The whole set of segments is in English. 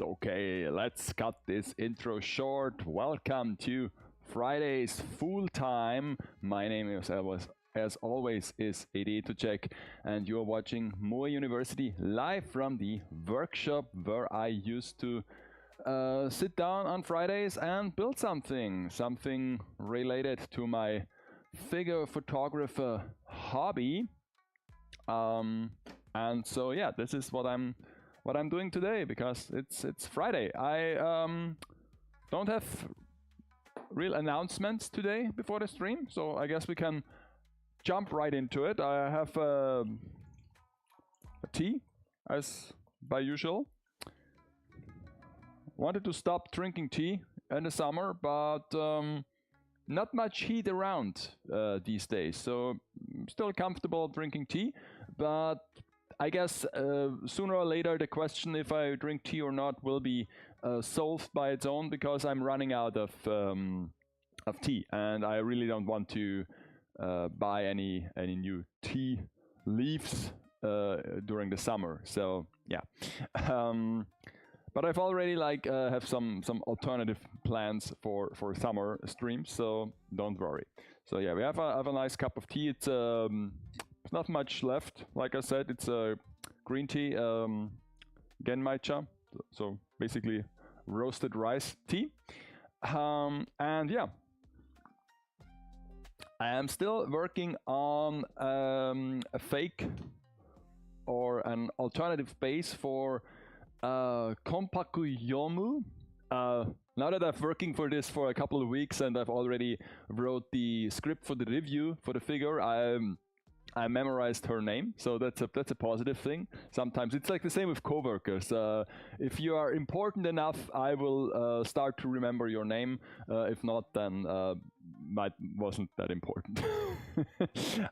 Okay, let's cut this intro short. Welcome to Friday's Full Time. My name is, as always, is Edi Tucek, and you're watching Moore University live from the workshop where I used to sit down on Fridays and build something related to my figure photographer hobby. And so yeah, this is what I'm doing today because it's Friday. I don't have real announcements today before the stream, so I guess we can jump right into it. I have a tea as by usual. Wanted to stop drinking tea in the summer, but not much heat around these days, so still comfortable drinking tea. But I guess sooner or later the question if I drink tea or not will be solved by its own, because I'm running out of tea, and I really don't want to buy any new tea leaves during the summer. So yeah. But I've already have some alternative plans for summer streams, so don't worry. So yeah, we have a nice cup of tea. It's not much left. Like I said, it's a green tea, genmaicha, so basically roasted rice tea. And yeah, I am still working on a fake or an alternative base for Kompaku Yomu. Now that I've working for this for a couple of weeks and I've already wrote the script for the review for the figure, I memorized her name, so that's a positive thing. Sometimes it's like the same with coworkers. If you are important enough, I will start to remember your name. If not, then wasn't that important.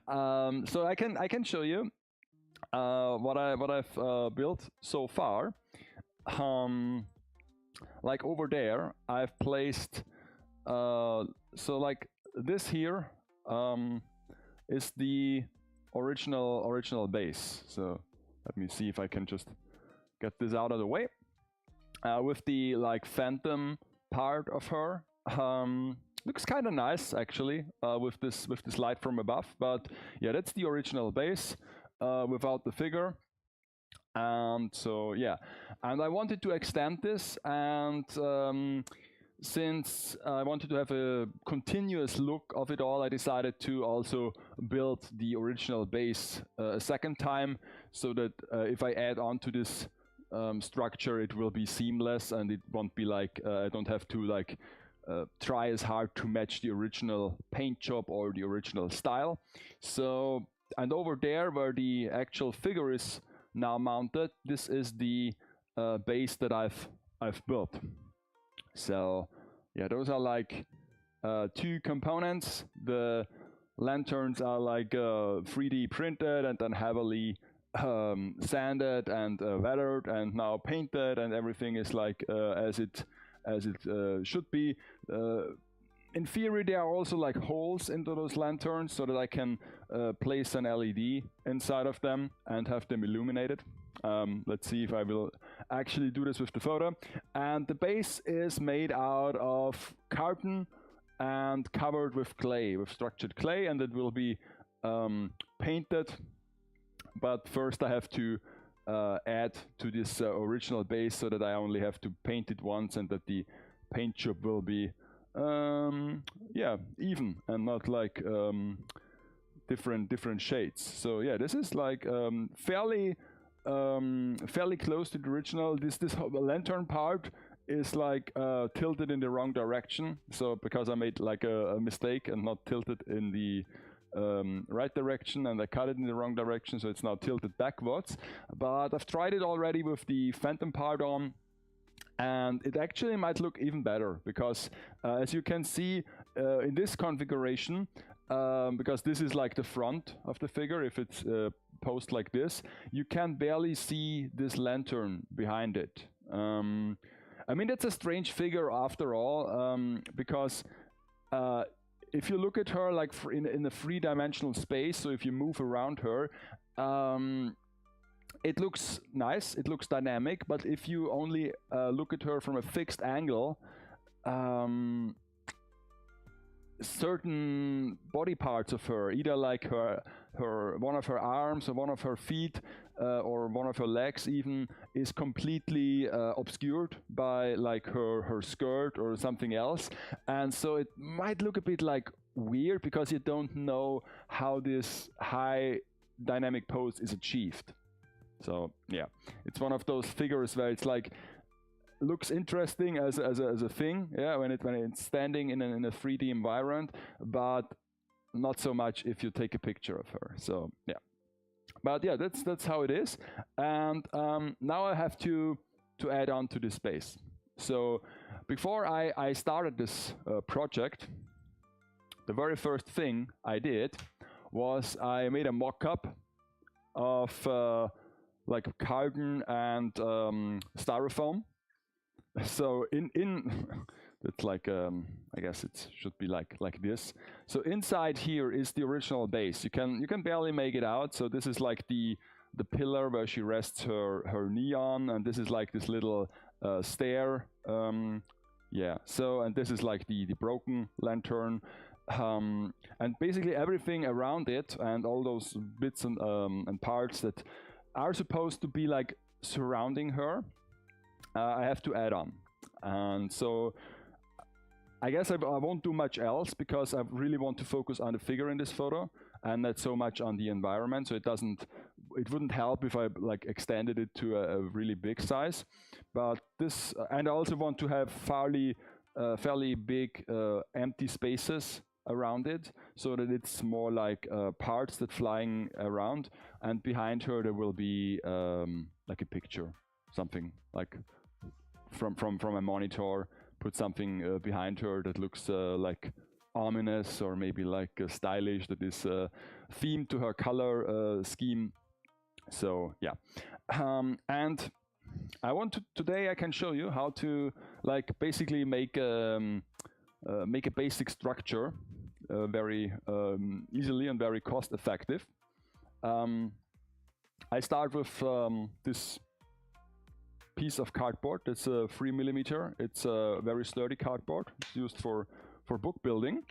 So I can show you what I've built so far. Like over there, I've placed so like this here is the original base. So let me see if I can just get this out of the way. With the like phantom part of her, looks kind of nice actually with this light from above. But yeah, that's the original base without the figure. And so yeah, and I wanted to extend this, and since I wanted to have a continuous look of it all, I decided to also build the original base a second time, so that if I add on to this structure, it will be seamless and it won't be like I don't have to try as hard to match the original paint job or the original style. So, and over there where the actual figure is now mounted, this is the base that I've built. So yeah, those are like two components. The lanterns are like 3D printed and then heavily sanded and weathered and now painted, and everything is like as it should be. In theory, there are also like holes into those lanterns so that I can place an LED inside of them and have them illuminated. Let's see if I will actually do this with the photo. And the base is made out of carton and covered with clay, with structured clay, and it will be painted. But first I have to add to this original base so that I only have to paint it once, and that the paint job will be yeah, even and not like different shades. So yeah, this is like fairly close to the original. This lantern part is like tilted in the wrong direction, so because I made like a mistake and not tilted in the right direction, and I cut it in the wrong direction, so it's now tilted backwards. But I've tried it already with the phantom part on, and it actually might look even better, because as you can see in this configuration, because this is like the front of the figure, if it's posed like this, you can barely see this lantern behind it. I mean, that's a strange figure after all, because if you look at her like in a three-dimensional space, so if you move around her, it looks nice, it looks dynamic, but if you only look at her from a fixed angle, certain body parts of her, either like her one of her arms or one of her feet or one of her legs even, is completely obscured by like her skirt or something else, and so it might look a bit like weird because you don't know how this high dynamic pose is achieved. So yeah, it's one of those figures where it's like looks interesting as a thing, yeah, when it's standing in a 3D environment, but not so much if you take a picture of her. So yeah, but yeah, that's how it is. And now I have to add on to this base. So before I started this project, the very first thing I did was I made a mock-up of like carbon and styrofoam. So in it's like I guess it should be like this. So inside here is the original base. You can barely make it out. So this is like the pillar where she rests her knee on, and this is like this little stair. Yeah. So, and this is like the broken lantern. And basically everything around it and all those bits and parts that are supposed to be like surrounding her, I have to add on. And so I guess I won't do much else because I really want to focus on the figure in this photo and not so much on the environment. So it wouldn't help if I like extended it to a really big size. But this, and I also want to have fairly big empty spaces around it, so that it's more like parts that flying around, and behind her there will be like a picture, something like from a monitor, put something behind her that looks like ominous or maybe like stylish, that is themed to her color scheme. So yeah, and I want to today I can show you how to like basically make a basic structure very easily and very cost effective. I start with this piece of cardboard. It's a 3mm. It's a very sturdy cardboard. It's used for book building,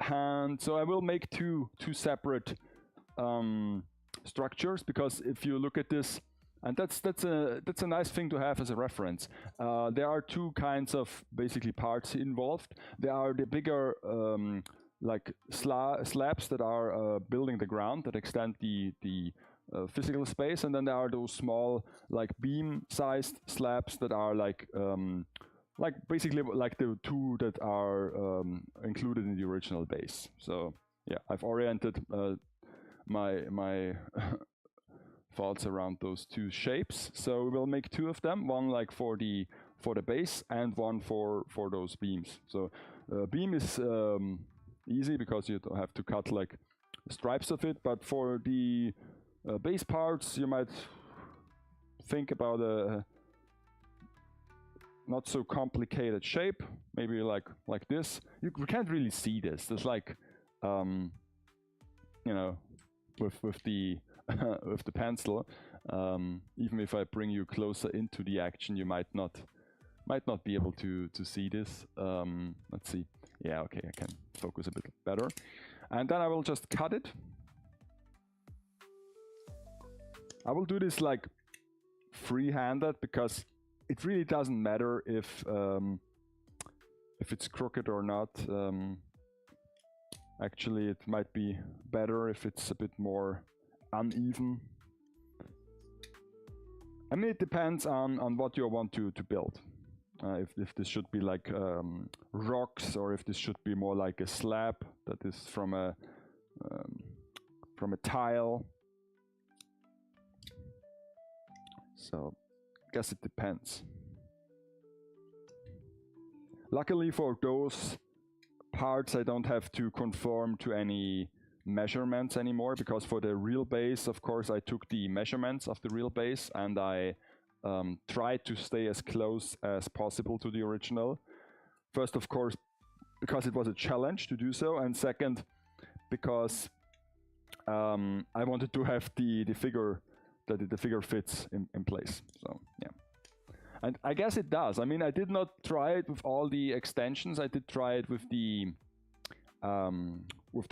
and so I will make two separate structures, because if you look at this, and that's a nice thing to have as a reference. There are two kinds of basically parts involved. There are the bigger like slabs that are building the ground, that extend the physical space, and then there are those small like beam-sized slabs that are like basically like the two that are included in the original base. So yeah, I've oriented my thoughts around those two shapes. So we will make two of them, one like for the base and one for those beams. So beam is easy because you don't have to cut like stripes of it, but for the base parts you might think about a not so complicated shape, maybe like this. You can't really see this. There's like you know, with the with the pencil, even if I bring you closer into the action, you might not be able to see this. Let's see. Yeah, okay, I can focus a bit better. And then I will just cut it. I will do this like free-handed, because it really doesn't matter if it's crooked or not. Actually, it might be better if it's a bit more uneven. I mean, it depends on what you want to build. If this should be like rocks, or if this should be more like a slab that is from a tile. So I guess it depends. Luckily for those parts, I don't have to conform to any measurements anymore, because for the real base, of course, I took the measurements of the real base and I tried to stay as close as possible to the original. First, of course, because it was a challenge to do so, and second, because I wanted to have the figure the figure fits in place. So yeah, and I guess it does. I mean, I did not try it with all the extensions. I did try it with the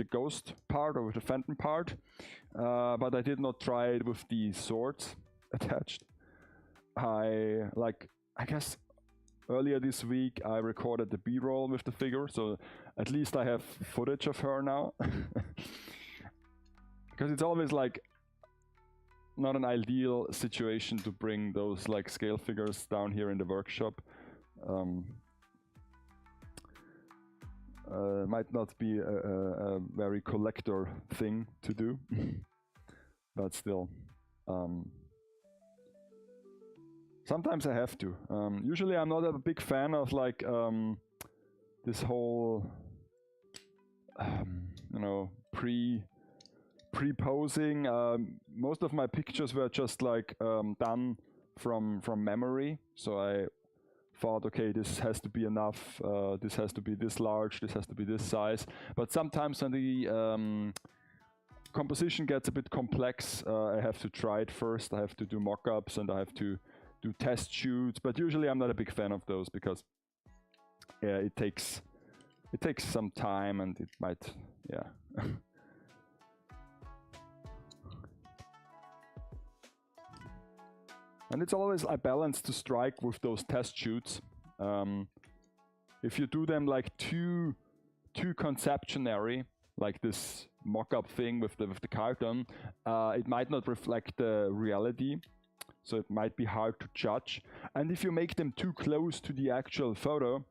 ghost part or with the phantom part, but I did not try it with the swords attached. I guess earlier this week I recorded the B-roll with the figure, so at least I have footage of her now. Because it's always like not an ideal situation to bring those like scale figures down here in the workshop. Might not be a very collector thing to do, but still. Sometimes I have to. Usually I'm not a big fan of like this whole, you know, pre-posing. Most of my pictures were just like done from memory, so I thought, okay, this has to be enough, this has to be this large, this has to be this size. But sometimes when the composition gets a bit complex, I have to try it first, I have to do mock-ups and I have to do test shoots, but usually I'm not a big fan of those because yeah, it takes some time and it might, yeah. And it's always a balance to strike with those test shoots. If you do them like too conceptionary, like this mock-up thing with the carton, it might not reflect the reality, so it might be hard to judge. And if you make them too close to the actual photo,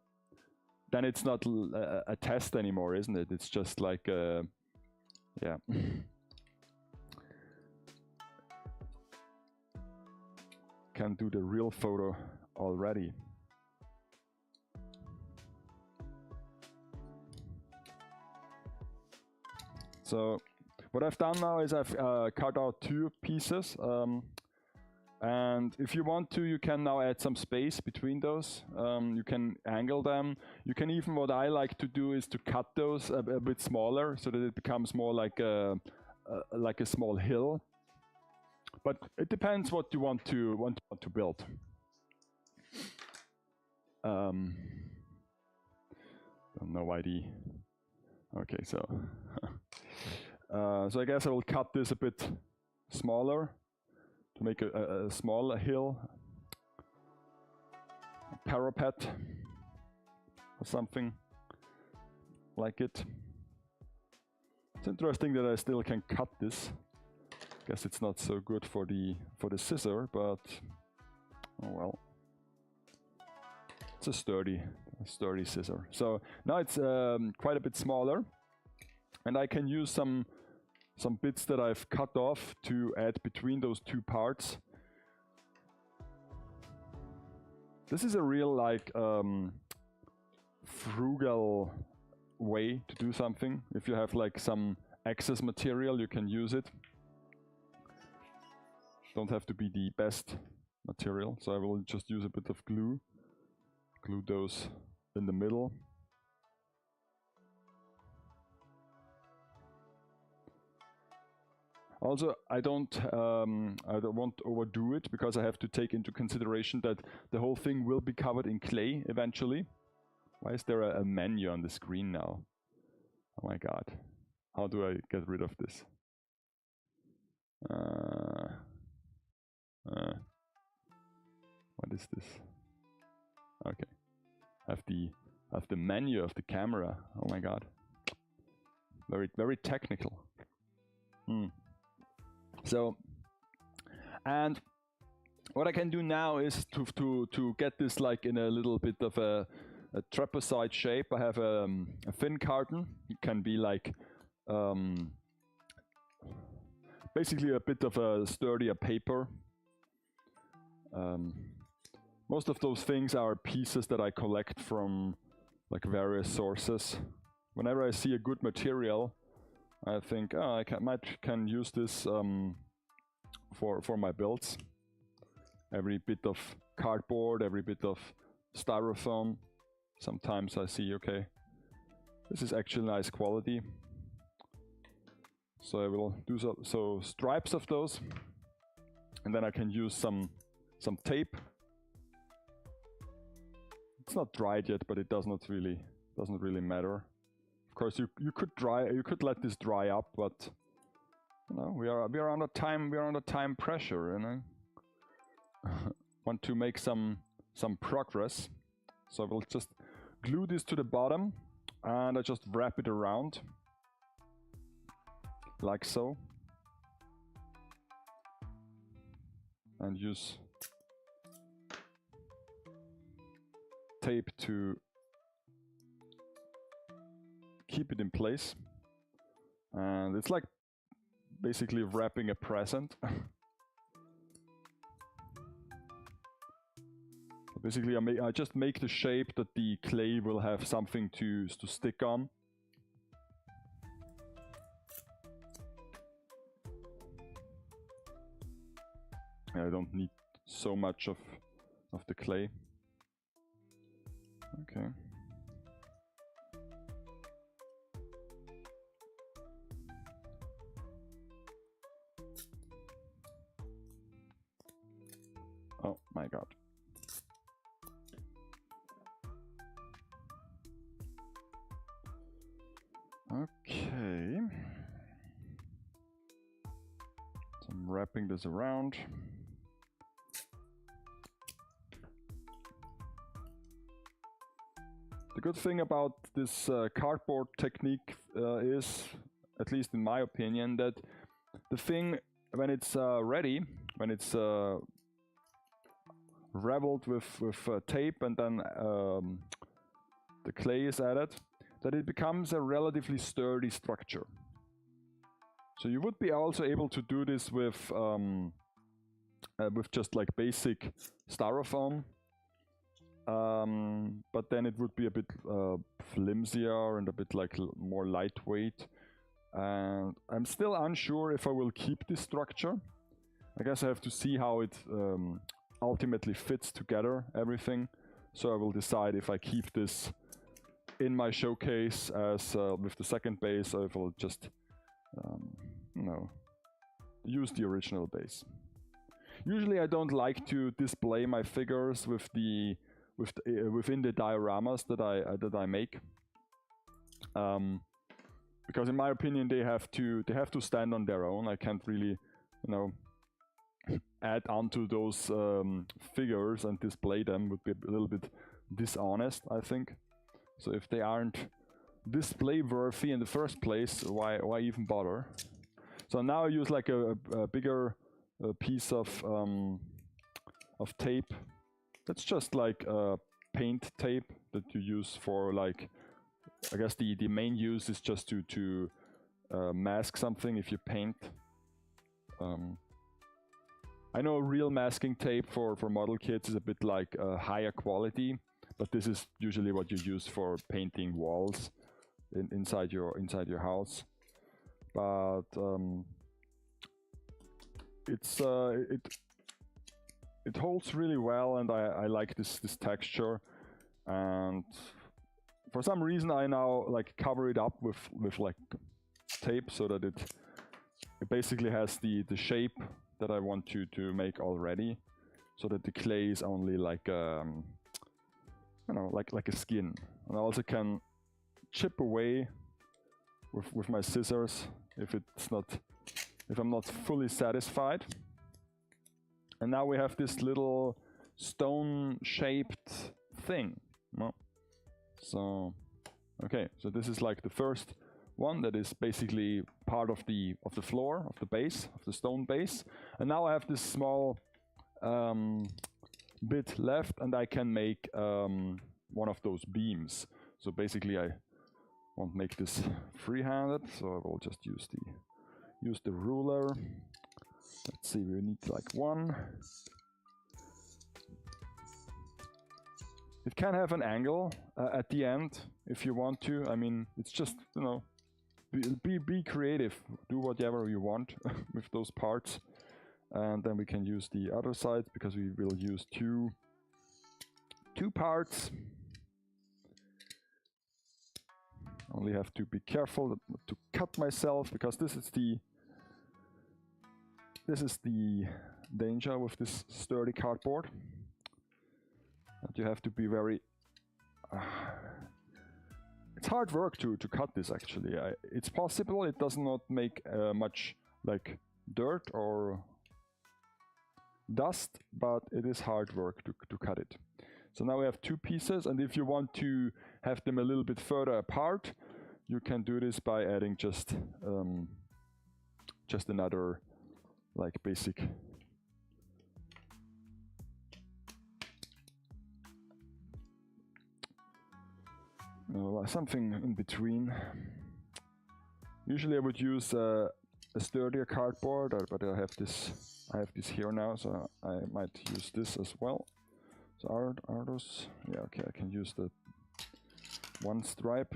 then it's not a test anymore, isn't it? It's just like yeah. Can do the real photo already. So what I've done now is I've cut out 2 pieces, and if you want to, you can now add some space between those. You can angle them. You can even, what I like to do is to cut those a bit smaller so that it becomes more like a small hill. But it depends what you want to build. No ID. Okay, so so I guess I will cut this a bit smaller to make a smaller hill, a parapet, or something like it. It's interesting that I still can cut this. Guess it's not so good for the scissor, but oh well. It's a sturdy scissor. So now it's quite a bit smaller, and I can use some bits that I've cut off to add between those 2 parts. This is a real like frugal way to do something. If you have like some excess material, you can use it. Don't have to be the best material, so I will just use a bit of glue. Glue those in the middle. Also, I don't want to overdo it because I have to take into consideration that the whole thing will be covered in clay eventually. Why is there a menu on the screen now? Oh my god. How do I get rid of this? What is this? Okay, I have the menu of the camera. Oh my god, very technical. So, and what I can do now is to get this like in a little bit of a trapezoid shape. I have a thin carton. It can be like basically a bit of a sturdier paper. Most of those things are pieces that I collect from like various sources. Whenever I see a good material, I think, oh, I can use this for my builds. Every bit of cardboard, every bit of styrofoam. Sometimes I see, okay, this is actually nice quality. So I will do so stripes of those. And then I can use some tape. It's not dried yet, but it doesn't really matter. Of course, you could let this dry up, but you know, we are under time pressure, you know. Want to make some progress, so I will just glue this to the bottom, and I just wrap it around like so, and use tape to keep it in place. And it's like basically wrapping a present. Basically, I just make the shape that the clay will have something to stick on. I don't need so much of the clay. Okay. Oh my god. Okay. So I'm wrapping this around. The good thing about this cardboard technique is, at least in my opinion, that the thing, when it's ready, when it's raveled with tape and then the clay is added, that it becomes a relatively sturdy structure. So you would be also able to do this with just like basic styrofoam, but then it would be a bit flimsier and a bit like more lightweight. And I'm still unsure if I will keep this structure. I guess I have to see how it ultimately fits together, everything. So I will decide if I keep this in my showcase as with the second base, or if I'll just you know, use the original base. Usually I don't like to display my figures with the within the dioramas that I make, because in my opinion they have to stand on their own. I can't really, you know, add onto those figures and display them. Would be a little bit dishonest, I think. So if they aren't display worthy in the first place, why even bother? So now I use like a bigger piece of tape. That's just like paint tape that you use for, like, I guess the main use is just to mask something if you paint. I know real masking tape for model kits is a bit like higher quality, but this is usually what you use for painting walls inside your house. But it holds really well, and I like this texture. And for some reason I now like cover it up with like tape, so that it basically has the shape that I want to make already, so that the clay is only like you know, like a skin. And I also can chip away with my scissors if I'm not fully satisfied. And now we have this little stone-shaped thing. Well, so okay, so this is like the first one that is basically part of the floor, of the base, of the stone base. And now I have this small bit left, and I can make one of those beams. So basically I won't make this free-handed, so I will just use the ruler. Let's see, we need like one. It can have an angle at the end if you want to. I mean, it's just, you know, be creative, do whatever you want with those parts. And then we can use the other side, because we will use two parts. Only have to be careful not to cut myself, because this is the danger with this sturdy cardboard. And you have to be very... it's hard work to cut this actually. It's possible, it does not make much like dirt or dust, but it is hard work to cut it. So now we have two pieces, and if you want to have them a little bit further apart, you can do this by adding just another like basic something in between. Usually I would use a sturdier cardboard, but I have this here now, so I might use this as well. So are those? Yeah, okay, I can use the one stripe.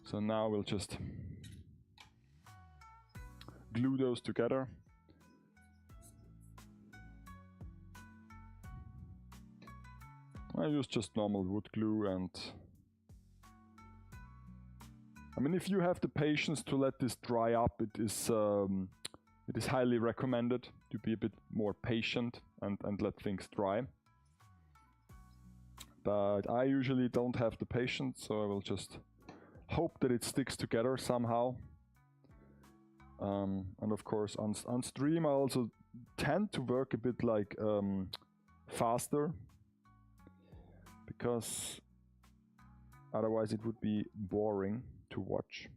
So now we'll just glue those together. I use just normal wood glue, and I mean, if you have the patience to let this dry up, it is highly recommended to be a bit more patient and let things dry. But I usually don't have the patience, so I will just hope that it sticks together somehow. And of course on stream I also tend to work a bit like faster, because otherwise it would be boring to watch.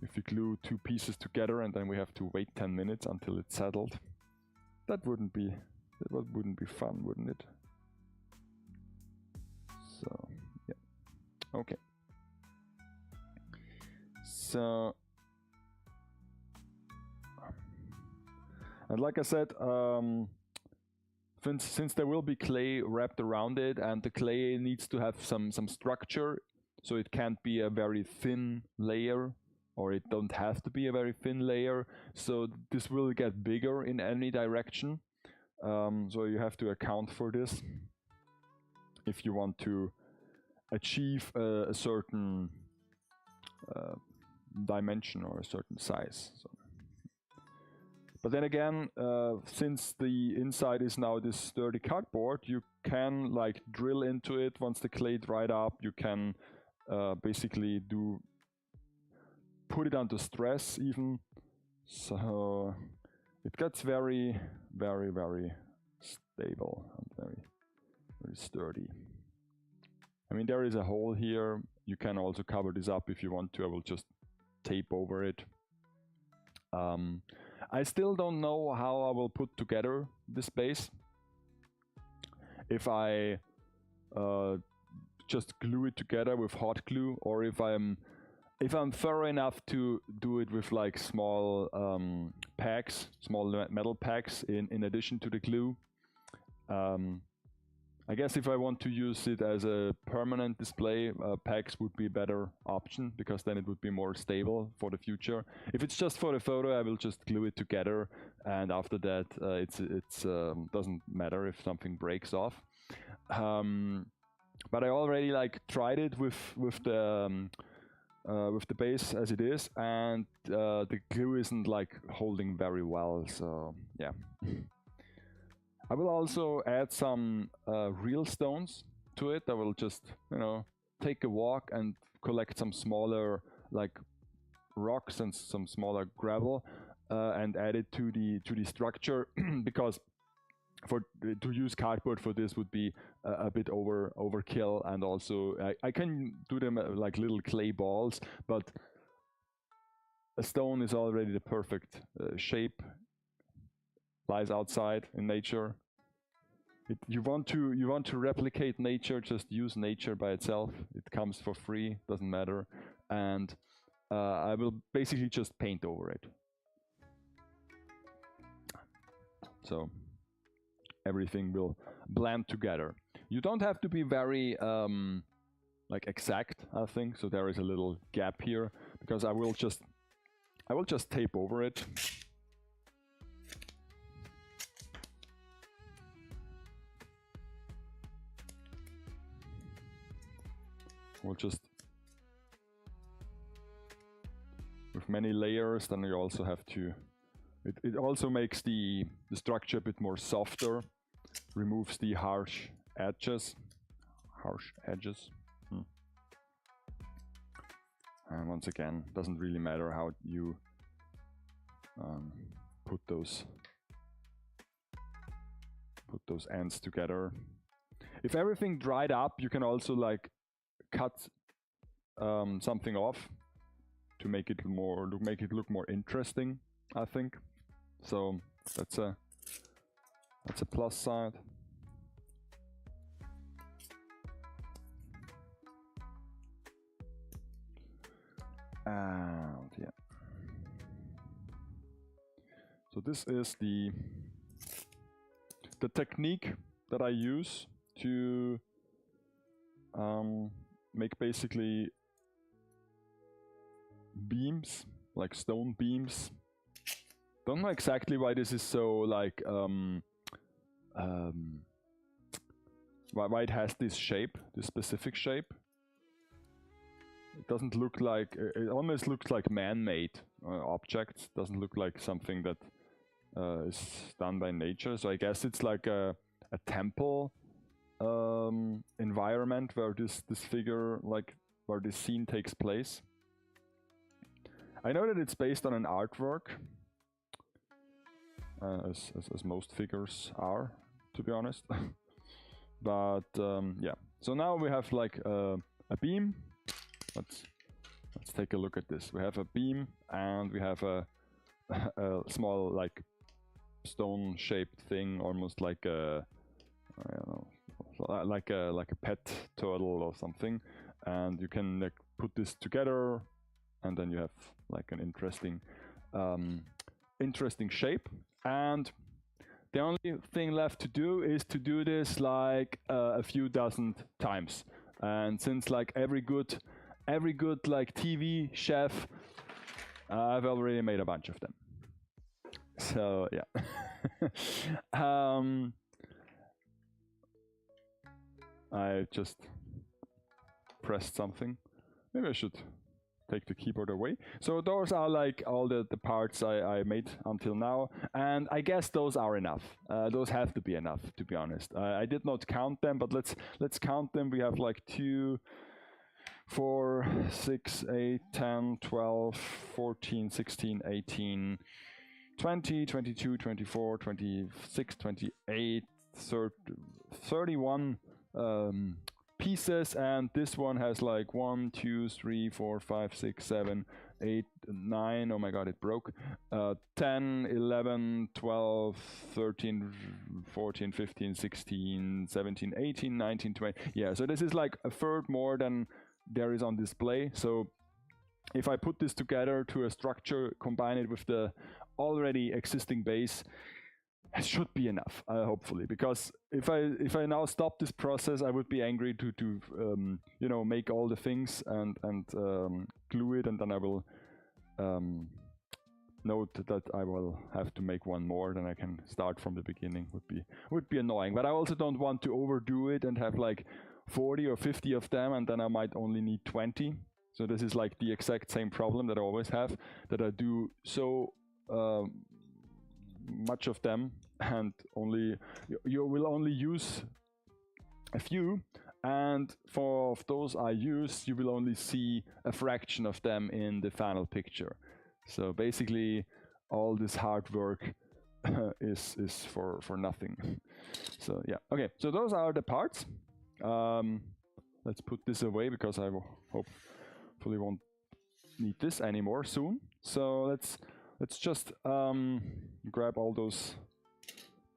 If you glue two pieces together and then we have to wait 10 minutes until it's settled, that wouldn't be fun, wouldn't it? So yeah, okay. So, and like I said, since there will be clay wrapped around it, and the clay needs to have some structure, so it can't be a very thin layer, or it don't have to be a very thin layer, so this will get bigger in any direction. So you have to account for this if you want to achieve a certain dimension or a certain size. So. But then again, since the inside is now this sturdy cardboard, you can like drill into it once the clay dried up. You can basically put it under stress even. So it gets very, very, very stable and very, very sturdy. I mean, there is a hole here. You can also cover this up if you want to. I will just tape over it. I still don't know how I will put together this base. If I just glue it together with hot glue, or if I'm thorough enough to do it with like small packs, small metal packs in addition to the glue. I guess if I want to use it as a permanent display, packs would be a better option, because then it would be more stable for the future. If it's just for the photo, I will just glue it together, and after that it's doesn't matter if something breaks off. But I already like tried it with the base as it is, and the glue isn't like holding very well, so yeah. I will also add some real stones to it. I will just, take a walk and collect some smaller like rocks and some smaller gravel and add it to the structure because to use cardboard for this would be a bit overkill, and also I can do them like little clay balls, but a stone is already the perfect shape. Lies outside in nature. You want to replicate nature, just use nature by itself. It comes for free, doesn't matter, and I will basically just paint over it. So everything will blend together. You don't have to be very like exact, I think. So there is a little gap here because I will just tape over it. We'll just, with many layers, then you also have to, it also makes the structure a bit more softer, removes the harsh edges. And once again, doesn't really matter how you put those ends together. If everything dried up, you can also like cut something off to make it look more interesting, I think. So that's a plus side. And yeah. So this is the technique that I use to make basically beams, like stone beams. Don't know exactly why this is so like why it has this shape, this specific shape. It doesn't look like, it almost looks like man-made objects. Doesn't look like something that is done by nature. So I guess it's like a temple environment where this figure, like where this scene takes place. I know that it's based on an artwork, as most figures are, to be honest. But yeah, so now we have like a beam. Let's take a look at this. We have a beam and we have a small like stone-shaped thing, almost like a, I don't know, like a pet turtle or something. And you can like put this together, and then you have like an interesting shape. And the only thing left to do is to do this like a few dozen times. And since like every good like TV chef, I've already made a bunch of them. So yeah. I just pressed something. Maybe I should take the keyboard away. So those are like all the parts I made until now, and I guess those are enough. Those have to be enough, to be honest. I did not count them, but let's count them. We have like 2, 4, 6, 8, 10, 12, 14, 16, 18, 20, 22, 24, 26, 28, 30, 31 pieces, and this one has like 1, 2, 3, 4, 5, 6, 7, 8, 9, oh my god, it broke, 10, 11, 12, 13, 14, 15, 16, 17, 18, 19, 20. Yeah, so this is like a third more than there is on display. So if I put this together to a structure, combine it with the already existing base, it should be enough, hopefully. Because if I now stop this process, I would be angry to you know, make all the things and glue it, and then I will note that I will have to make one more. Then I can start from the beginning. Would be annoying. But I also don't want to overdo it and have like 40 or 50 of them, and then I might only need 20. So this is like the exact same problem that I always have, that I do so much of them, and only you will only use a few, and for those I use, you will only see a fraction of them in the final picture. So basically all this hard work is for nothing. So yeah, okay, so those are the parts. Let's put this away, because I hopefully won't need this anymore soon. So let's just grab all those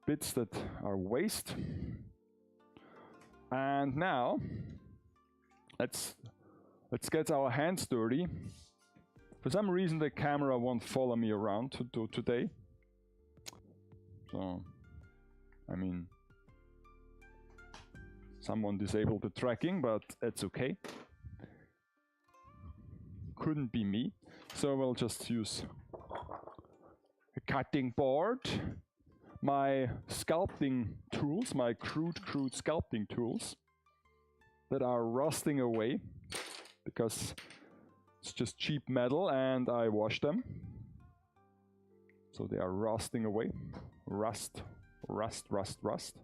bits that are waste. And now let's get our hands dirty. For some reason the camera won't follow me around today. So, I mean, someone disabled the tracking, but it's okay. Couldn't be me. So we'll just use a cutting board, my sculpting tools, my crude sculpting tools that are rusting away, because It's just cheap metal, and I wash them. So they are rusting away. Rust, rust, rust, rust.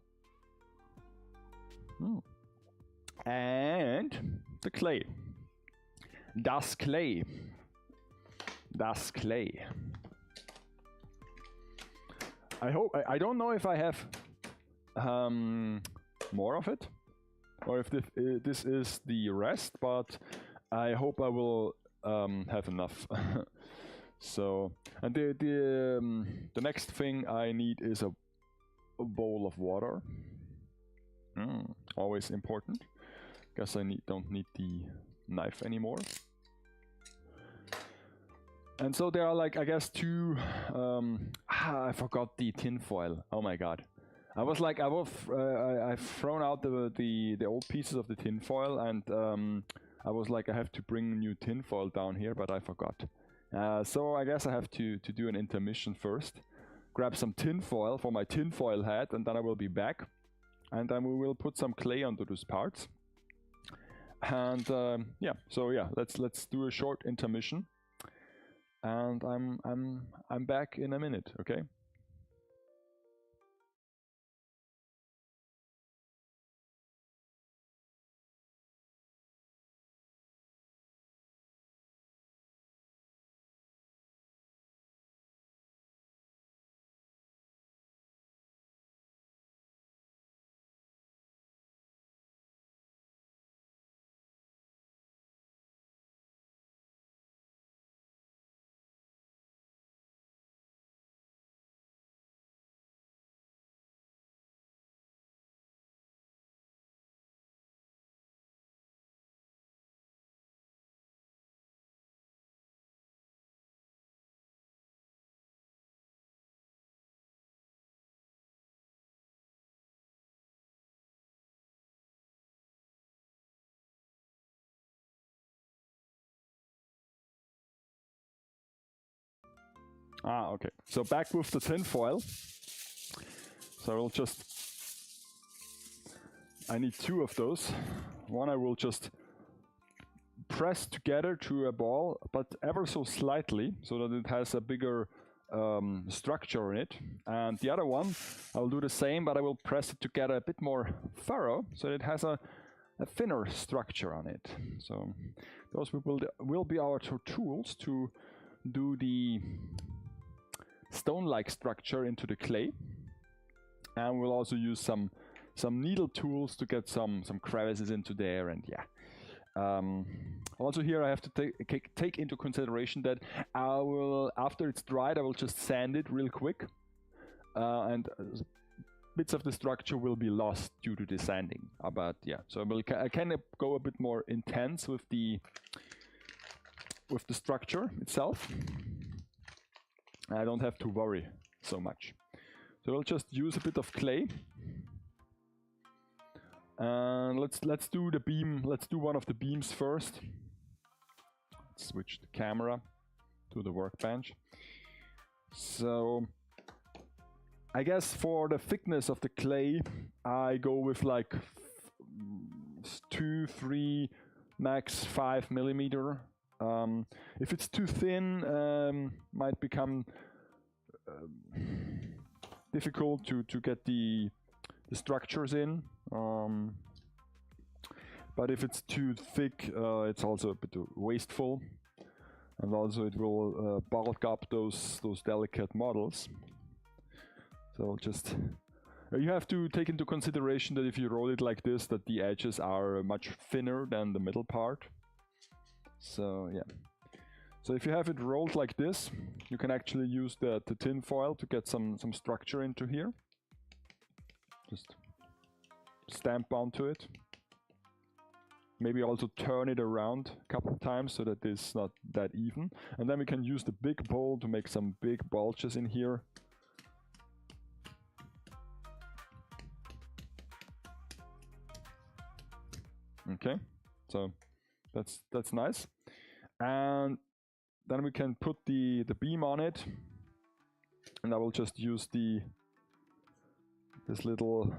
And the clay. Das Clay. Das Clay. I don't know if I have more of it, or if this is the rest, but I hope I will have enough. So, and the next thing I need is a bowl of water. Always important. Guess I don't need the knife anymore. And so there are, like, I guess two. I forgot the tin foil. Oh my god! I was like, I've thrown out the old pieces of the tin foil, and I was like, I have to bring new tin foil down here, but I forgot. So I guess I have to do an intermission first. Grab some tin foil for my tin foil hat, and then I will be back. And then we will put some clay onto those parts. And yeah, so yeah, let's do a short intermission. And I'm back in a minute, okay? Okay. So back with the tin foil. So I'll just... I need two of those. One I will just press together to a ball, but ever so slightly, so that it has a bigger structure in it. And the other one, I'll do the same, but I will press it together a bit more thorough, so it has a thinner structure on it. So those will be our two tools to do the stone-like structure into the clay. And we'll also use some needle tools to get some crevices into there, and yeah. Also here I have to take into consideration that I will, after it's dried, I will just sand it real quick, and bits of the structure will be lost due to the sanding. But yeah, so I can go a bit more intense with the structure itself. I don't have to worry so much. So we'll just use a bit of clay. And let's do the beam. Let's do one of the beams first. Let's switch the camera to the workbench. So I guess for the thickness of the clay, I go with like 2, 3, max 5 millimeter. If it's too thin, might become difficult to get the structures in. But if it's too thick, it's also a bit wasteful, and also it will bulk up those delicate models. So just you have to take into consideration that if you roll it like this, that the edges are much thinner than the middle part. So yeah. So if you have it rolled like this, you can actually use the tin foil to get some structure into here. Just stamp onto it. Maybe also turn it around a couple of times so that it's not that even. And then we can use the big bowl to make some big bulges in here. Okay, so that's nice. And then we can put the beam on it. And I will just use this little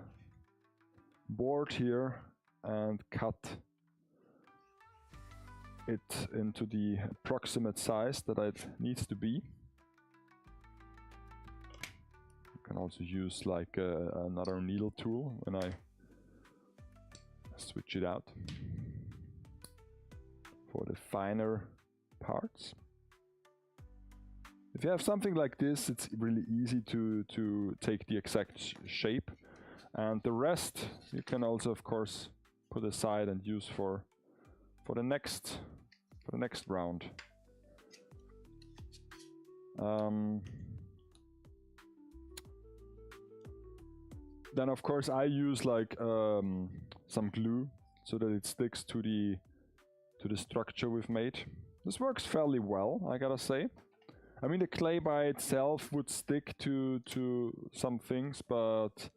board here and cut it into the approximate size that it needs to be. You can also use like another needle tool when I switch it out for the finer parts. If you have something like this, it's really easy to take the exact shape, and the rest you can also of course put aside and use for the next round. Then of course I use like some glue so that it sticks to the structure we've made. This works fairly well, I gotta say. I mean, the clay by itself would stick to some things, but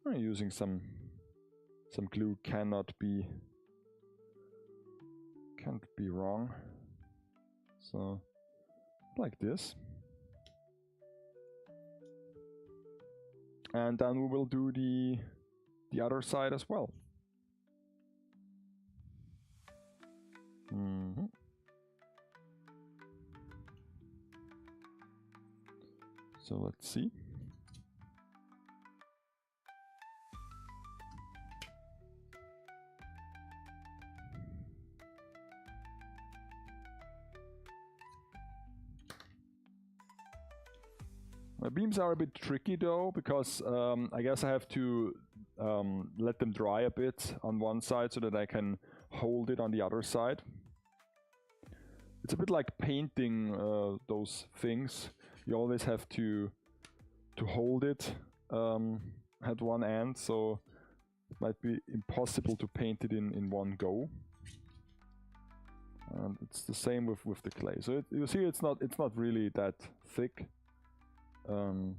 using some glue can't be wrong. So like this. And then we will do the other side as well. So let's see. My beams are a bit tricky though, because I guess I have to let them dry a bit on one side so that I can hold it on the other side. It's a bit like painting those things. You always have to hold it at one end, so it might be impossible to paint it in one go. And it's the same with the clay. So you see, it's not really that thick. And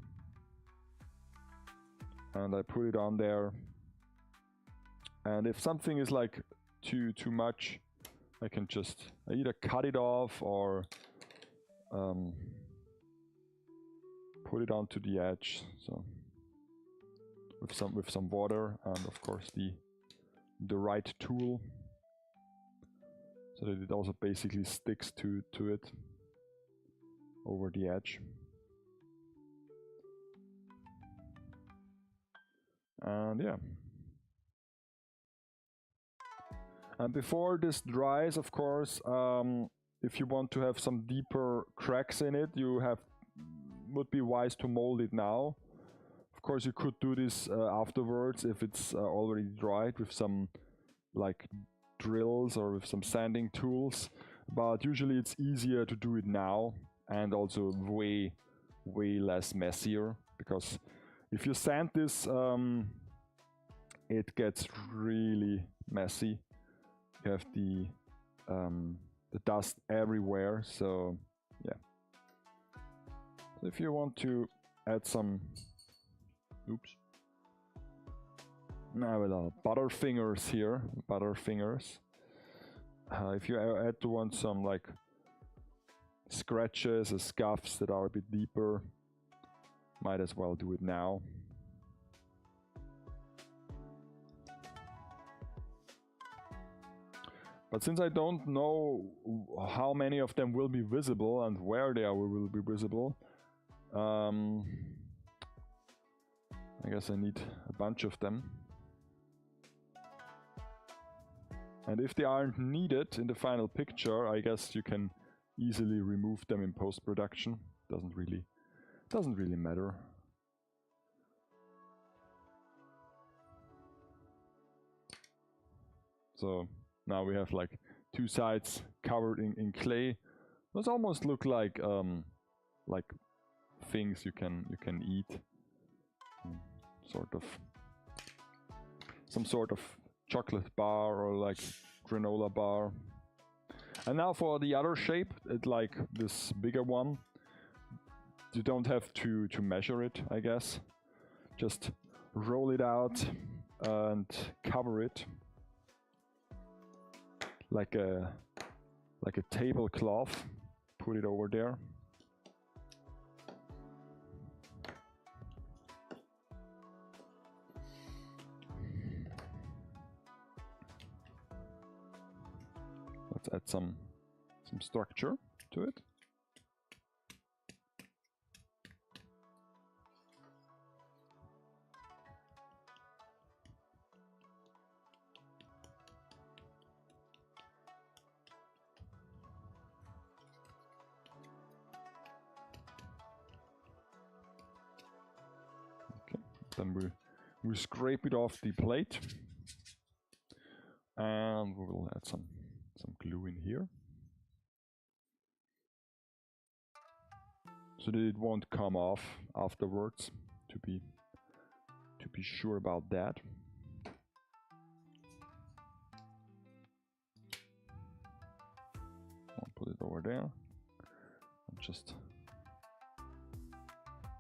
I put it on there, and if something is like too much, I can just either cut it off or put it onto the edge. So with some water and of course the right tool, so that it also basically sticks to it over the edge. And yeah. And before this dries, of course, if you want to have some deeper cracks in it, would be wise to mold it now. Of course, you could do this afterwards if it's already dried with some like drills or with some sanding tools. But usually it's easier to do it now, and also way less messier, because if you sand this, it gets really messy. You have the dust everywhere, so yeah. So if you want to add some, now with butterfingers here, if you want some like scratches or scuffs that are a bit deeper, might as well do it now. But since I don't know how many of them will be visible and where they will be visible, I guess I need a bunch of them. And if they aren't needed in the final picture, I guess you can easily remove them in post-production. Doesn't really matter. So now we have like two sides covered in clay. Those almost look like things you can eat. Some sort of chocolate bar or like granola bar. And now for the other shape, it's like this bigger one. You don't have to measure it, I guess. Just roll it out and cover it like a tablecloth. Put it over there. Let's add some structure to it. Then we scrape it off the plate, and we will add some glue in here, so that it won't come off afterwards. To be sure about that. I'll put it over there and just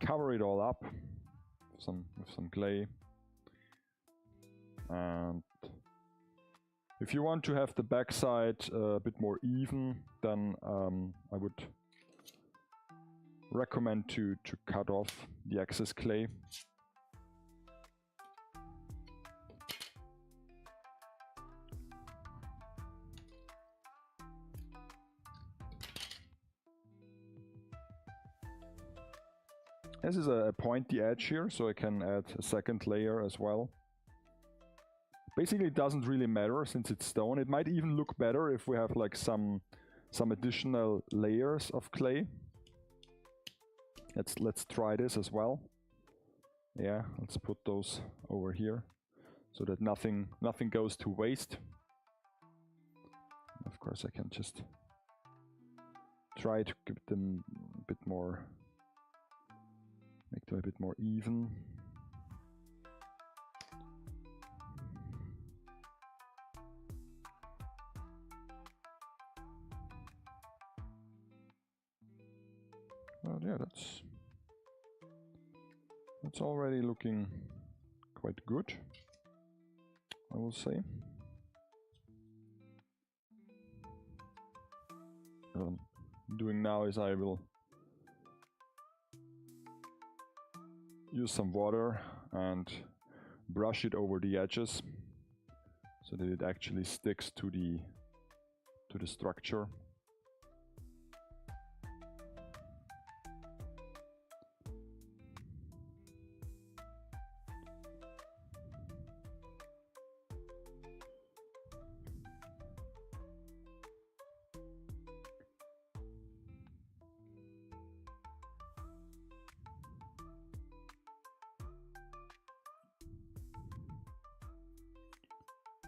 cover it all up with some clay. And if you want to have the backside a bit more even, then I would recommend to cut off the excess clay. This is a pointy edge here, so I can add a second layer as well. Basically, it doesn't really matter since it's stone. It might even look better if we have like some additional layers of clay. Let's try this as well. Yeah, let's put those over here so that nothing goes to waste. Of course, I can just try to give them a bit more. Make them a bit more even. Well, yeah, that's already looking quite good, I will say. What I'm doing now is I will use some water and brush it over the edges so that it actually sticks to the structure.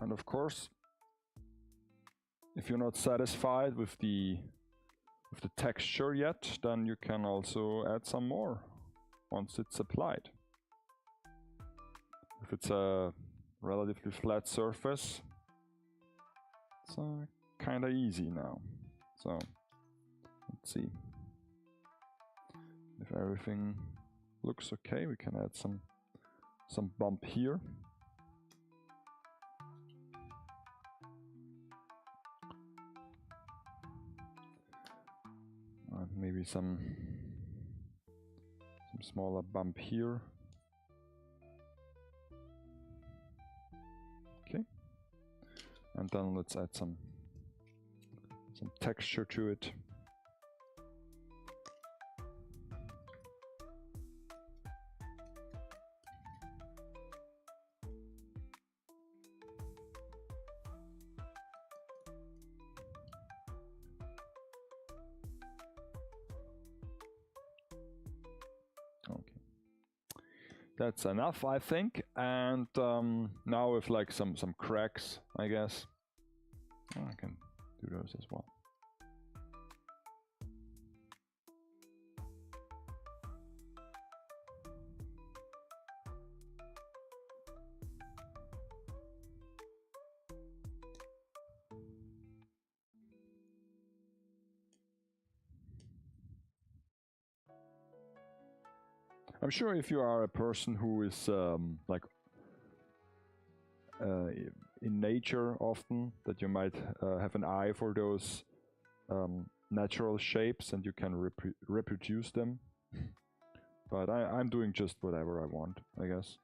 And of course, if you're not satisfied with the texture yet, then you can also add some more once it's applied. If it's a relatively flat surface, it's kind of easy now. So let's see. If everything looks okay, we can add some bump here. Maybe some smaller bump here. Okay, and then let's add some texture to it. That's enough, I think. And now with like some cracks, I guess. Oh, I can do those as well. I'm sure if you are a person who is like in nature often, that you might have an eye for those natural shapes and you can reproduce them. But I'm doing just whatever I want, I guess.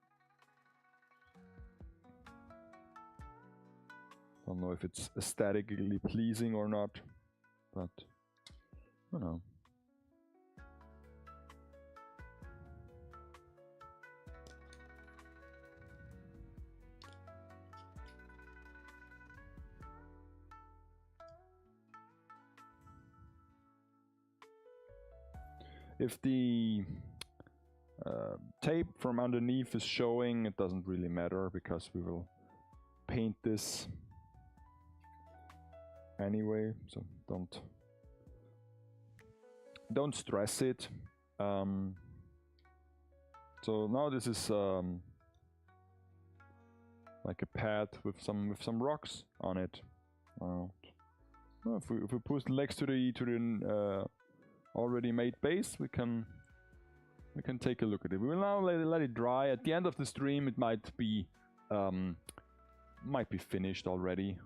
Don't know if it's aesthetically pleasing or not, but I don't know. If the tape from underneath is showing, it doesn't really matter because we will paint this anyway, so don't stress it. So now this is like a pad with some rocks on it. If we put next to the already made base, we can take a look at it. We will now let it dry. At the end of the stream, it might be finished already.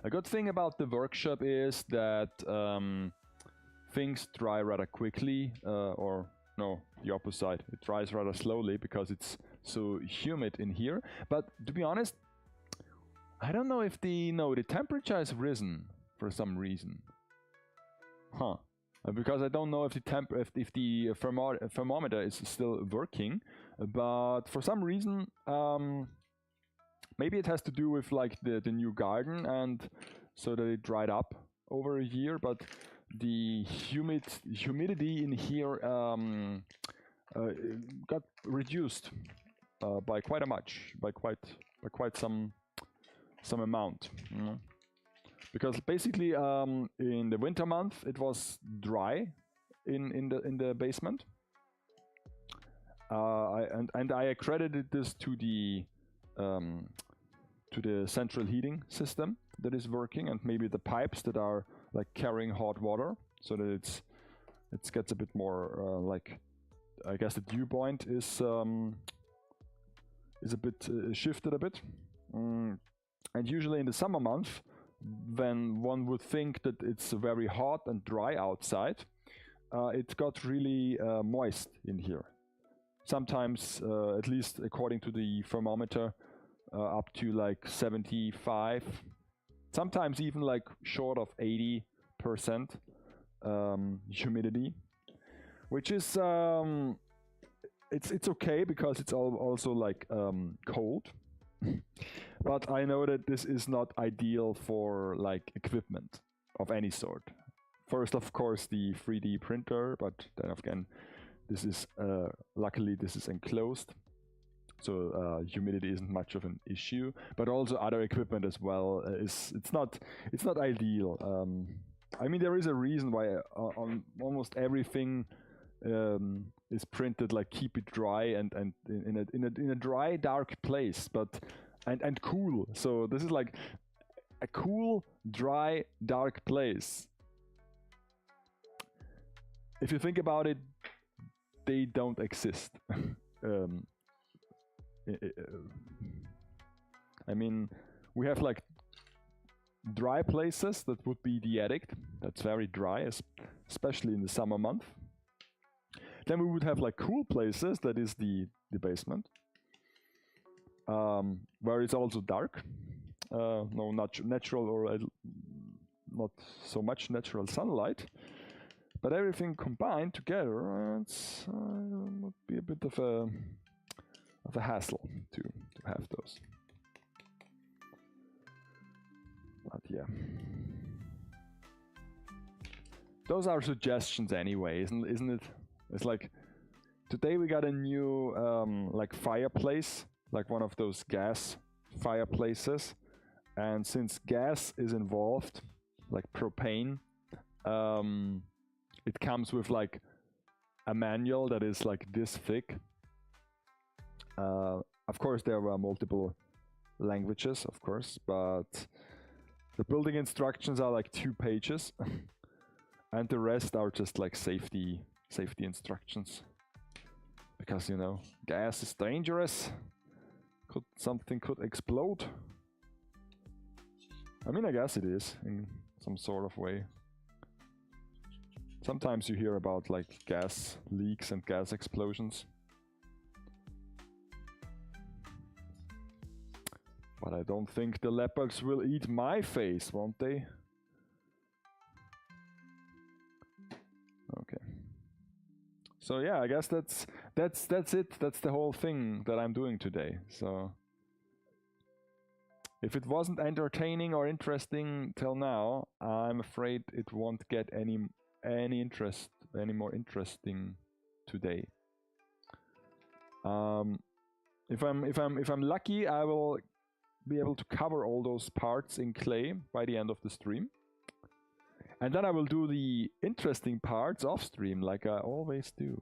A good thing about the workshop is that things dry rather quickly, or no, the opposite. It dries rather slowly because it's so humid in here. But to be honest, I don't know if the temperature has risen for some reason. Huh? Because I don't know if the thermometer is still working, but for some reason, maybe it has to do with like the new garden, and so that it dried up over a year. But the humidity in here got reduced by quite some amount. Because basically, in the winter month, it was dry in the basement. I accredited this to the central heating system that is working, and maybe the pipes that are like carrying hot water, so that it gets a bit more like, I guess the dew point is a bit shifted a bit. And usually in the summer month, when one would think that it's very hot and dry outside, it got really moist in here. Sometimes, at least according to the thermometer, up to like 75, sometimes even like short of 80% humidity, which is it's okay because it's also like cold. But I know that this is not ideal for like equipment of any sort. First, of course, the 3D printer, but then again, this is luckily this is enclosed, so humidity isn't much of an issue. But also other equipment as well it's not ideal. I mean, there is a reason why on almost everything is printed like keep it dry and in a dry, dark place, but and cool. So this is like a cool, dry, dark place. If you think about it, they don't exist. I mean, we have like dry places that would be the attic. That's very dry, especially in the summer month. Then we would have like cool places, that is the basement, where it's also dark. No natural or not so much natural sunlight, but everything combined together, it's would be a bit of a hassle to have those. But yeah, those are suggestions anyway, isn't it? It's like today we got a new like fireplace, like one of those gas fireplaces, and since gas is involved, like propane, it comes with like a manual that is like this thick. Of course, there are multiple languages, of course, but the building instructions are like 2 pages, and the rest are just like safety instructions. Because, you know, gas is dangerous. Something could explode. I mean, I guess it is in some sort of way. Sometimes you hear about like gas leaks and gas explosions. But I don't think the leopards will eat my face, won't they? Okay. So yeah, I guess that's it. That's the whole thing that I'm doing today. So if it wasn't entertaining or interesting till now, I'm afraid it won't get any more interesting today. If I'm lucky, I will be able to cover all those parts in clay by the end of the stream. And then I will do the interesting parts off stream, like I always do.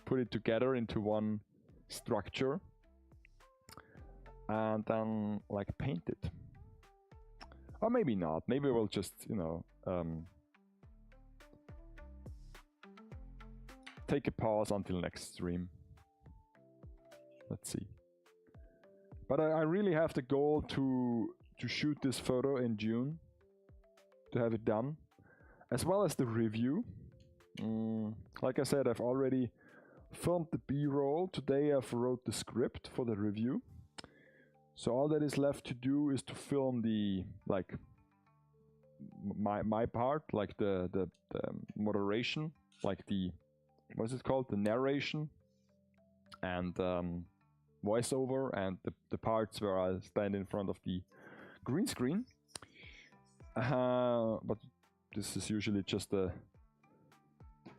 Put it together into one structure and then like paint it. Or maybe not. Maybe we'll just, you know, take a pause until next stream. Let's see. But I really have the goal to shoot this photo in June, to have it done, as well as the review. Like I said, I've already filmed the B-roll. Today I've wrote the script for the review. So all that is left to do is to film the, like, my part, like the moderation, like the, what is it called? The narration and voiceover, and the parts where I stand in front of the green screen. But this is usually just a,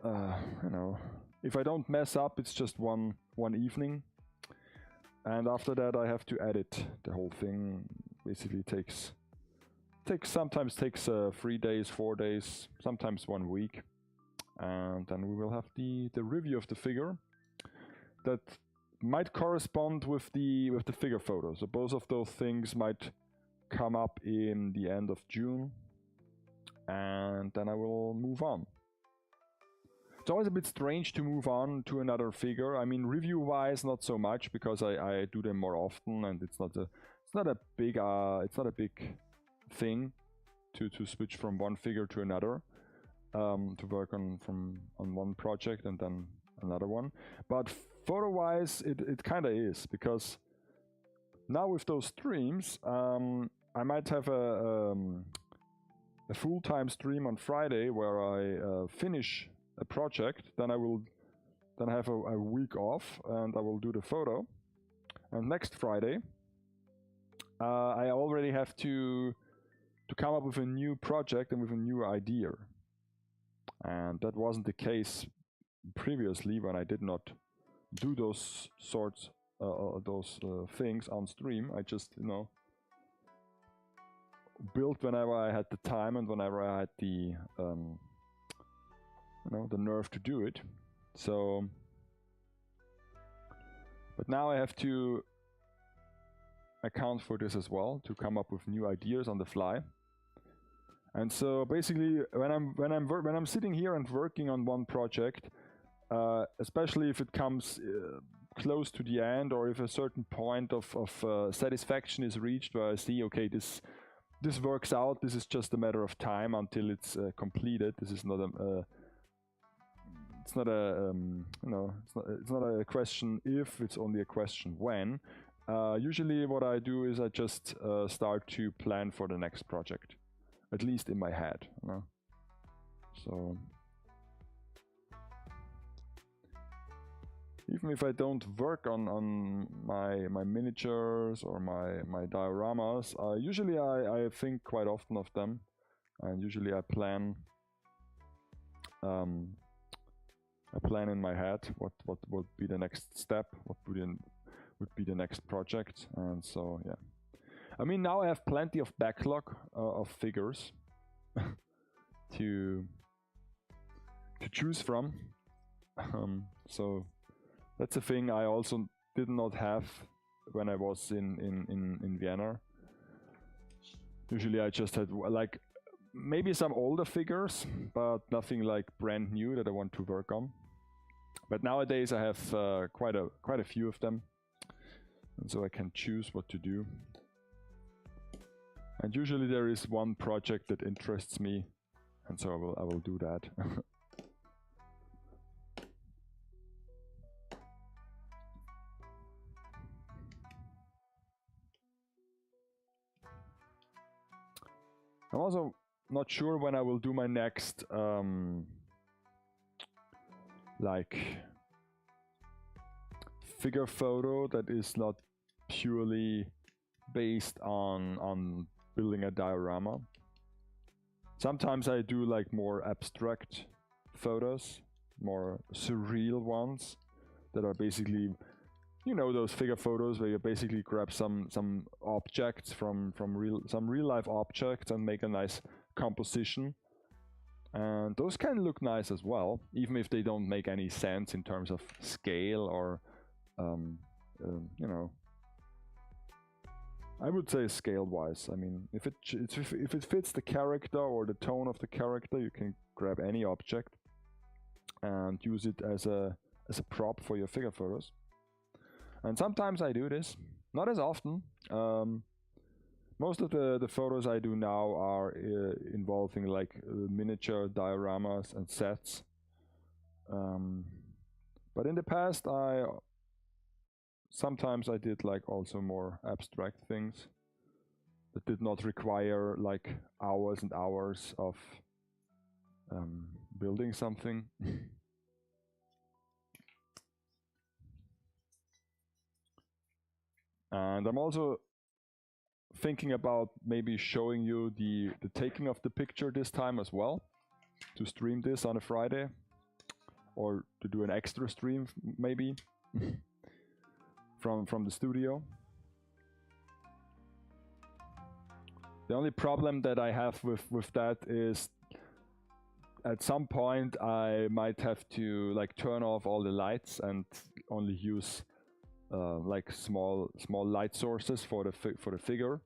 you know, if I don't mess up, it's just one evening, and after that I have to edit the whole thing. Basically sometimes takes 3 days, 4 days, sometimes 1 week, and then we will have the review of the figure that might correspond with the figure photo. So both of those things might come up in the end of June, and then I will move on. It's always a bit strange to move on to another figure. I mean, review-wise, not so much, because I do them more often, and it's not a big thing to switch from one figure to another, to work on one project and then another one. But photo-wise, it kind of is, because now with those streams, I might have a full-time stream on Friday where I finish a project. Then I have a week off, and I will do the photo. And next Friday, I already have to come up with a new project and with a new idea. And that wasn't the case previously when I did not do those sorts things on stream. I just, you know, built whenever I had the time and whenever I had the you know, the nerve to do it. So, but now I have to account for this as well, to come up with new ideas on the fly. And so basically, when I'm sitting here and working on one project, especially if it comes close to the end, or if a certain point of satisfaction is reached, where I see, okay, this works out. This is just a matter of time until it's completed. This is not a it's not a you know, it's not a question if, it's only a question when. Usually what I do is I just start to plan for the next project, at least in my head, you know? So even if I don't work on my miniatures or my dioramas, usually I think quite often of them, and usually I plan in my head what would be the next step, what would be the next project. And so yeah, I mean, now I have plenty of backlog of figures to choose from. So that's a thing I also did not have when I was in Vienna. Usually I just had like maybe some older figures, but nothing like brand new that I want to work on. But nowadays I have quite a few of them, and so I can choose what to do. And usually there is one project that interests me, and so I will do that. I'm also not sure when I will do my next like figure photo that is not purely based on building a diorama. Sometimes I do like more abstract photos, more surreal ones that are basically, you know, those figure photos where you basically grab some objects from real life objects and make a nice composition. And those can look nice as well, even if they don't make any sense in terms of scale or you know, I would say scale-wise. I mean, if it fits the character or the tone of the character, you can grab any object and use it as a prop for your figure photos. And sometimes I do this, not as often. Most of the photos I do now are involving like miniature dioramas and sets. But in the past, sometimes I did like also more abstract things that did not require like hours and hours of building something. And I'm also thinking about maybe showing you the taking of the picture this time as well, to stream this on a Friday, or to do an extra stream maybe from the studio. The only problem that I have with that is at some point I might have to like turn off all the lights and only use like small light sources for the figure,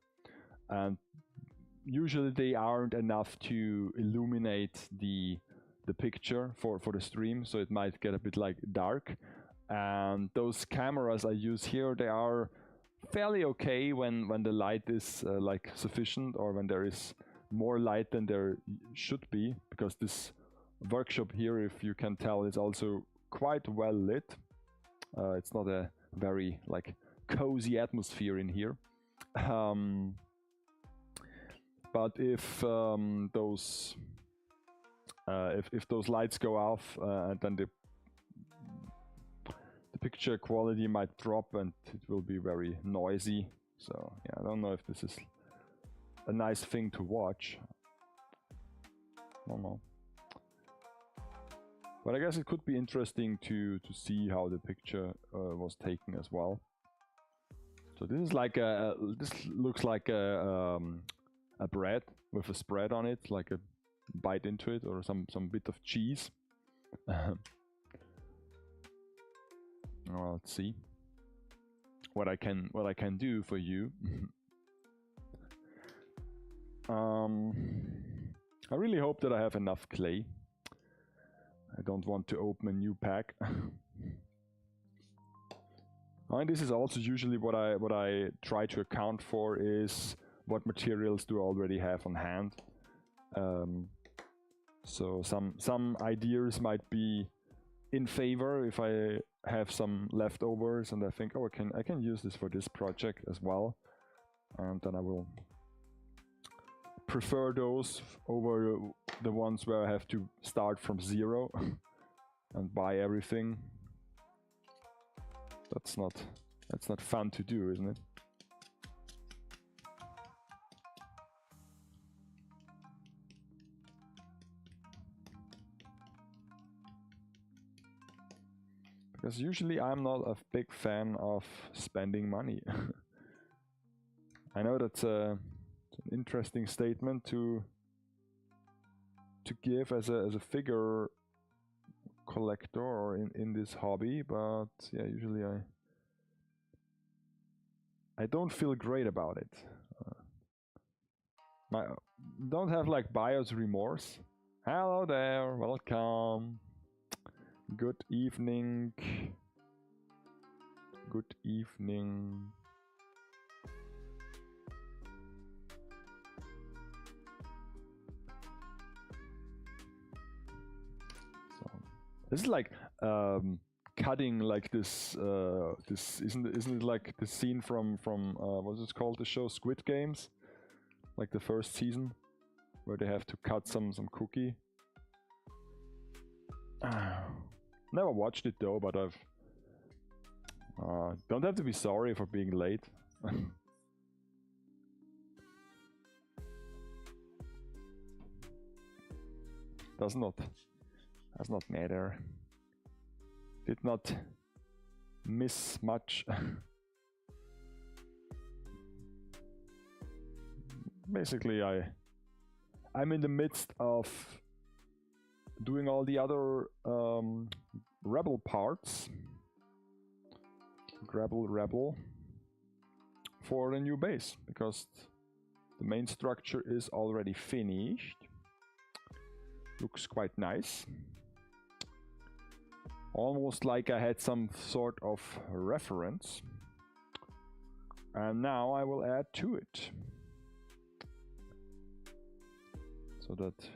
and usually they aren't enough to illuminate the picture for the stream, so it might get a bit like dark. And those cameras I use here, they are fairly okay when the light is like sufficient, or when there is more light than there should be, because this workshop here, if you can tell, is also quite well lit. It's not a very like cozy atmosphere in here. But if those lights go off, then the picture quality might drop and it will be very noisy. So yeah, I don't know if this is a nice thing to watch. I don't know. But I guess it could be interesting to see how the picture was taken as well. So this is like this looks like a bread with a spread on it, like a bite into it, or some bit of cheese. Well, let's see what I can do for you. I really hope that I have enough clay. I don't want to open a new pack. And this is also usually what I try to account for, is what materials do I already have on hand. So some ideas might be in favor if I have some leftovers and I think, oh, I can use this for this project as well, and then I will prefer those over the ones where I have to start from zero and buy everything. That's not fun to do, isn't it? Because usually I'm not a big fan of spending money. I know that's an interesting statement to give as a figure collector or in this hobby, but yeah, usually I don't feel great about it. Don't have like buyer's remorse. Hello there, welcome. Good evening. Good evening. So this is like cutting like this. This isn't it like the scene from what's it called, the show Squid Games, like the first season, where they have to cut some cookie. Never watched it though, but I've don't have to be sorry for being late. Does not matter. Did not miss much. Basically, I'm in the midst of doing all the other rebel parts. Rebel for the new base, because the main structure is already finished. Looks quite nice. Almost like I had some sort of reference. And now I will add to it, so that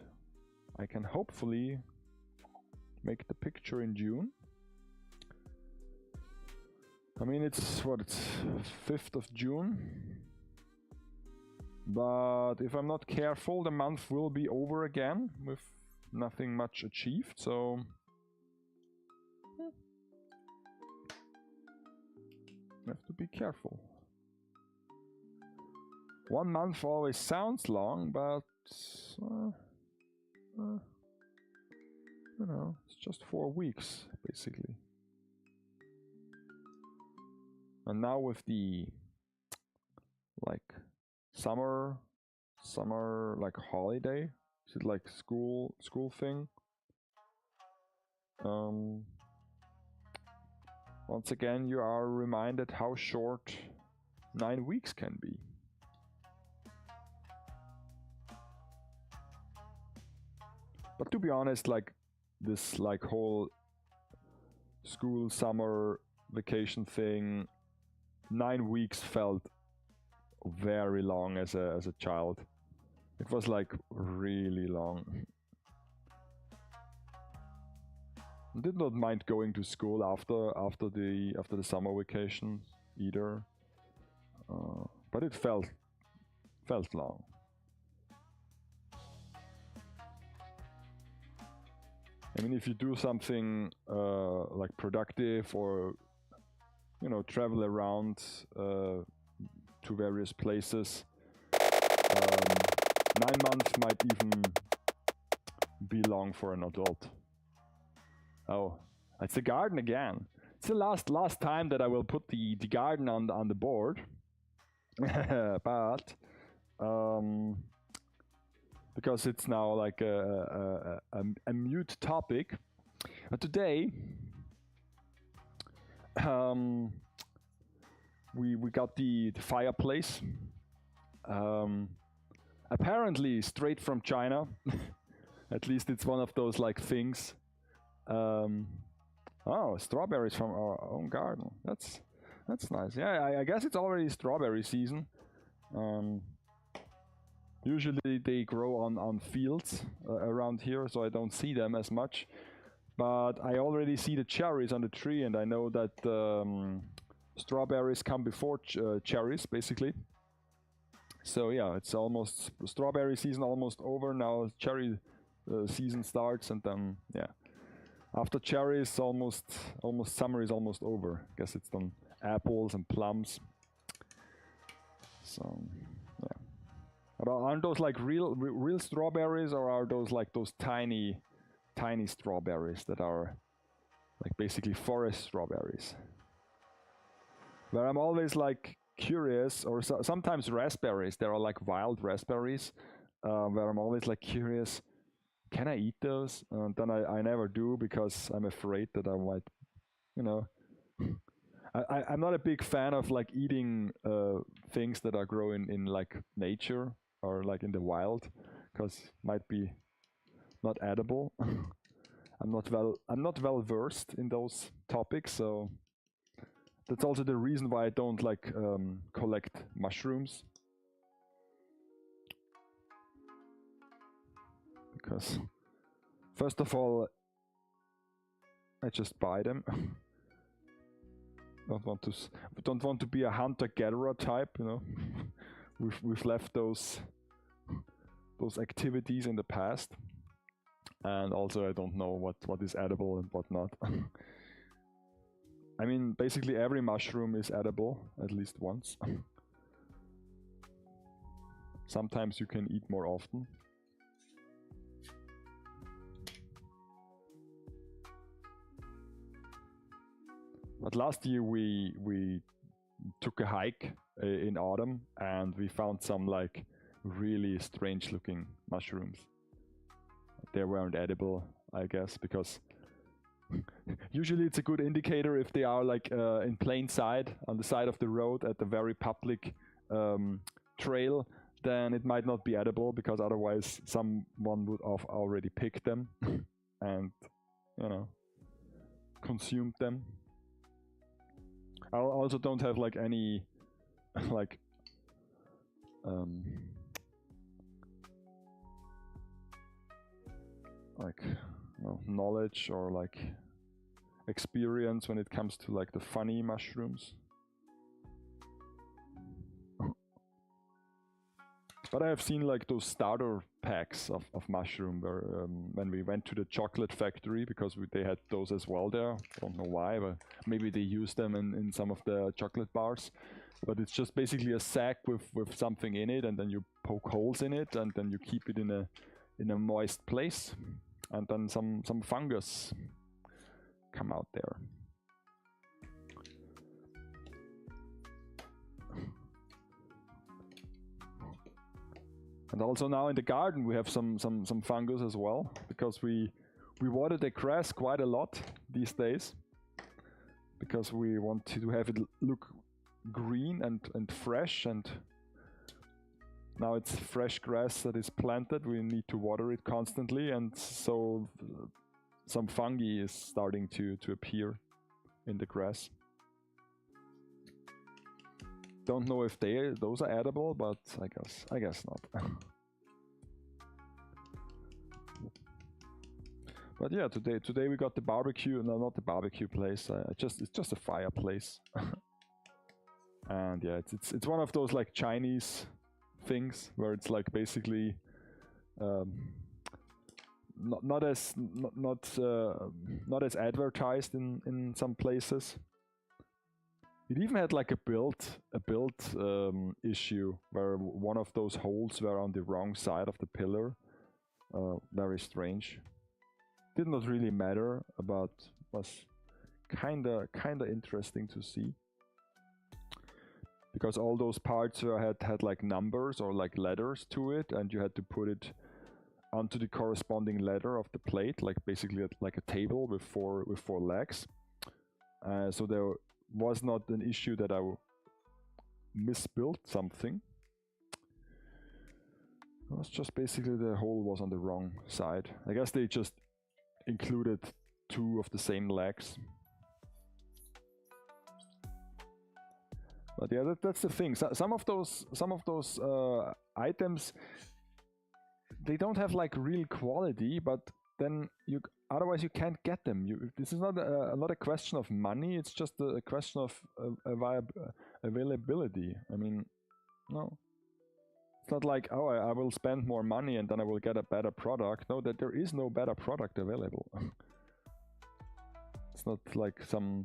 I can hopefully make the picture in June. I mean, it's 5th of June. But if I'm not careful, the month will be over again with nothing much achieved, so have to be careful. 1 month always sounds long, but you know, it's just 4 weeks basically. And now with the like summer like holiday, is it like school thing? Once again, you are reminded how short 9 weeks can be. But to be honest, like this like whole school summer vacation thing, 9 weeks felt very long as a child. It was like really long. I did not mind going to school after the summer vacation either, but it felt long. I mean, if you do something like productive, or you know, travel around to various places, 9 months might even be long for an adult. Oh, it's the garden again. It's the last time that I will put the garden on the board. But because it's now like a mute topic. But today we got the fireplace. Apparently straight from China. At least it's one of those like things. Oh, strawberries from our own garden. That's nice. Yeah, I guess it's already strawberry season. Usually they grow on fields around here, so I don't see them as much. But I already see the cherries on the tree, and I know that strawberries come before cherries, basically. So yeah, it's almost strawberry season almost over now. Cherry season starts, and then yeah, after cherries, almost summer is almost over. I guess it's then apples and plums. So yeah, but aren't those like real strawberries, or are those like those tiny strawberries that are like basically forest strawberries? Where I'm always like curious, or sometimes raspberries. There are like wild raspberries, where I'm always like curious, can I eat those? And then I never do, because I'm afraid that I might, you know. I'm not a big fan of like eating things that are growing in like nature or like in the wild, because might be not edible. I'm not well versed in those topics, so that's also the reason why I don't like collect mushrooms, because first of all, I just buy them. Don't want to be a hunter-gatherer type, you know. We've left those those activities in the past. And also I don't know what is edible and what not. I mean, basically every mushroom is edible at least once. Sometimes you can eat more often. But last year we took a hike in autumn and we found some like really strange looking mushrooms. They weren't edible, I guess, because usually it's a good indicator if they are like in plain sight on the side of the road at the very public trail, then it might not be edible, because otherwise someone would have already picked them and, you know, consumed them. I also don't have like any like knowledge or like experience when it comes to like the funny mushrooms. But I have seen like those starter packs of mushroom where when we went to the chocolate factory, because they had those as well there. Don't know why, but maybe they use them in some of the chocolate bars. But it's just basically a sack with something in it, and then you poke holes in it, and then you keep it in a moist place, and then some fungus come out there. And also now in the garden we have some fungus as well, because we water the grass quite a lot these days, because we want to have it look green and fresh, and now it's fresh grass that is planted. We need to water it constantly, and so some fungi is starting to appear in the grass. Don't know if those are edible, but I guess not. But yeah, today we got the barbecue. No, not the barbecue place. It's just a fireplace. And yeah, it's one of those like Chinese things where it's like basically not as advertised in some places. It even had like a build issue where one of those holes were on the wrong side of the pillar. Very strange. Did not really matter, but was kinda interesting to see, because all those parts had like numbers or like letters to it, and you had to put it onto the corresponding letter of the plate, like basically like a table with four legs. So there was not an issue that I misbuilt something. It was just basically the hole was on the wrong side. I guess they just included two of the same legs. But yeah, that's the thing. Some of those items, they don't have like real quality, but then otherwise you can't get them. This is not a question of money. It's just a question of availability. I mean, no. It's not like, oh, I will spend more money and then I will get a better product. No, that there is no better product available. It's not like some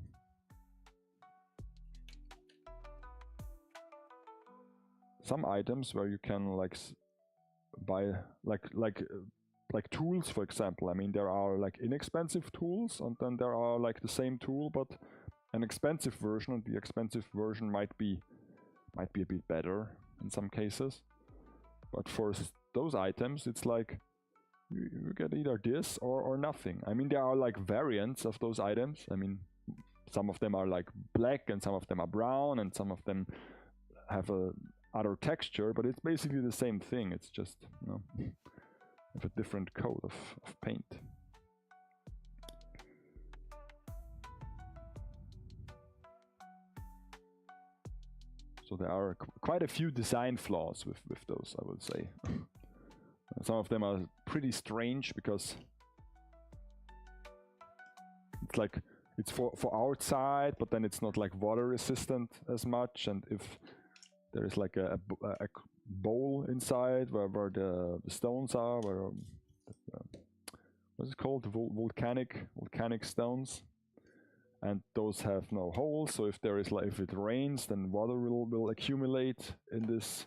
items where you can like buy like tools, for example. I mean, there are like inexpensive tools, and then there are like the same tool but an expensive version, and the expensive version might be a bit better in some cases. But for those items, it's like you get either this or nothing. I mean, there are like variants of those items. I mean, some of them are like black, and some of them are brown, and some of them have a other texture, but it's basically the same thing. It's just, you know, with a different coat of paint. So there are quite a few design flaws with those, I would say. Some of them are pretty strange, because it's like it's for outside, but then it's not like water resistant as much, and if there is like a bowl inside where the stones are, where what's it called, the volcanic stones, and those have no holes. So if there is if it rains, then water will accumulate in this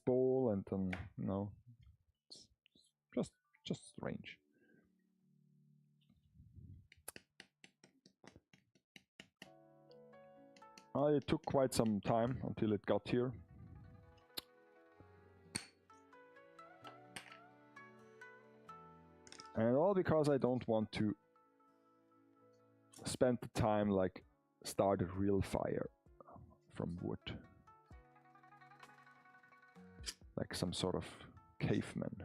bowl, and then it's just strange. It took quite some time until it got here. And all because I don't want to spend the time start a real fire from wood. Like some sort of caveman.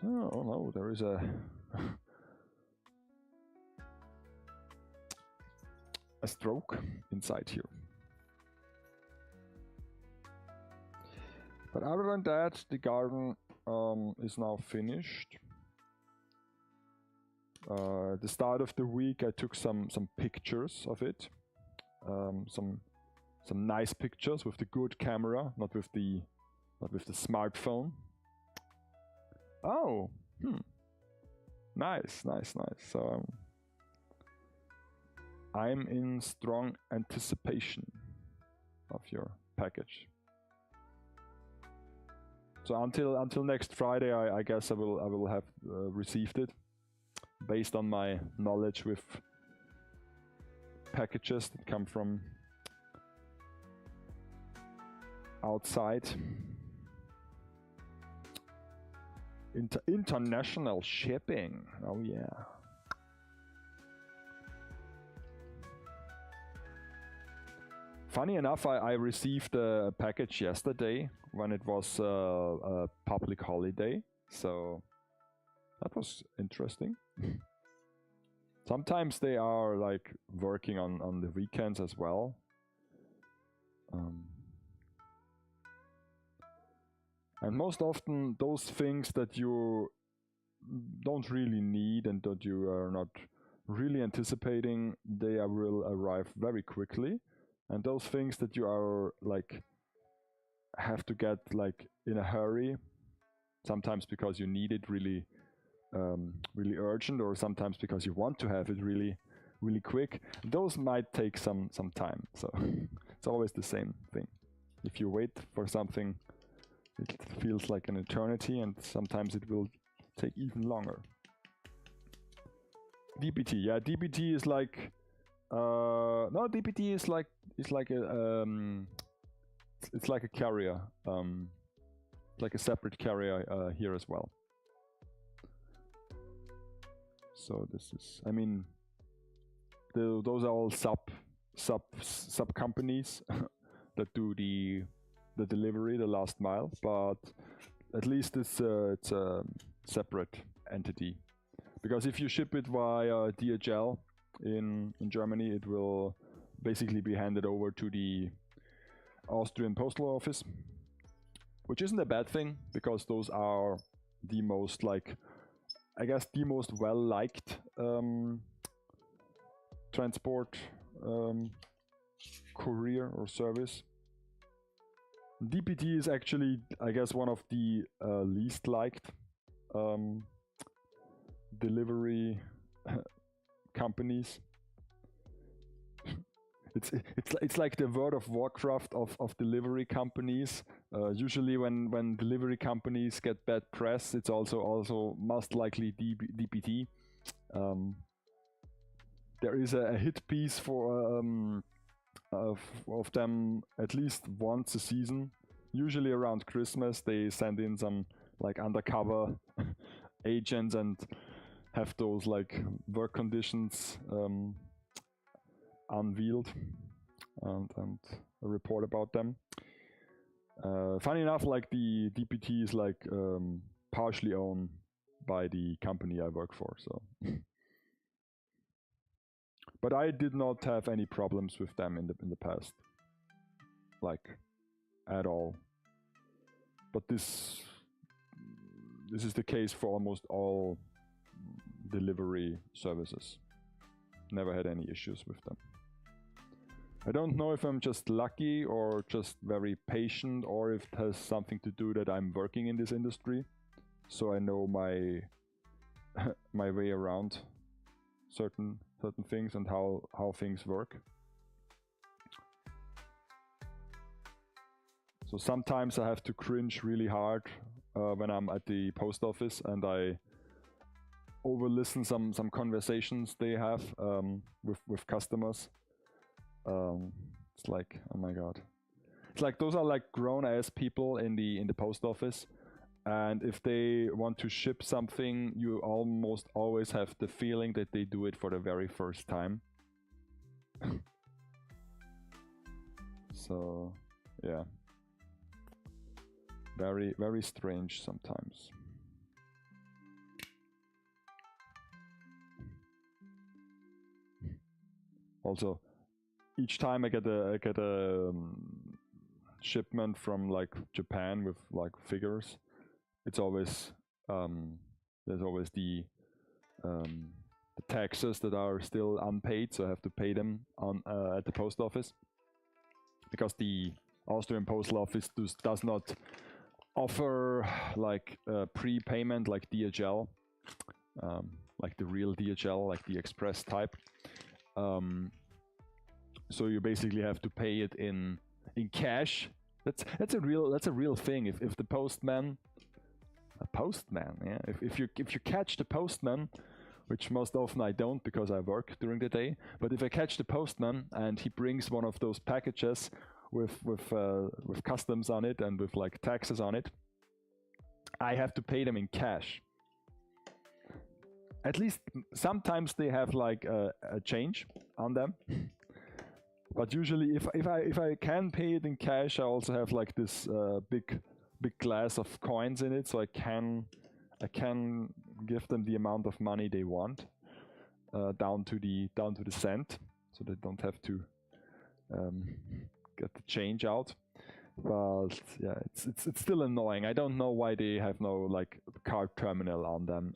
So, oh no, there is a stroke inside here. But other than that, the garden is now finished. The start of the week, I took some pictures of it, some nice pictures with the good camera, not with the smartphone. Oh, nice. So I'm in strong anticipation of your package. So until next Friday, I guess I will have received it, based on my knowledge with packages that come from outside. International shipping. Oh yeah. Funny enough, I received a package yesterday when it was a public holiday, so that was interesting. Sometimes they are working on the weekends as well. And most often those things that you don't really need and that you are not really anticipating, they will arrive very quickly. And those things that you are have to get in a hurry, sometimes because you need it really really urgent, or sometimes because you want to have it really quick, those might take some time. So it's always the same thing. If you wait for something, it feels like an eternity, and sometimes it will take even longer. DPT, yeah, DPT is no, DPT is it's like a carrier, like a separate carrier here as well. So this is, I mean, those are all sub companies that do the delivery, the last mile, but at least it's a separate entity. Because if you ship it via DHL in Germany, it will basically be handed over to the Austrian postal office, which isn't a bad thing, because those are the most I guess the most well-liked transport courier or service. DPT is actually, I guess, one of the least liked delivery companies. It's like the World of Warcraft of delivery companies. Usually when delivery companies get bad press, it's also most likely DPT. There is a hit piece for of them at least once a season. Usually around Christmas, they send in some undercover agents and have those work conditions unveiled and a report about them. Funny enough, the DPT is partially owned by the company I work for, so. But I did not have any problems with them in the past, at all. But this is the case for almost all delivery services. Never had any issues with them. I don't know if I'm just lucky or just very patient, or if it has something to do that I'm working in this industry, so I know my my way around certain things and how things work. So sometimes I have to cringe really hard when I'm at the post office and I over-listen some conversations they have with customers. It's like, oh my god. It's like those are like grown-ass people in the post office, and if they want to ship something, you almost always have the feeling that they do it for the very first time. So, yeah. Very, very strange sometimes. Also, each time I get a shipment from like Japan with like figures, it's always there's always the taxes that are still unpaid, so I have to pay them on at the post office, because the Austrian Postal Office does not offer like prepayment like DHL, like the real DHL, like the express type. So you basically have to pay it in cash. That's a real thing. If the postman, yeah, if you catch the postman, which most often I don't because I work during the day, but if I catch the postman and he brings one of those packages with customs on it and with like taxes on it, I have to pay them in cash. At least sometimes they have like a change on them, but usually if I can pay it in cash, I also have like this big glass of coins in it, so I can give them the amount of money they want, down to the cent, so they don't have to get the change out. But yeah, it's still annoying. I don't know why they have no like card terminal on them.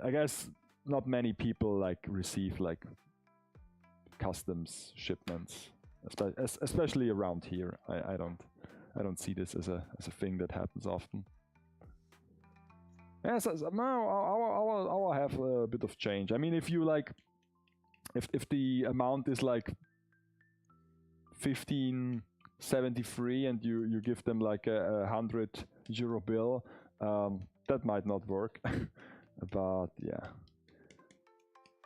I guess not many people like receive like customs shipments, especially around here. I don't see this as a thing that happens often. Yes, no, I'll have a bit of change. I mean, if you like, if the amount is like 1573 and you give them like a €100 bill, that might not work. But yeah,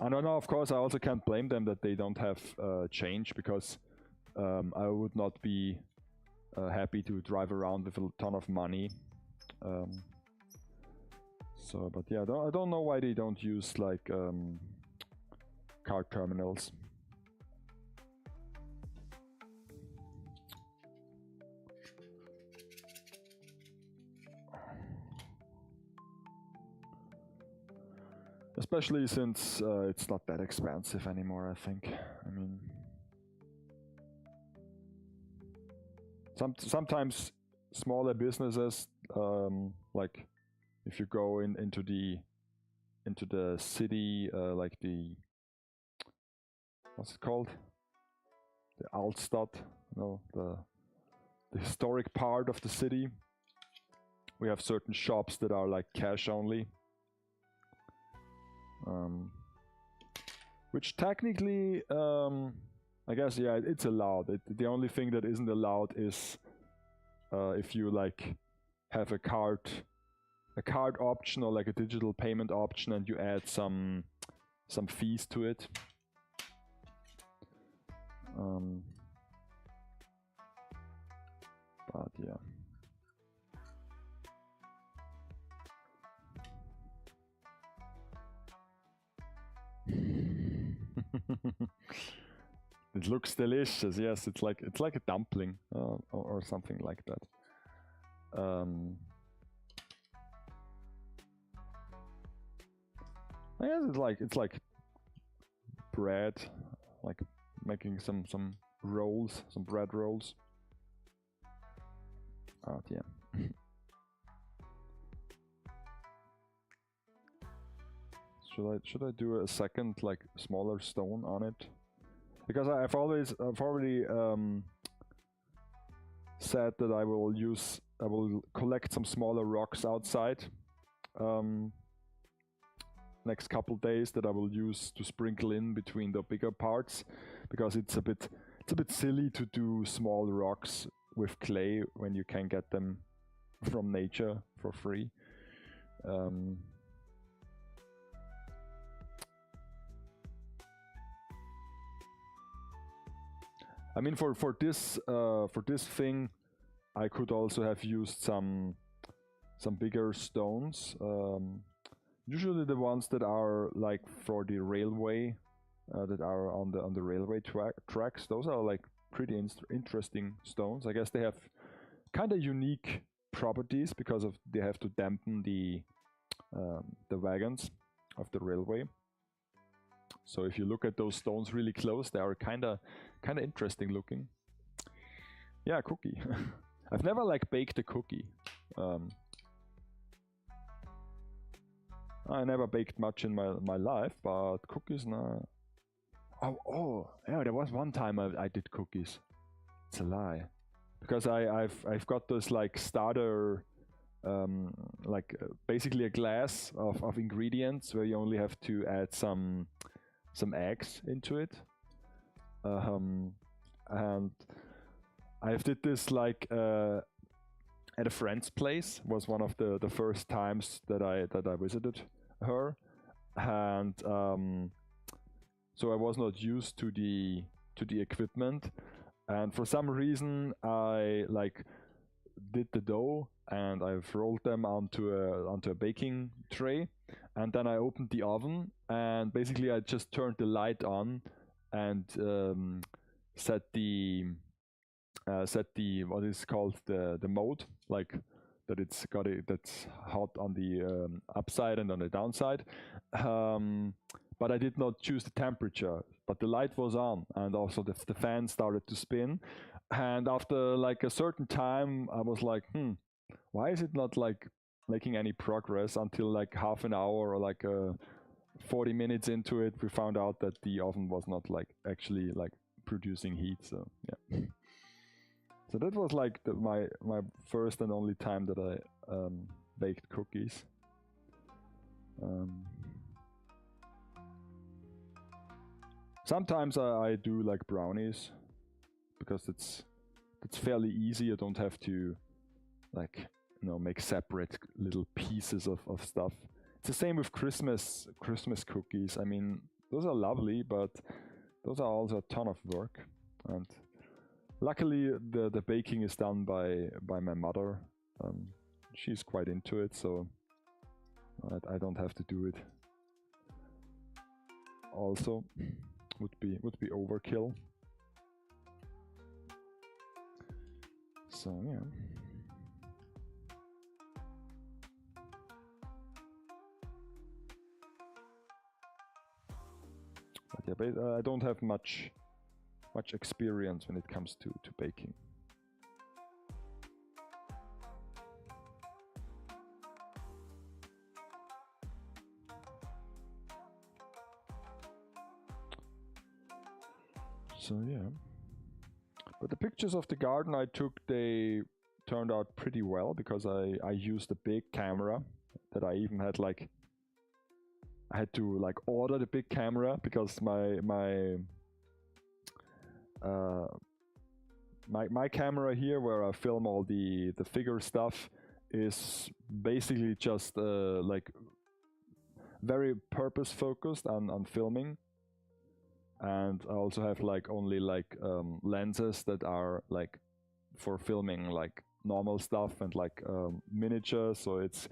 I don't know. Of course, I also can't blame them that they don't have change, because I would not be happy to drive around with a ton of money. So, but yeah, I don't know why they don't use like card terminals. Especially since it's not that expensive anymore, I think. I mean, sometimes smaller businesses, like if you go into the city, like the, what's it called? The Altstadt, no, the historic part of the city. We have certain shops that are like cash only. Which technically, I guess, yeah, it's allowed. The only thing that isn't allowed is if you like have a card option or like a digital payment option, and you add some fees to it. But yeah. It looks delicious. Yes, it's like a dumpling or something like that. I guess it's like bread, like making some rolls, some bread rolls. Oh yeah. Should I do a second like smaller stone on it? because I've already said that I will collect some smaller rocks outside next couple days that I will use to sprinkle in between the bigger parts, because it's a bit silly to do small rocks with clay when you can get them from nature for free. I mean, for this thing, I could also have used some bigger stones. Usually the ones that are like for the railway, that are on the railway tracks. Those are like pretty interesting stones. I guess they have kind of unique properties because of they have to dampen the wagons of the railway. So if you look at those stones really close, they are kind of interesting looking. Yeah, cookie. I've never like baked a cookie. I never baked much in my life, but cookies now. Oh, yeah, there was one time I did cookies. It's a lie, because I've got this like starter, basically a glass of ingredients where you only have to add some eggs into it, and I did this like at a friend's place. Was one of the first times that I visited her, and so I was not used to the equipment, and for some reason I like did the dough and I've rolled them onto a baking tray, and then I opened the oven and basically I just turned the light on and set the what is called the mode, like that that's hot on the upside and on the downside, but I did not choose the temperature, but the light was on and also the fan started to spin, and after like a certain time I was like, why is it not like making any progress, until like half an hour or like 40 minutes into it we found out that the oven was not like actually like producing heat. So yeah. So that was like my first and only time that I baked cookies. Sometimes I do like brownies, because it's fairly easy. I don't have to like make separate little pieces of stuff. It's the same with Christmas cookies. I mean, those are lovely, but those are also a ton of work, and luckily the baking is done by my mother. She's quite into it, so I don't have to do it. Also would be overkill. So yeah. But I don't have much experience when it comes to baking. So yeah, but the pictures of the garden I took, they turned out pretty well, because I used a big camera that I even had like, I had to like order the big camera, because my camera here where I film all the figure stuff is basically just like very purpose focused on filming, and I also have like only like lenses that are like for filming like normal stuff and like miniature. So it's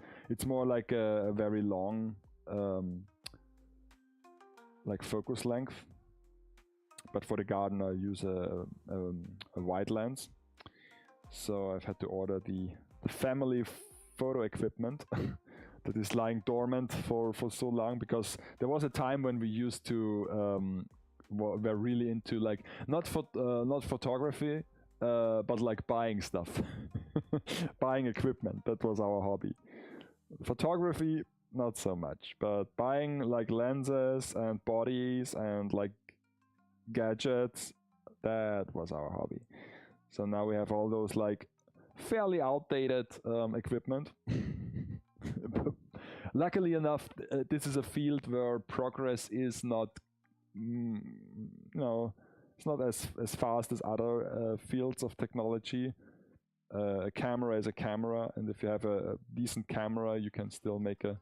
more like a very long like focus length. But for the garden I use a wide lens. So I've had to order the family photo equipment that is lying dormant for so long, because there was a time when we used to were really into like not photography, but like buying stuff, buying equipment. That was our hobby. Photography, not so much, but buying like lenses and bodies and like gadgets. That was our hobby. So now we have all those like fairly outdated equipment. Luckily enough, this is a field where progress is not, it's not as fast as other fields of technology. A camera is a camera, and if you have a decent camera, you can still make a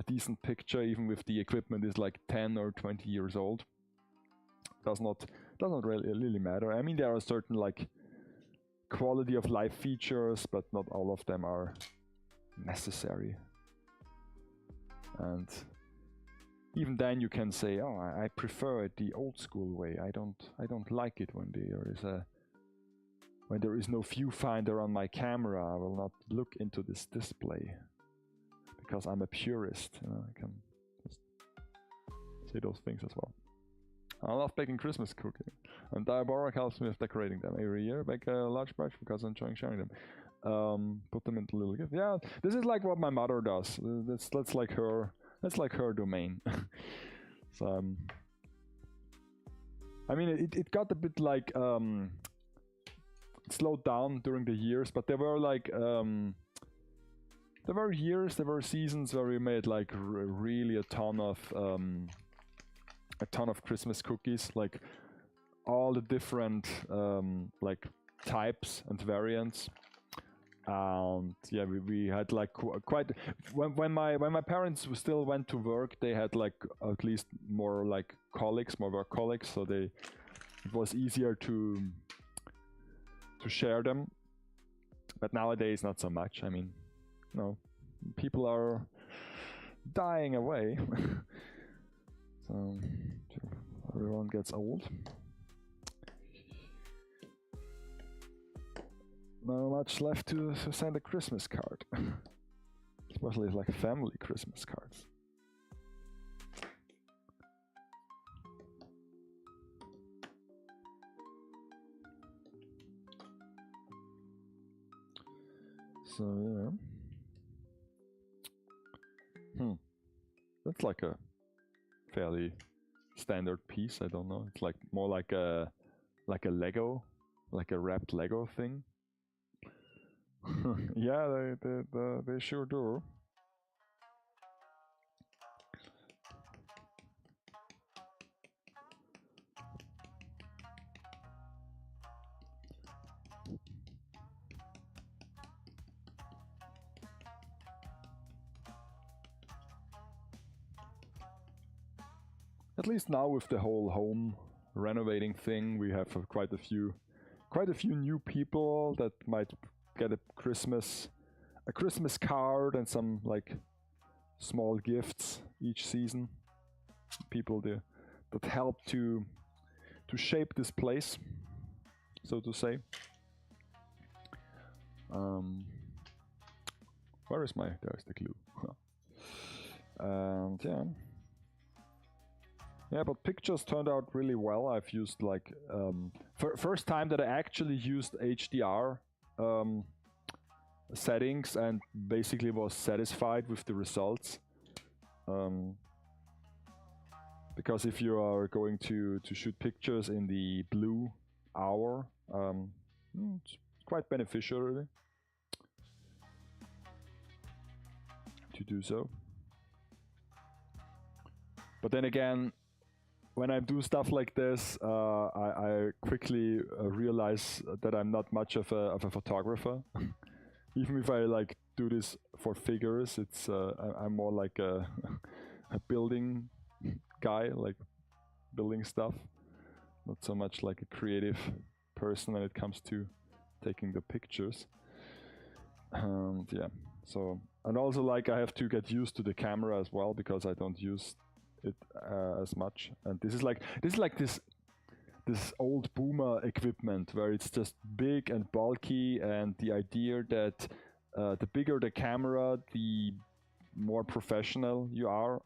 decent picture, even if the equipment is like 10 or 20 years old. Doesn't really matter. I mean, there are certain like quality of life features, but not all of them are necessary. And even then you can say, oh, I prefer it the old school way. I don't like it when there is no viewfinder on my camera. I will not look into this display because I'm a purist. I can just say those things as well. I love baking Christmas cookies, and Diaborak helps me with decorating them every year. Bake a large batch because I'm enjoying sharing them. Put them into little gifts. Yeah, this is like what my mother does. That's like her domain. So I mean, it got a bit like slowed down during the years, but there were like there were seasons where we made like really a ton of Christmas cookies, like all the different like types and variants. And yeah, we had like quite when my parents still went to work, they had like at least more like colleagues, more work colleagues, so it was easier to share them. But nowadays, not so much. I mean, people are dying away. So everyone gets old. Not much left to send a Christmas card. Especially like family Christmas cards. So yeah. That's like a fairly standard piece. I don't know. It's like more like a Lego, like a wrapped Lego thing. Yeah, they sure do. At least now with the whole home renovating thing, we have quite a few new people that might get a Christmas card and some like small gifts each season. People that help to shape this place, so to say. Where is there's the clue. And yeah, but pictures turned out really well. I've used like first time that I actually used HDR settings and basically was satisfied with the results. Because if you are going to shoot pictures in the blue hour, it's quite beneficial really to do so. But then again, when I do stuff like this, I quickly realize that I'm not much of a photographer. Even if I like do this for figures, it's I'm more like a building guy, like building stuff. Not so much like a creative person when it comes to taking the pictures. And yeah, so and also like I have to get used to the camera as well because I don't use it as much. And this is like this old boomer equipment where it's just big and bulky, and the idea that the bigger the camera, the more professional you are.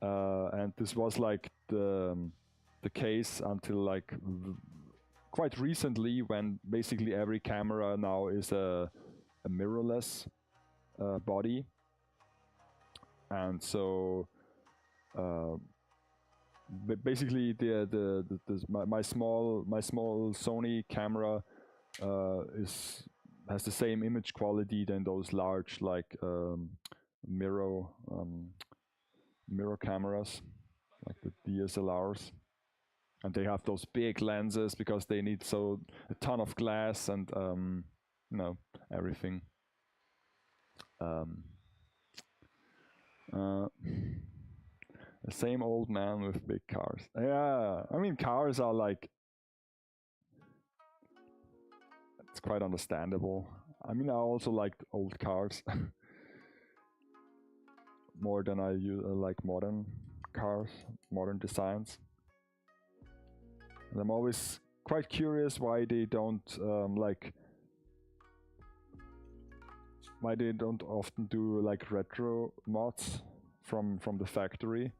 And this was like the case until like quite recently, when basically every camera now is a mirrorless body, and so basically my small Sony camera has the same image quality than those large like mirror mirror cameras, like the DSLRs, and they have those big lenses because they need a ton of glass and everything. The same old man with big cars. Yeah, I mean cars are like, it's quite understandable. I mean I also liked old cars more than I like modern cars, modern designs. And I'm always quite curious why they don't why they don't often do like retro mods from the factory.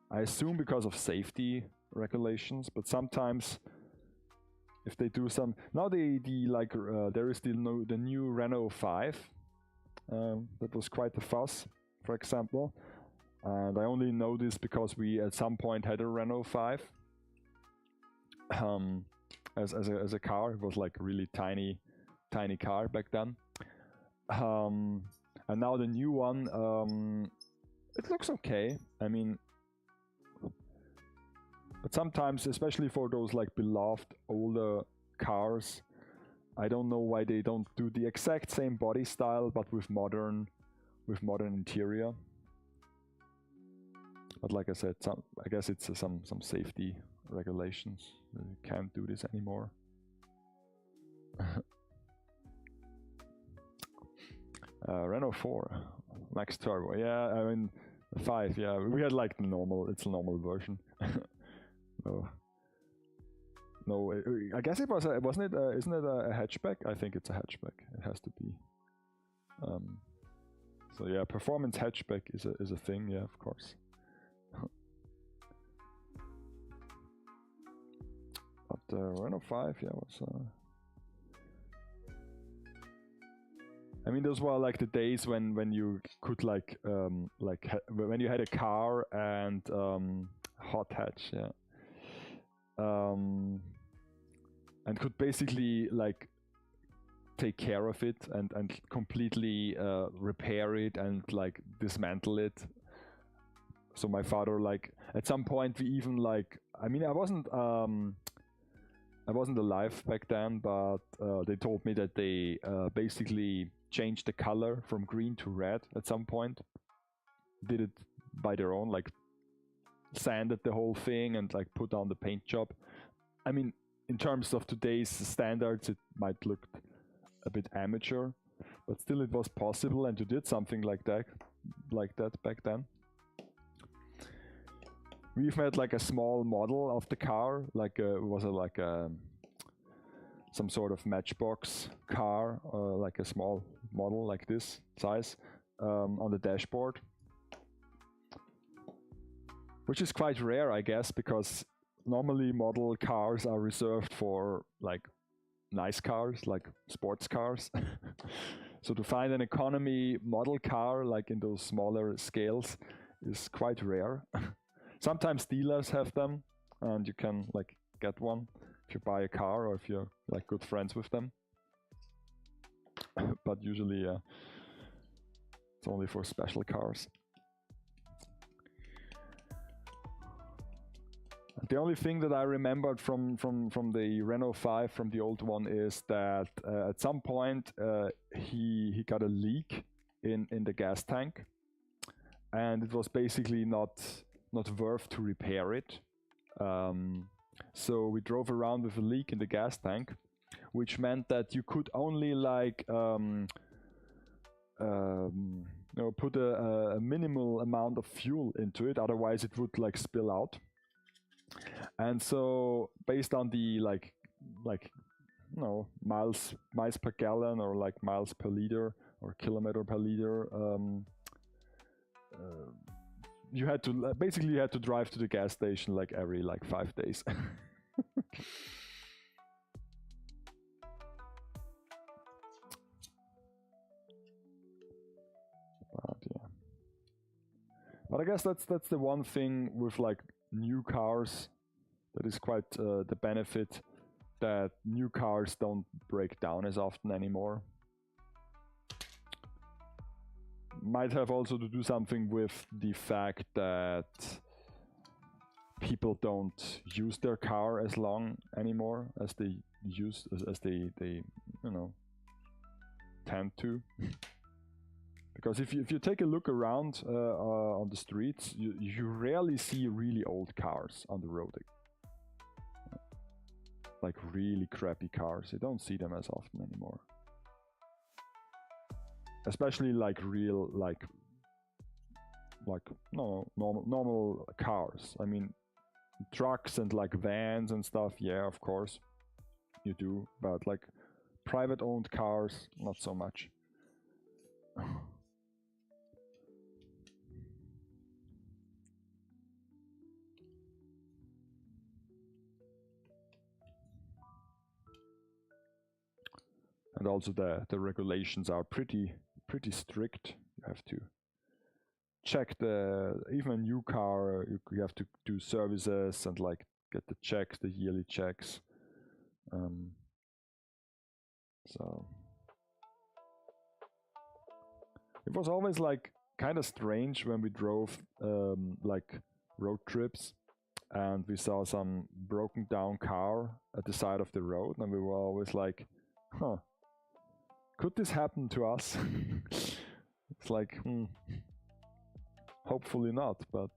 I assume because of safety regulations, but sometimes if they do some now there is the new Renault 5 that was quite a fuss, for example, and I only know this because we at some point had a Renault 5 as a car. It was like a really tiny car back then, and now the new one, it looks okay. I mean, but sometimes, especially for those like beloved older cars, I don't know why they don't do the exact same body style but with modern interior. But like I said, I guess it's some safety regulations. You can't do this anymore. Renault 4 Max Turbo. Yeah, I mean 5. Yeah, we had like the normal. It's a normal version. No, I guess it was. Wasn't it? Isn't it a hatchback? I think it's a hatchback. It has to be. So yeah, performance hatchback is a thing. Yeah, of course. But Renault 5, yeah, was. I mean, those were like the days when you could when you had a car and hot hatch, yeah. And could basically like take care of it and completely repair it and like dismantle it. So my father, like at some point we even like, I mean I wasn't alive back then, but they told me that they basically changed the color from green to red at some point. Did it by their own, like sanded the whole thing and like put on the paint job. I mean, in terms of today's standards, it might look a bit amateur, but still it was possible, and you did something like that back then. We've had like a small model of the car, like it was some sort of matchbox car, like a small model like this size on the dashboard. Which is quite rare, I guess, because normally model cars are reserved for like nice cars, like sports cars. So to find an economy model car like in those smaller scales is quite rare. Sometimes dealers have them and you can like get one if you buy a car or if you're like good friends with them. But usually it's only for special cars. The only thing that I remembered from the Renault 5, from the old one, is that at some point he got a leak in the gas tank, and it was basically not worth to repair it. So we drove around with a leak in the gas tank, which meant that you could only like put a minimal amount of fuel into it, otherwise it would like spill out. And so based on the miles per gallon or like miles per liter or kilometer per liter, you had to basically drive to the gas station like every 5 days. But yeah, but I guess that's the one thing with like new cars, that is quite the benefit, that new cars don't break down as often anymore. Might have also to do something with the fact that people don't use their car as long anymore as they you know, tend to. Because if you take a look around on the streets, you rarely see really old cars on the road. Like really crappy cars, you don't see them as often anymore. Especially like real, like no normal cars. I mean, trucks and like vans and stuff, yeah, of course you do, but like private owned cars, not so much. And also the regulations are pretty strict. You have to check even a new car, you have to do services and like get the checks, the yearly checks. So it was always like kind of strange when we drove like road trips and we saw some broken down car at the side of the road, and we were always like, huh, could this happen to us? It's like, hopefully not, but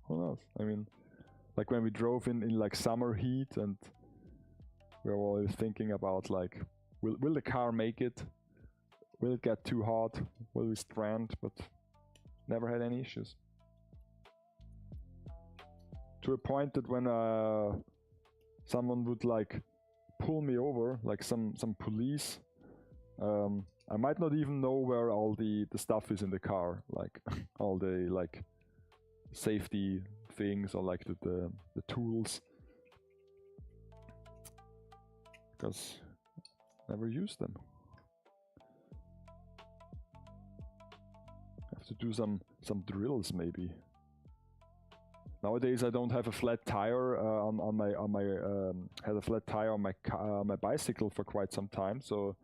who knows? I mean, like when we drove in like summer heat, and we were always thinking about like, will the car make it? Will it get too hot? Will we strand? But never had any issues. To a point that when someone would like pull me over, like some police, I might not even know where all the stuff is in the car, like all the like safety things or like the tools, because never used them. Have to do some drills maybe. Nowadays I don't have a flat tire on my had a flat tire on my bicycle for quite some time, so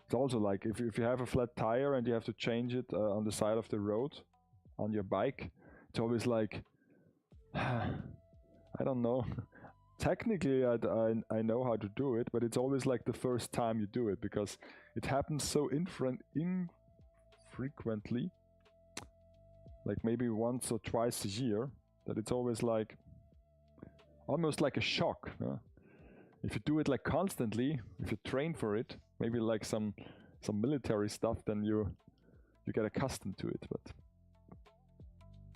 it's also like if you have a flat tire and you have to change it on the side of the road on your bike, it's always like, I don't know. Technically I know how to do it, but it's always like the first time you do it, because it happens so infrequently, like maybe once or twice a year, that it's always like almost like a shock. If you do it like constantly, if you train for it, maybe like some military stuff, then you get accustomed to it. But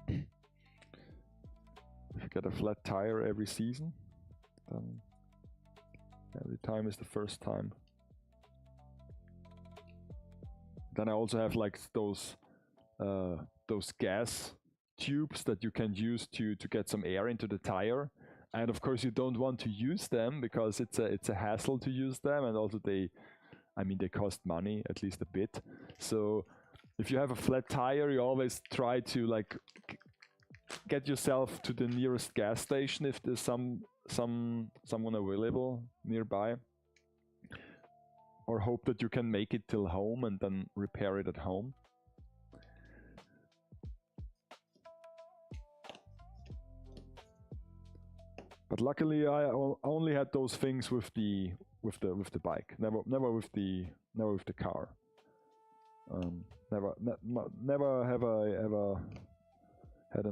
if you get a flat tire every season, then every time is the first time. Then I also have like those gas tubes that you can use to get some air into the tire, and of course you don't want to use them because it's a hassle to use them, and also they cost money, at least a bit. So if you have a flat tire, you always try to like get yourself to the nearest gas station if there's someone available nearby, or hope that you can make it till home and then repair it at home. But luckily, I only had those things with the bike. Never with the car. Never have I ever had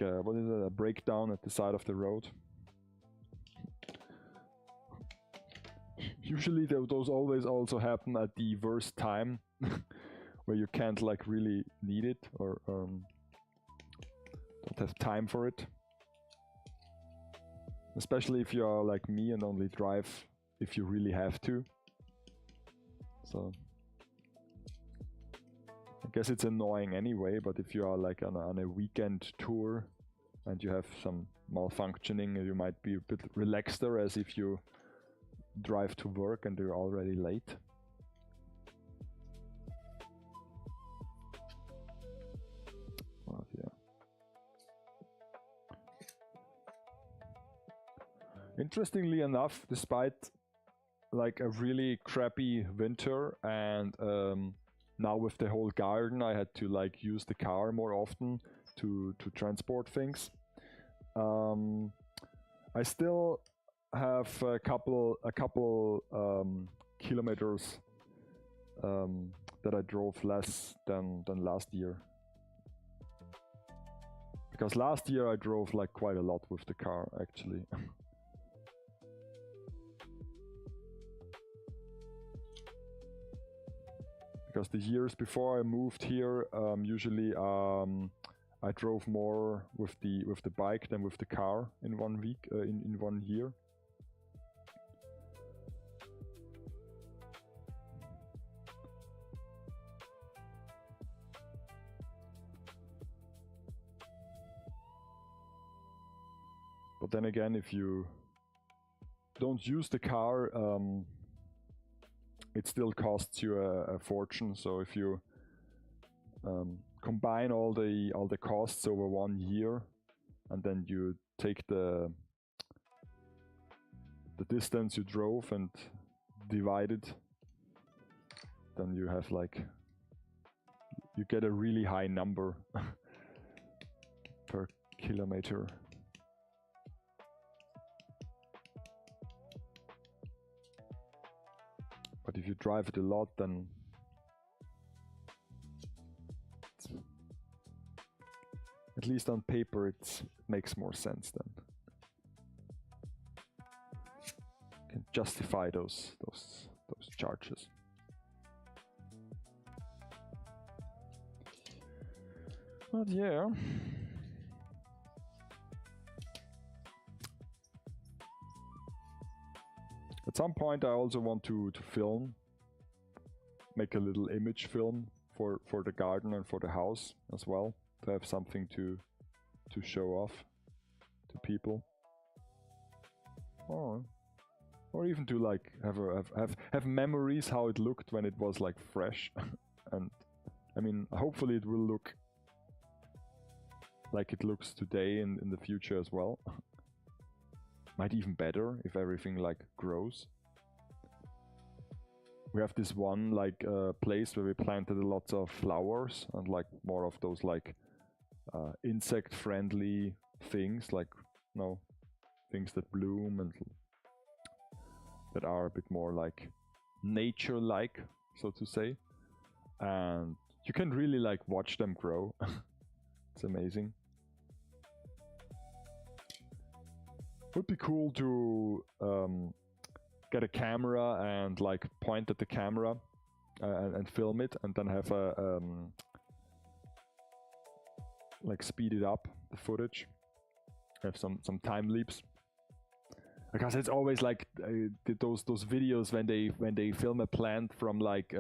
a breakdown at the side of the road. Usually those always also happen at the worst time, where you can't like really need it, or don't have time for it. Especially if you are like me and only drive if you really have to. So I guess it's annoying anyway, but if you are like on a weekend tour and you have some malfunctioning, you might be a bit relaxeder as if you drive to work and you're already late. But yeah. Interestingly enough, despite like a really crappy winter and now with the whole garden, I had to like use the car more often to transport things. I still have a couple kilometers that I drove less than last year. Because last year I drove like quite a lot with the car actually. Because the years before I moved here, usually I drove more with the bike than with the car in 1 week, in 1 year. But then again, if you don't use the car, it still costs you a fortune. So if you combine all the costs over 1 year, and then you take the distance you drove and divide it, then you have like, you get a really high number per kilometer. But if you drive it a lot, then at least on paper it makes more sense then. You can justify those charges. But yeah. At some point I also want to film, make a little image film for the garden and for the house as well, to have something to show off to people. Or even to like have memories how it looked when it was like fresh. And I mean, hopefully it will look like it looks today in the future as well. Might even better if everything like grows. We have this one like place where we planted lots of flowers and like more of those like insect friendly things, like things that bloom and that are a bit more like nature like, so to say. And you can really like watch them grow. It's amazing. Would be cool to get a camera and like point at the camera and film it, and then have a like speed it up the footage, have some time lapse, because it's always like those videos when they film a plant from like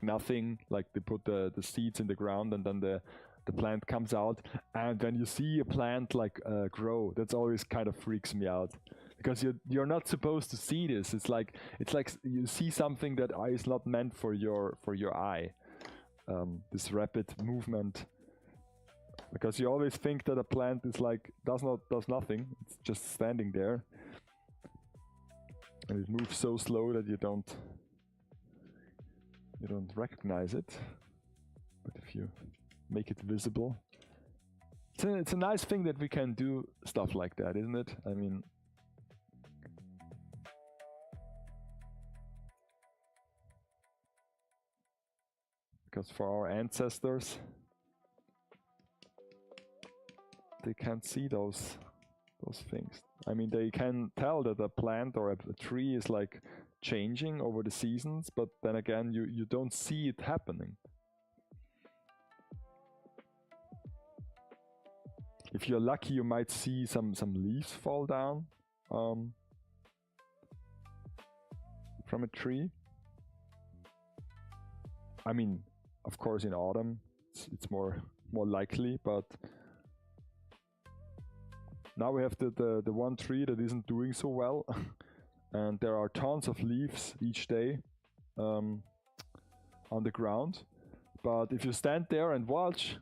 nothing, like they put the seeds in the ground and then the plant comes out, and then you see a plant like grow. That's always kind of freaks me out, because you're not supposed to see this. It's like you see something that is not meant for your eye. This rapid movement, because you always think that a plant is like does nothing. It's just standing there, and it moves so slow that you don't recognize it. But if you make it visible, it's a nice thing that we can do stuff like that, isn't it? I mean, because for our ancestors, they can't see those things. I mean, they can tell that a plant or a tree is like changing over the seasons, but then again, you don't see it happening. If you're lucky, you might see some leaves fall down from a tree. I mean, of course, in autumn it's more likely, but now we have the one tree that isn't doing so well, and there are tons of leaves each day on the ground. But if you stand there and watch,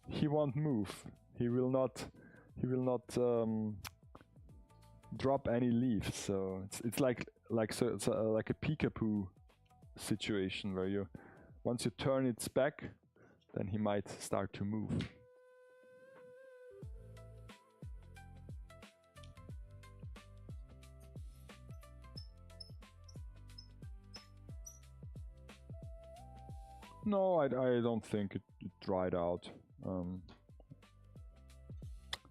he won't move. He will not drop any leaves. So it's like like a peekaboo situation where you once you turn its back, then he might start to move. No, I don't think it dried out.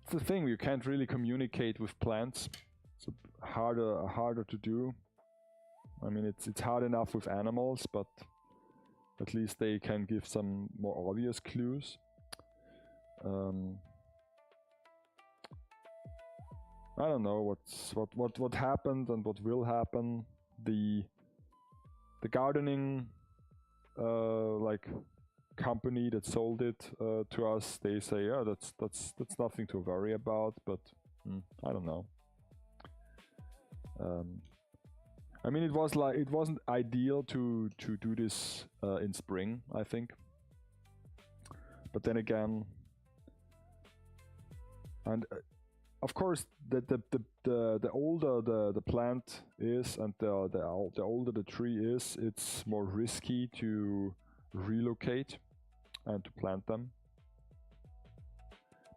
It's the thing, you can't really communicate with plants. It's harder to do. I mean, it's hard enough with animals, but at least they can give some more obvious clues. I don't know what happened and what will happen. The gardening like company that sold it to us, they say, yeah, that's nothing to worry about, but I don't know. I mean, it wasn't ideal to do this in spring, I think. But then again, and of course, the older the plant is and the older the tree is, it's more risky to relocate and to plant them.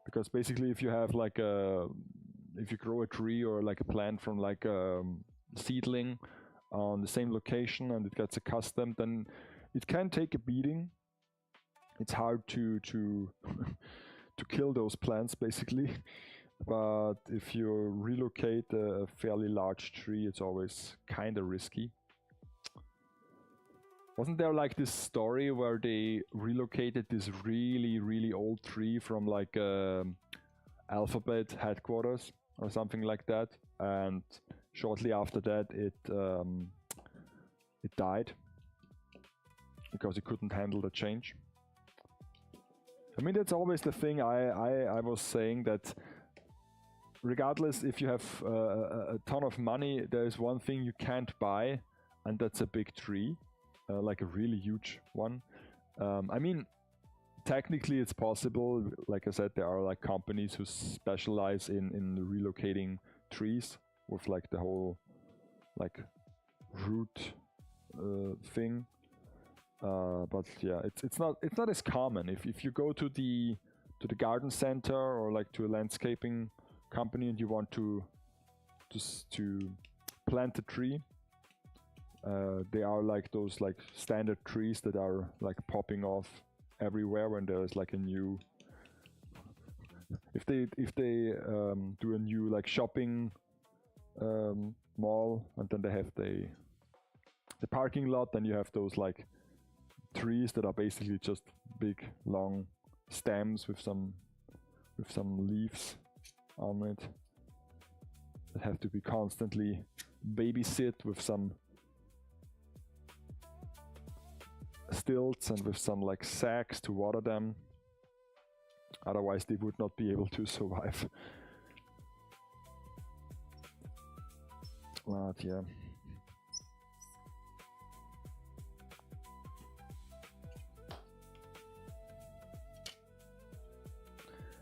Because basically, if you have like if you grow a tree or like a plant from like a seedling on the same location and it gets accustomed, then it can take a beating. It's hard to to kill those plants basically. But if you relocate a fairly large tree, it's always kind of risky. Wasn't there like this story where they relocated this really old tree from like Alphabet headquarters or something like that, and shortly after that it died because it couldn't handle the change? I mean, that's always the thing I was saying, that regardless if you have a ton of money, there is one thing you can't buy, and that's a big tree, like a really huge one. I mean, technically it's possible. Like I said, there are like companies who specialize in relocating trees with like the whole like root thing. But yeah, it's not as common. If you go to the garden center or like to a landscaping company and you want to plant a tree, they are like those like standard trees that are like popping off everywhere when there's like a new, if they do a new like shopping mall, and then they have the parking lot, then you have those like trees that are basically just big long stems with some leaves on it that have to be constantly babysit with some stilts and with some like sacks to water them, otherwise they would not be able to survive. But yeah,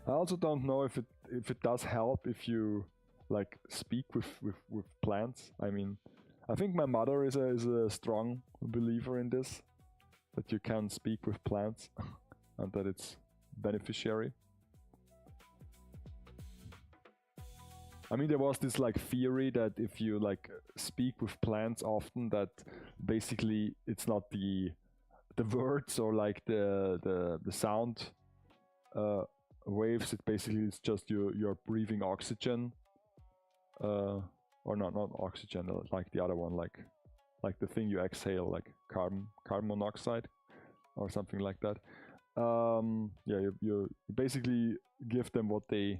I also don't know if it does help if you like speak with plants. I mean, I think my mother is a strong believer in this, that you can speak with plants and that it's beneficiary. I mean, there was this like theory that if you like speak with plants often, that basically it's not the words or like the sound waves, it basically is just you're breathing oxygen, or not oxygen, like the other one, like the thing you exhale, like carbon monoxide or something like that. Yeah, you basically give them what they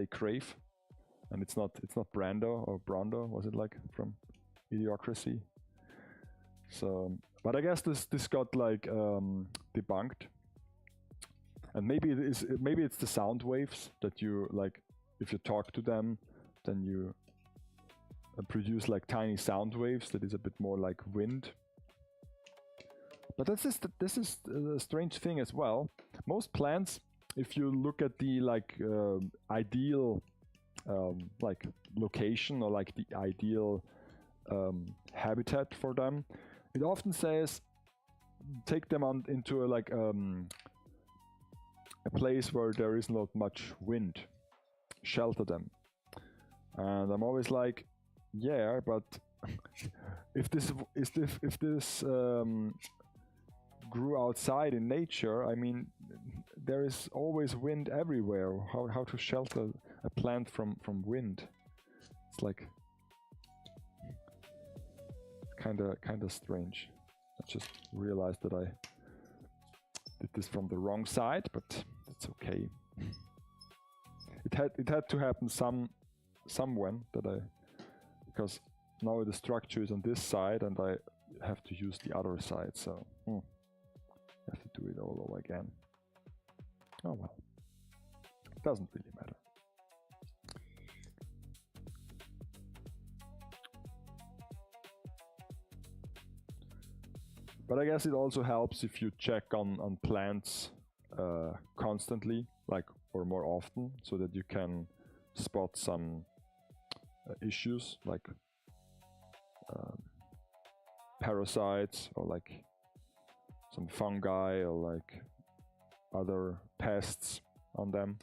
crave, and it's not Brando or Brando, was it like from Idiocracy? So, but I guess this got like debunked. And maybe it's the sound waves that you like, if you talk to them, then you produce like tiny sound waves that is a bit more like wind. But this is a strange thing as well. Most plants, if you look at the like ideal like location or like the ideal habitat for them. It often says take them on into a place where there is not much wind, shelter them. And I'm always like, yeah, but if this grew outside in nature, I mean, there is always wind everywhere. How to shelter a plant from wind? It's like kind of strange. I just realized that I did this from the wrong side, but it's okay. It had to happen somewhen because now the structure is on this side and I have to use the other side, so I have to do it all over again. Oh well, it doesn't really matter. But I guess it also helps if you check on plants constantly, like, or more often, so that you can spot some issues like parasites or like some fungi or like other pests on them.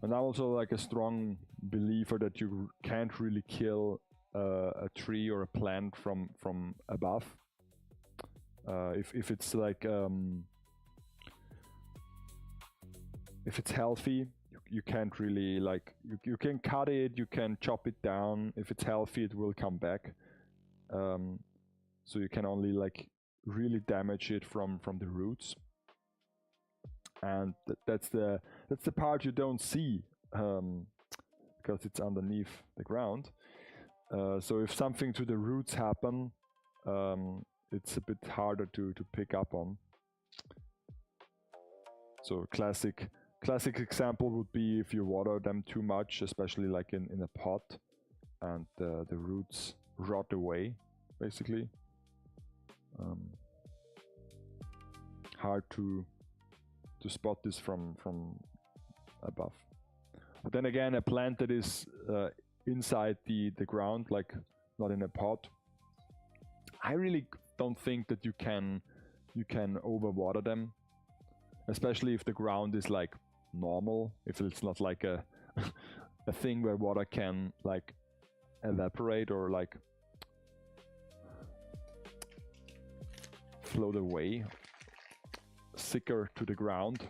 And I'm also like a strong believer that you can't really kill a tree or a plant from above. If it's like if it's healthy, you can't really like you can cut it, you can chop it down. If it's healthy, it will come back. So you can only like really damage it from the roots. And that's the part you don't see because it's underneath the ground. So if something to the roots happen, it's a bit harder to pick up on. So classic example would be if you water them too much, especially like in a pot, and the roots rot away, basically. Hard to spot this from above. But then again, a plant that is inside the ground, like not in a pot, I really don't think that you can overwater them, especially if the ground is like normal, if it's not like a a thing where water can like evaporate or like float away thicker to the ground.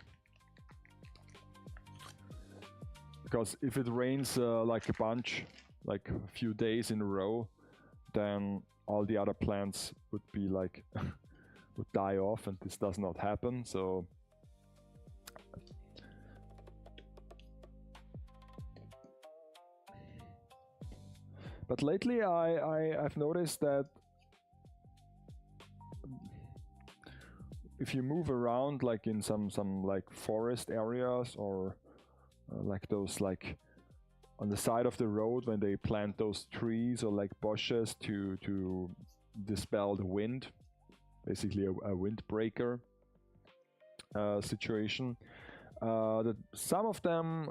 Because if it rains like a bunch, like a few days in a row, then all the other plants would be like would die off, and this does not happen. So but lately I've noticed that if you move around like in some like forest areas or like those like on the side of the road when they plant those trees or like bushes to dispel the wind, basically a windbreaker situation, that some of them,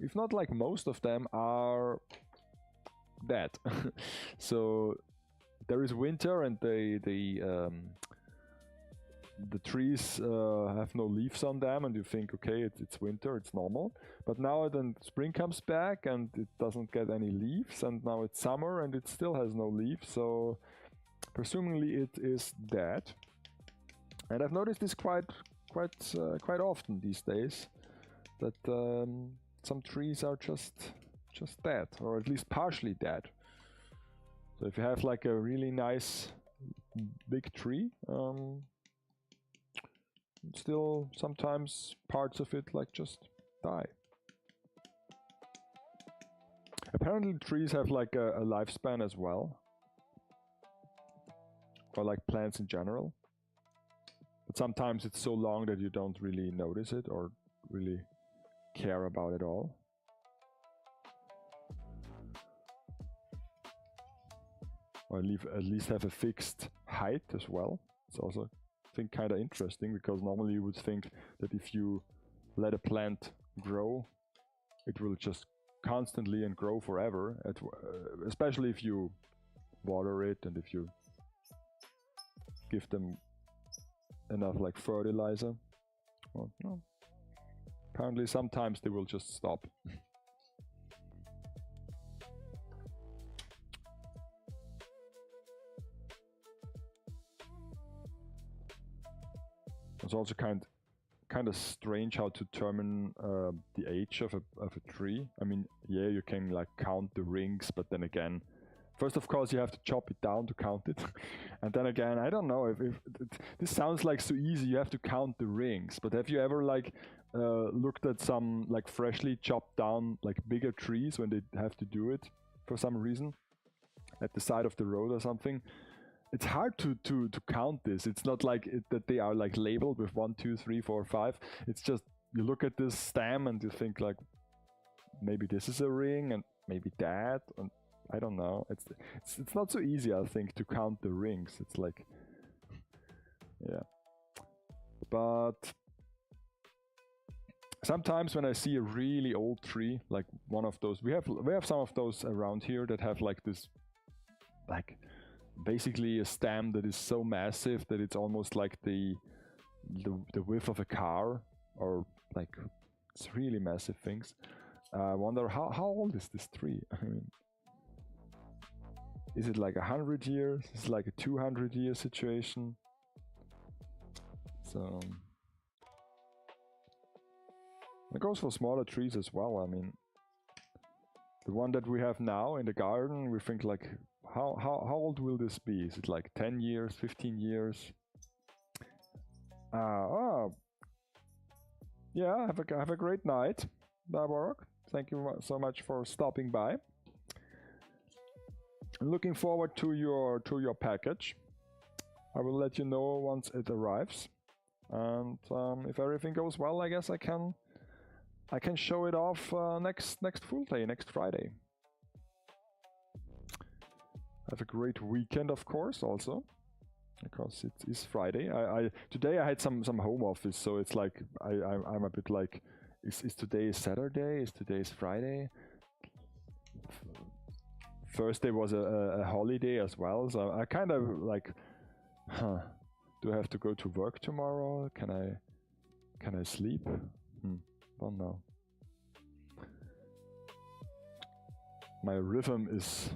if not like most of them, are dead. So there is winter and the trees have no leaves on them, and you think, okay, it's winter, it's normal. But now then spring comes back and it doesn't get any leaves, and now it's summer and it still has no leaves, so presumably it is dead. And I've noticed this quite often these days, that some trees are just dead, or at least partially dead. So if you have like a really nice big tree, still sometimes parts of it like just die. Apparently trees have like a lifespan as well, or like plants in general, but sometimes it's so long that you don't really notice it or really care about it all. Or at least have a fixed height as well. It's also, I think, kind of interesting, because normally you would think that if you let a plant grow, it will just constantly and grow forever, especially if you water it and if you give them enough like fertilizer. Well, no. Apparently sometimes they will just stop. It's also kind of strange how to determine the age of a tree. I mean, yeah, you can like count the rings, but then again, first of course you have to chop it down to count it, and then again, I don't know if this sounds like so easy. You have to count the rings, but have you ever like looked at some like freshly chopped down like bigger trees when they have to do it for some reason at the side of the road or something? It's hard to count this. It's not like that they are like labeled with 1, 2, 3, 4, 5. It's just you look at this stem and you think like maybe this is a ring and maybe that, and I don't know. It's not so easy, I think, to count the rings. It's like, yeah. But sometimes when I see a really old tree, like one of those, we have some of those around here that have like this, like basically a stem that is so massive that it's almost like the width of a car, or like it's really massive things. I wonder how old is this tree? I mean, is it like 100 years? Is it like a 200-year situation? So it goes for smaller trees as well. I mean, the one that we have now in the garden, we think like, how old will this be? Is it like 10 years, 15 years? Oh, yeah, have a great night, Barborg. Thank you so much for stopping by. Looking forward to your package. I will let you know once it arrives, and if everything goes well, I guess I can show it off next full day, next Friday. Have a great weekend, of course, also, because it is Friday. Today I had some home office, so it's like I'm a bit like, is today Saturday? Is today Friday? Thursday was a holiday as well, so I kind of like, do I have to go to work tomorrow? Can I sleep? Don't know. My rhythm is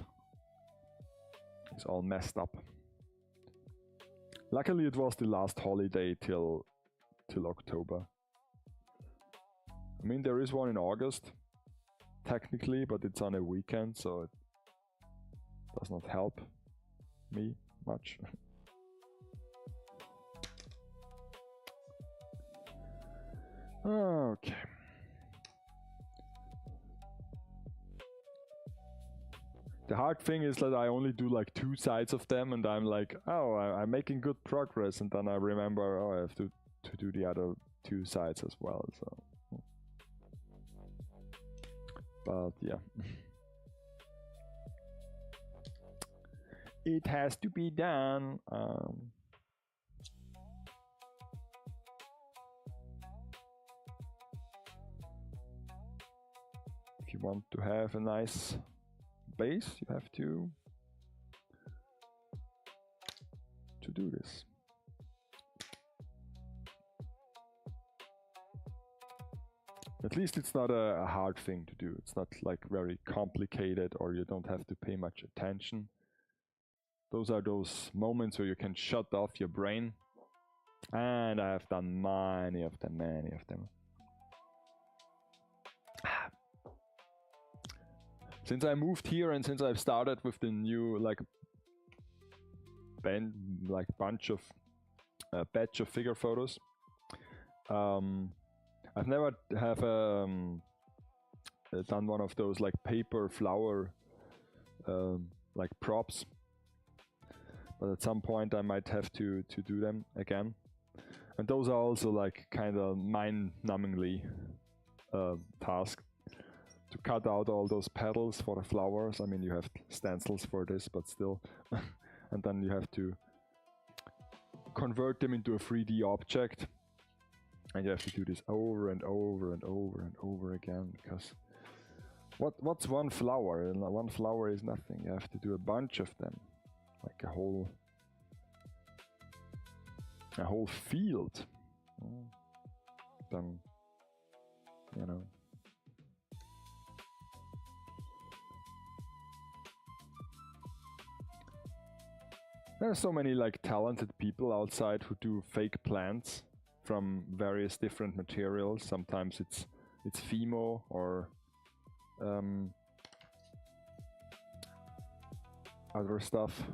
all messed up. Luckily it was the last holiday till October. I mean, there is one in August, technically, but it's on a weekend, so it does not help me much. Okay. The hard thing is that I only do like 2 sides of them, and I'm like, oh, I'm making good progress, and then I remember, oh, I have to do the other 2 sides as well, so. But yeah. It has to be done. If you want to have a nice base, you have to do this. At least it's not a hard thing to do. It's not like very complicated, or you don't have to pay much attention. Those are those moments where you can shut off your brain, and I have done many of them. Since I moved here and since I've started with the new batch of figure photos, I've never have done one of those like paper flower like props, but at some point I might have to do them again, and those are also like kind of mind-numbingly task. To cut out all those petals for the flowers. I mean, you have stencils for this, but still. And then you have to convert them into a 3D object, and you have to do this over and over and over and over again, because what's one flower? And one flower is nothing. You have to do a bunch of them, like a whole field. Then, you know. There are so many like talented people outside who do fake plants from various different materials. Sometimes it's Fimo or other stuff.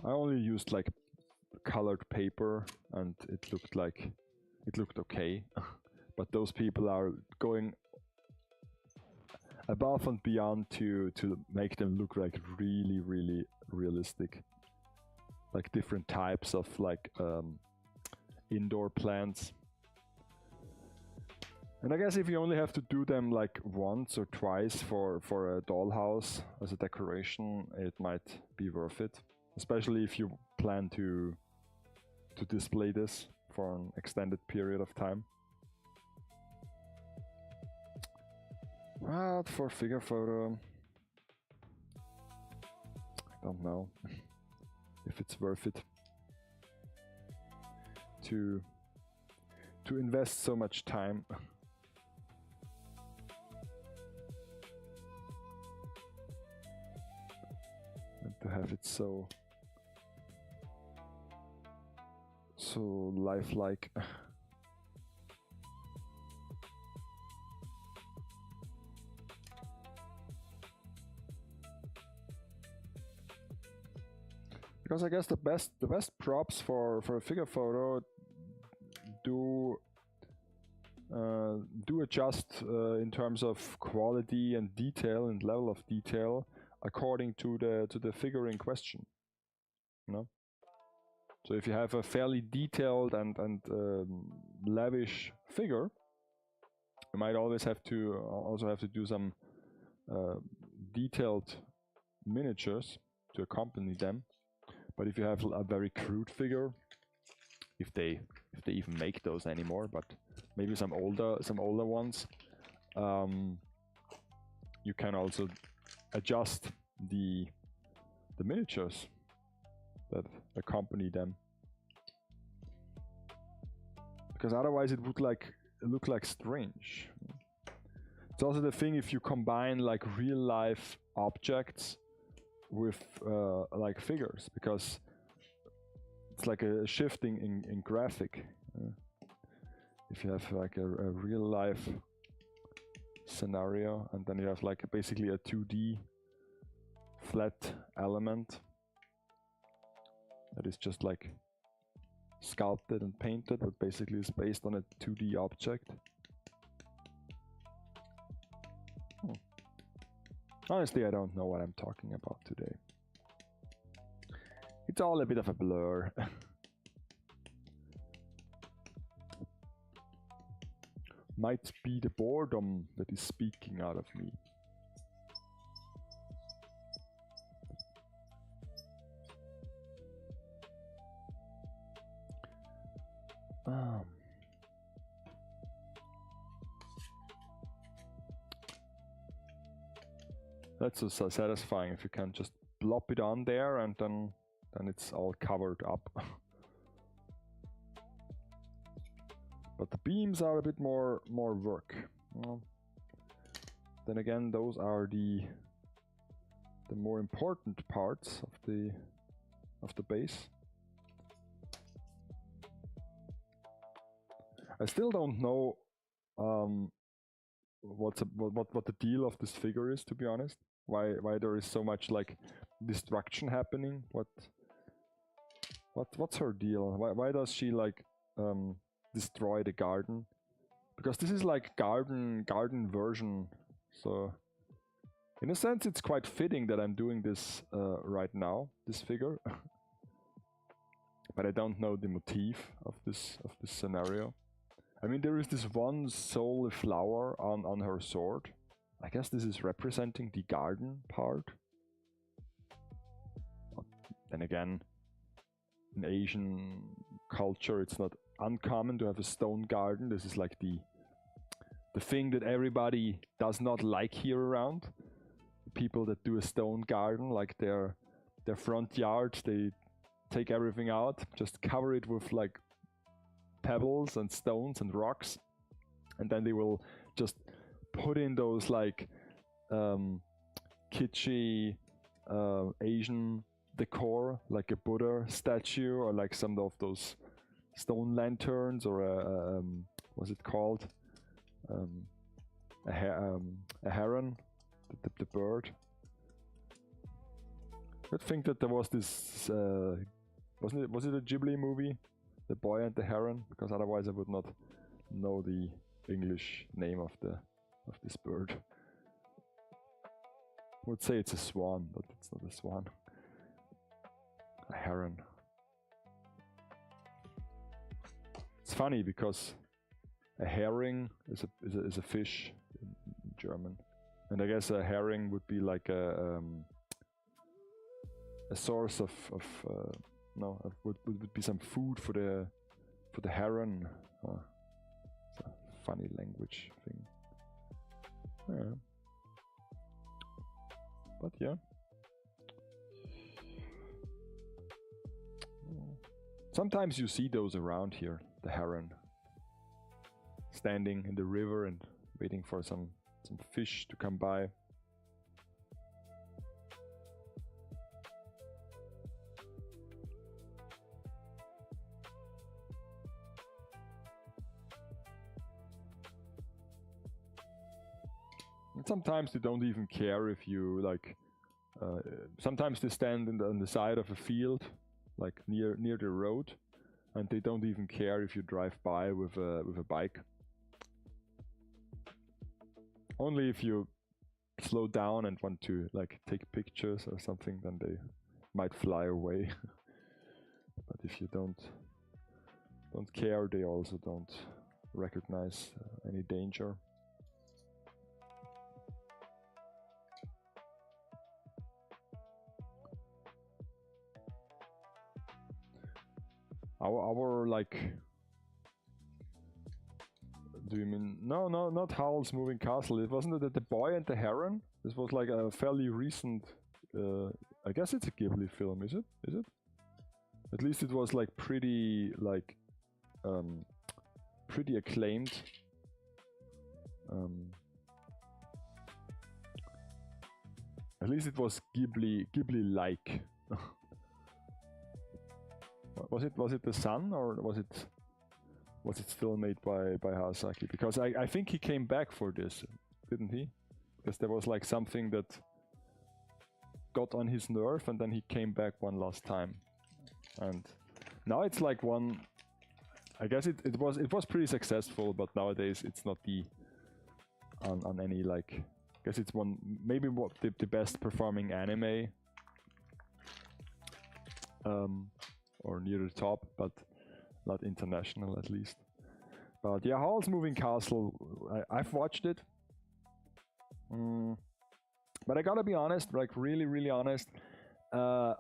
I only used like colored paper, and it looked okay. But those people are going above and beyond to make them look like really, really realistic. Like different types of like indoor plants. And I guess if you only have to do them like once or twice for a dollhouse as a decoration, it might be worth it. Especially if you plan to display this for an extended period of time. But for figure photo, I don't know if it's worth it to invest so much time. And to have it so lifelike. Because I guess the best props for a figure photo do adjust in terms of quality and detail and level of detail according to the figure in question. You know? So if you have a fairly detailed and lavish figure, you might always have to do some detailed miniatures to accompany them. But if you have a very crude figure, if they even make those anymore, but maybe some older ones, you can also adjust the miniatures that accompany them, because otherwise it would look like strange. It's also the thing if you combine like real life objects with like figures, because it's like a shifting in graphic. If you have like a real life scenario, and then you have like basically a 2D flat element that is just like sculpted and painted, but basically is based on a 2D object. Honestly, I don't know what I'm talking about today. It's all a bit of a blur. Might be the boredom that is speaking out of me. That's so satisfying if you can just plop it on there and then it's all covered up. But the beams are a bit more work. Well, then again, those are the more important parts of the base. I still don't know what the deal of this figure is, to be honest. Why there is so much like destruction happening? What's her deal? Why does she like destroy the garden? Because this is like garden version, so in a sense it's quite fitting that I'm doing this right now, this figure. But I don't know the motif of this scenario. I mean, there is this one soul flower on her sword. I guess this is representing the garden part. Then again, in Asian culture, it's not uncommon to have a stone garden. This is like the thing that everybody does not like here around. People that do a stone garden, like their front yard, they take everything out, just cover it with like pebbles and stones and rocks, and then they will just put in those like kitschy Asian decor, like a Buddha statue or like some of those stone lanterns, or what's it called? A heron, the bird. I think that there was this, was it a Ghibli movie, The Boy and the Heron? Because otherwise I would not know the English name of this bird. I would say it's a swan, but it's not a swan. A heron. It's funny because a herring is a fish in German, and I guess a herring would be like a source of would be some food for the heron. It's a funny language thing. Yeah. But yeah. Sometimes you see those around here, the heron, standing in the river and waiting for some fish to come by. And sometimes they don't even care if you like. Sometimes they stand on the side of a field, like near the road, and they don't even care if you drive by with a bike. Only if you slow down and want to like take pictures or something, then they might fly away. But if you don't care, they also don't recognize any danger. Our like, do you mean no, not Howl's Moving Castle? It wasn't it The Boy and the Heron? This was like a fairly recent, I guess it's a Ghibli film, is it? At least it was like pretty acclaimed. At least it was Ghibli-like. Was it The Sun, or was it still made by Hayasaki? Because I think he came back for this, didn't he? Because there was like something that got on his nerve, and then he came back one last time. And now it's like one. I guess it was pretty successful, but nowadays it's not on any like. I guess it's one, maybe what the best performing anime. Or near the top, but not international at least. But yeah, Howl's Moving Castle, I've watched it. But I gotta be honest, like really honest, the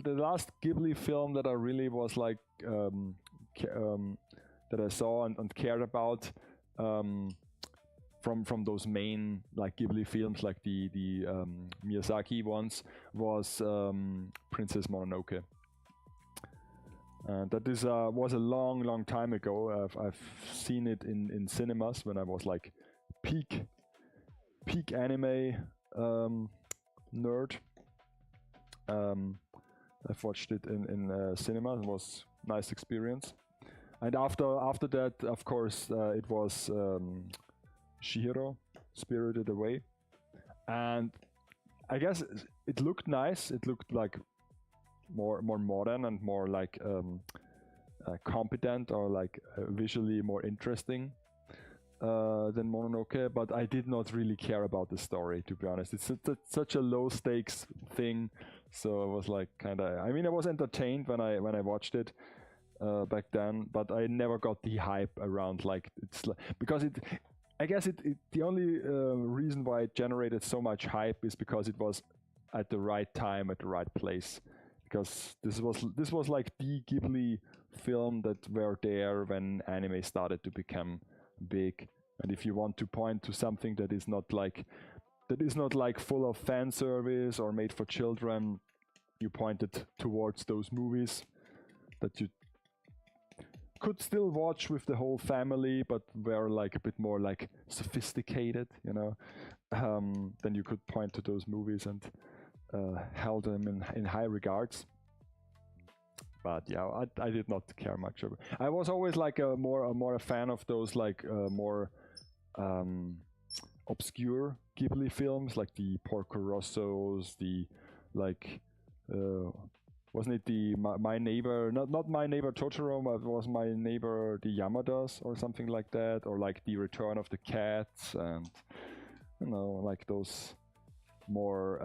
last Ghibli film that I really was like, that I saw and cared about, from those main like Ghibli films, like the Miyazaki ones, was Princess Mononoke. That is was a long time ago. I've seen it in cinemas when I was like peak anime nerd. I've watched it in cinema. It was a nice experience. And after that, of course, it was Chihiro, Spirited Away, and I guess it looked nice. It looked like more modern and more like competent, or like visually more interesting than Mononoke. But I did not really care about the story, to be honest. It's such a low stakes thing, so I was like kind of. I mean, I was entertained when I watched it back then, but I never got the hype around like it's like, because it. I guess the only reason why it generated so much hype is because it was at the right time, at the right place. because this was like the Ghibli film that were there when anime started to become big. And if you want to point to something that is not like full of fan service or made for children, you pointed towards those movies that you could still watch with the whole family, but were like a bit more like sophisticated, you know. Then you could point to those movies and held them in high regards. But yeah, I did not care much. I was always like more a fan of those like more obscure Ghibli films, like the Porco Rossos, the like wasn't it the my neighbor, not my neighbor Totoro, but it was my neighbor the Yamadas or something like that, or like the Return of the Cats, and you know, like those more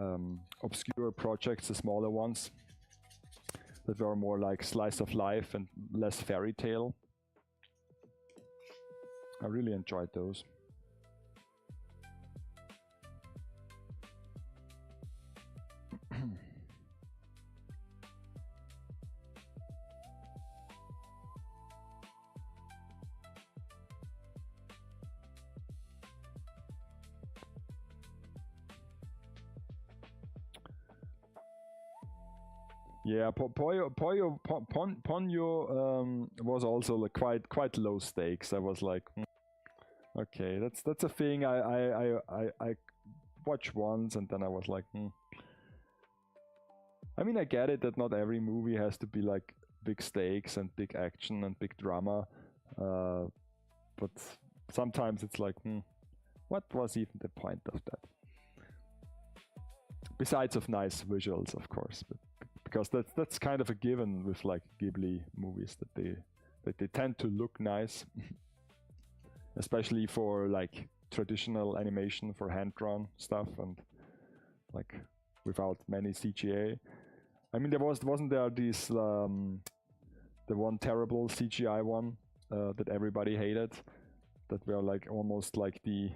obscure projects, the smaller ones that were more like slice of life and less fairy tale. I really enjoyed those. Yeah, Ponyo was also like quite low stakes. I was like, okay, that's a thing I watched once, and then I was like, I mean, I get it that not every movie has to be like big stakes and big action and big drama, but sometimes it's like, what was even the point of that? Besides of nice visuals, of course, but because that's kind of a given with like Ghibli movies, that they tend to look nice, especially for like traditional animation, for hand-drawn stuff, and like without many CGI. I mean, wasn't there this the one terrible CGI one that everybody hated, that were like almost like the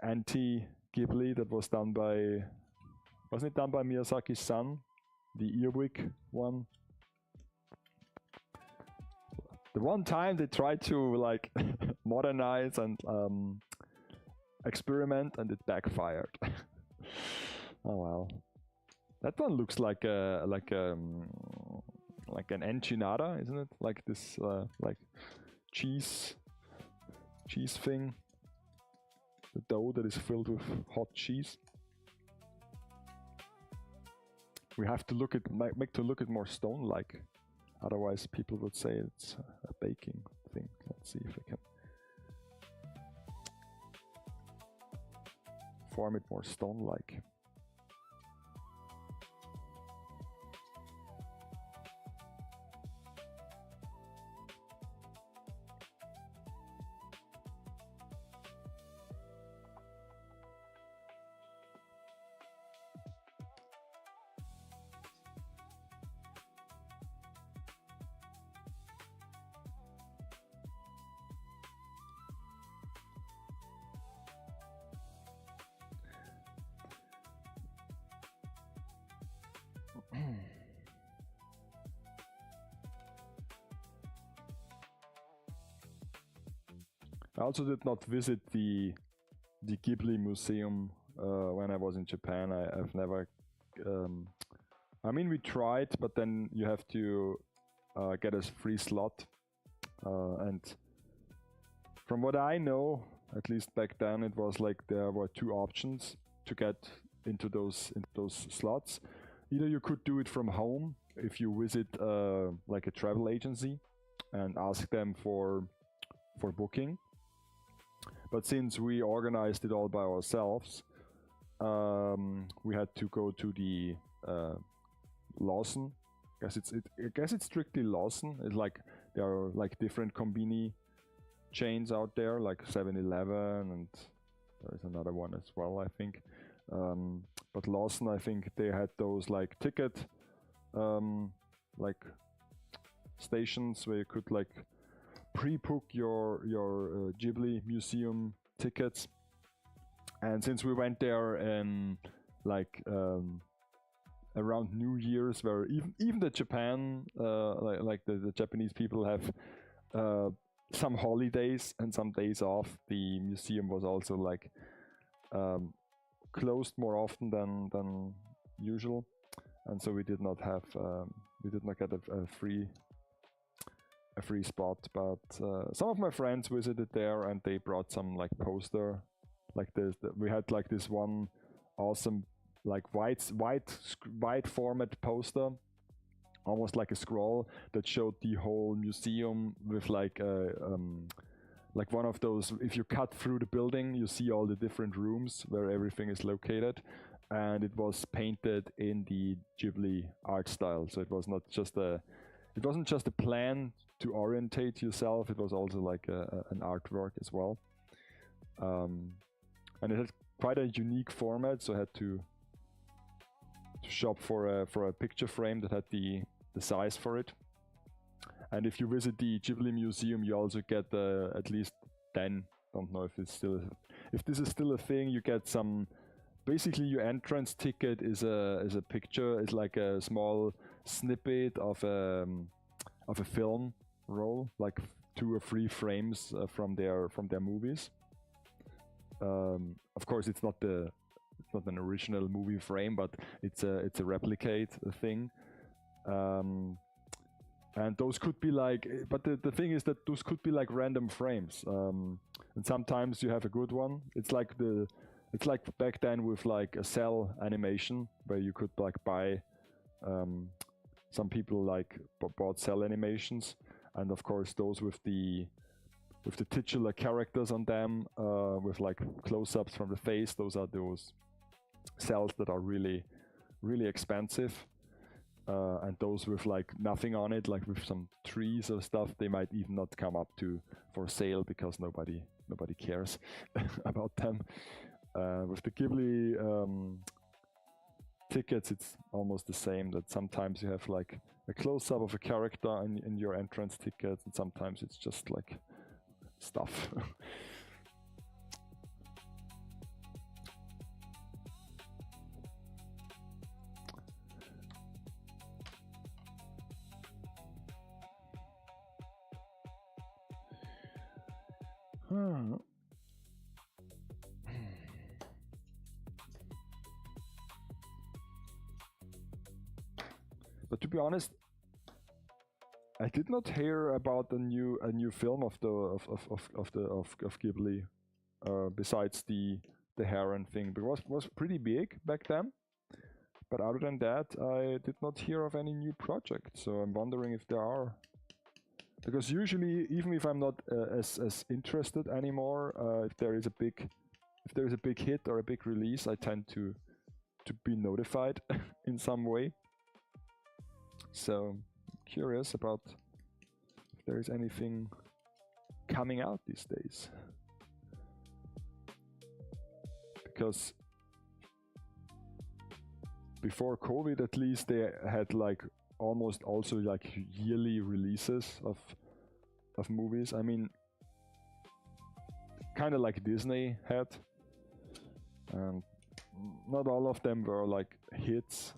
anti Ghibli, that was done by, wasn't it done by Miyazaki's son, the Earwig one? The one time they tried to like modernize and experiment, and it backfired. Oh well, that one looks like an enchilada, isn't it? Like this like cheese thing, the dough that is filled with hot cheese. We have to look at make to look at more stone-like. Otherwise, people would say it's a baking thing. Let's see if I can form it more stone-like. I also did not visit the Ghibli museum when I was in Japan. I've never. I mean, we tried, but then you have to get a free slot, and from what I know, at least back then, it was like there were two options to get into those slots. Either you could do it from home if you visit like a travel agency and ask them for booking. But since we organized it all by ourselves, we had to go to the Lawson. I guess it's strictly Lawson. It's like there are like different combini chains out there, like 7-Eleven, and there's another one as well, I think. But Lawson, I think they had those like ticket like stations where you could like pre-book your Ghibli museum tickets. And since we went there in like around New Year's, where even the Japan, like the Japanese people have some holidays and some days off. The museum was also like closed more often than usual, and so we did not get a free spot. But some of my friends visited there, and they brought some like poster, like this. We had like this one awesome like white format poster, almost like a scroll, that showed the whole museum with like one of those, if you cut through the building, you see all the different rooms where everything is located, and it was painted in the Ghibli art style. So it wasn't just a plan to orientate yourself, it was also like an artwork as well. And it had quite a unique format, so I had to shop for a picture frame that had the size for it. And if you visit the Ghibli museum, you also get at least 10. Don't know if this is still a thing. You get some. Basically, your entrance ticket is a picture. It's like a small snippet of a film roll, like 2 or 3 frames from their movies. Of course, it's not an original movie frame, but it's a replicate thing. And those could be like, but the thing is that those could be like random frames, and sometimes you have a good one. It's like back then with like a cell animation, where you could like buy. Some people like bought cell animations, and of course those with the titular characters on them, with like close-ups from the face. Those are those cells that are really, really expensive. And those with like nothing on it, like with some trees or stuff, they might even not come up for sale, because nobody cares about them. With the Ghibli tickets, it's almost the same. That sometimes you have like a close-up of a character in your entrance ticket, and sometimes it's just like stuff. But to be honest, I did not hear about a new film of Ghibli, besides the Heron thing, because it was pretty big back then. But other than that, I did not hear of any new project. So I'm wondering if there are, because usually, even if I'm not as interested anymore, if there is a big hit or a big release, I tend to be notified in some way. So curious about if there is anything coming out these days, because before COVID, at least, they had like almost also like yearly releases of movies. I mean, kind of like Disney had, and not all of them were like hits,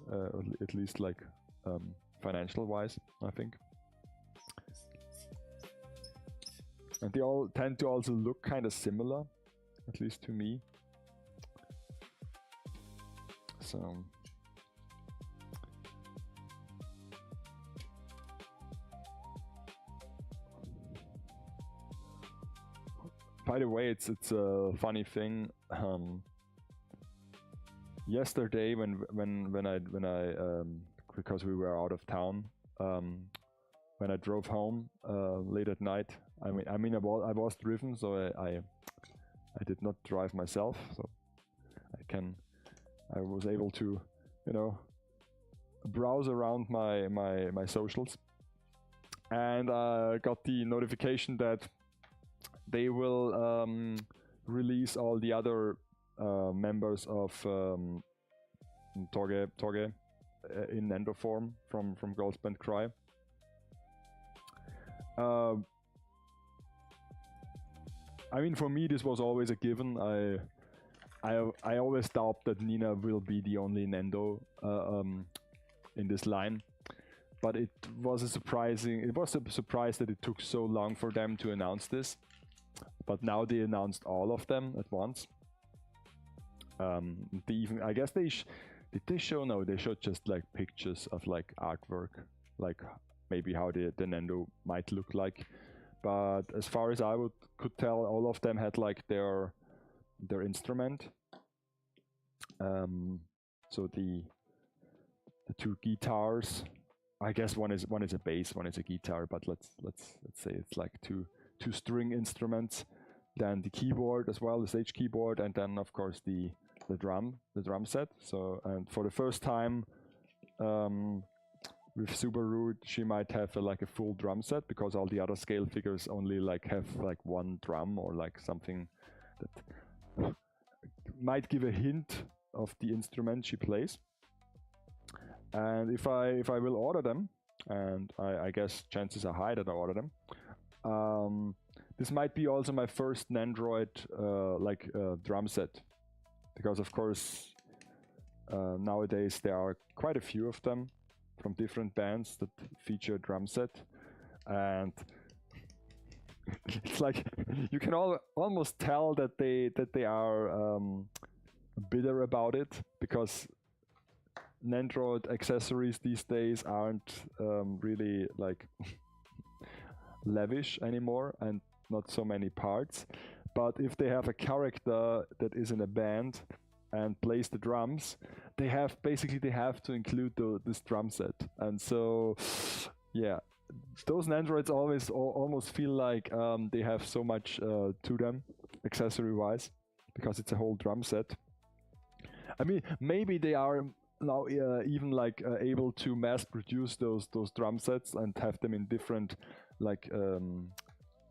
at least like financial wise, I think. And they all tend to also look kind of similar, at least to me. So by the way, it's a funny thing. Yesterday, when I because we were out of town, when I drove home late at night, I was driven, so I did not drive myself, so I was able to, browse around my socials, and got the notification that they will release all the other members of Torge in Endo form from Girls Band Cry. I mean, for me, this was always a given. I always doubt that Nina will be the only Nendo in this line. But it was a surprise that it took so long for them to announce this. But now they announced all of them at once. They even, I guess did they show? No, they showed just like pictures of like artwork, like maybe how the Nendo might look like. But as far as I could tell, all of them had like their instrument. So the two guitars. I guess one is a bass, one is a guitar, but let's say it's like two string instruments. Then the keyboard as well, the stage keyboard, and then of course the drum set. So, and for the first time with Subaru, she might have like a full drum set, because all the other scale figures only like have like one drum, or like something that might give a hint of the instrument she plays. And if I will order them, and I guess chances are high that I order them, this might be also my first Nendroid drum set, because of course nowadays there are quite a few of them from different bands that feature a drum set, and it's like you can almost tell that they are bitter about it, because Nendroid accessories these days aren't really like lavish anymore, and not so many parts. But if they have a character that is in a band and plays the drums, they have to include this drum set. And so yeah, those Nendroids almost feel like they have so much to them accessory wise, because it's a whole drum set. I mean, maybe they are now even like able to mass produce those drum sets and have them in different like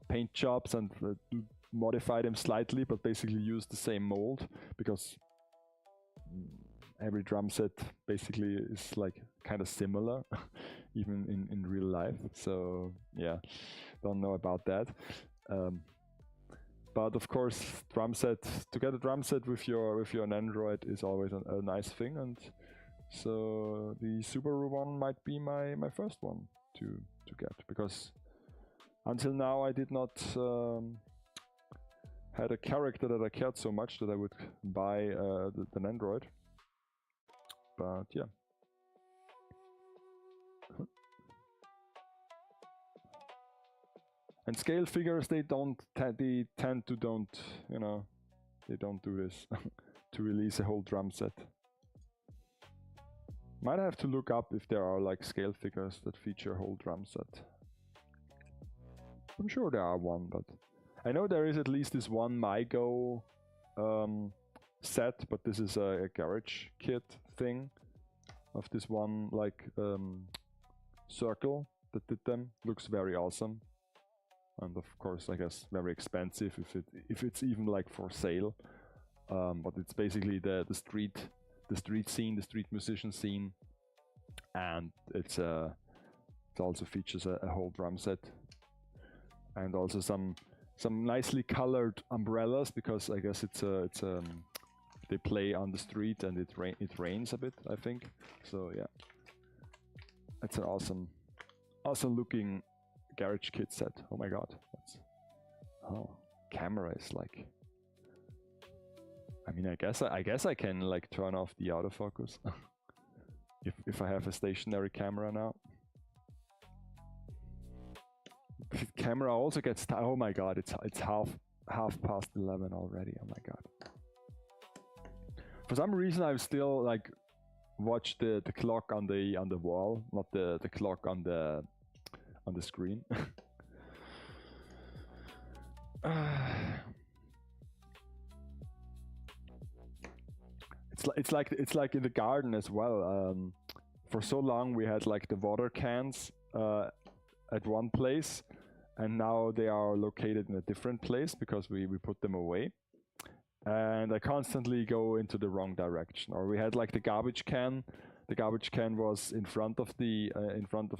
paint jobs, and modify them slightly, but basically use the same mold, because every drum set basically is like kind of similar even in real life. So yeah, don't know about that. But of course, to get a drum set with your Nendroid is always a nice thing, and so the Subaru one might be my first one to get, because until now I did not had a character that I cared so much that I would buy the Nendroid. But yeah. And scale figures, they tend to don't do this to release a whole drum set. Might have to look up if there are like scale figures that feature a whole drum set. I'm sure there are one, but I know there is at least this one MyGo set, but this is a garage kit thing of this one like circle that did them. Looks very awesome, and of course I guess very expensive if it's even like for sale. But it's basically the street scene, the street musician scene, and it also features a whole drum set, and also some nicely colored umbrellas, because I guess they play on the street and it rains a bit, I think. So yeah, it's an awesome looking garage kit set. Oh my god, camera is like. I mean, I guess I can like turn off the autofocus if I have a stationary camera now. The camera also gets oh my god, it's half past 11 already. Oh my god. For some reason, I've still like watched the clock on the wall, not the clock on the screen. It's like in the garden as well. For so long we had like the water cans at one place, and now they are located in a different place because we put them away. And I constantly go into the wrong direction. Or we had like the garbage can. The garbage can was in front of the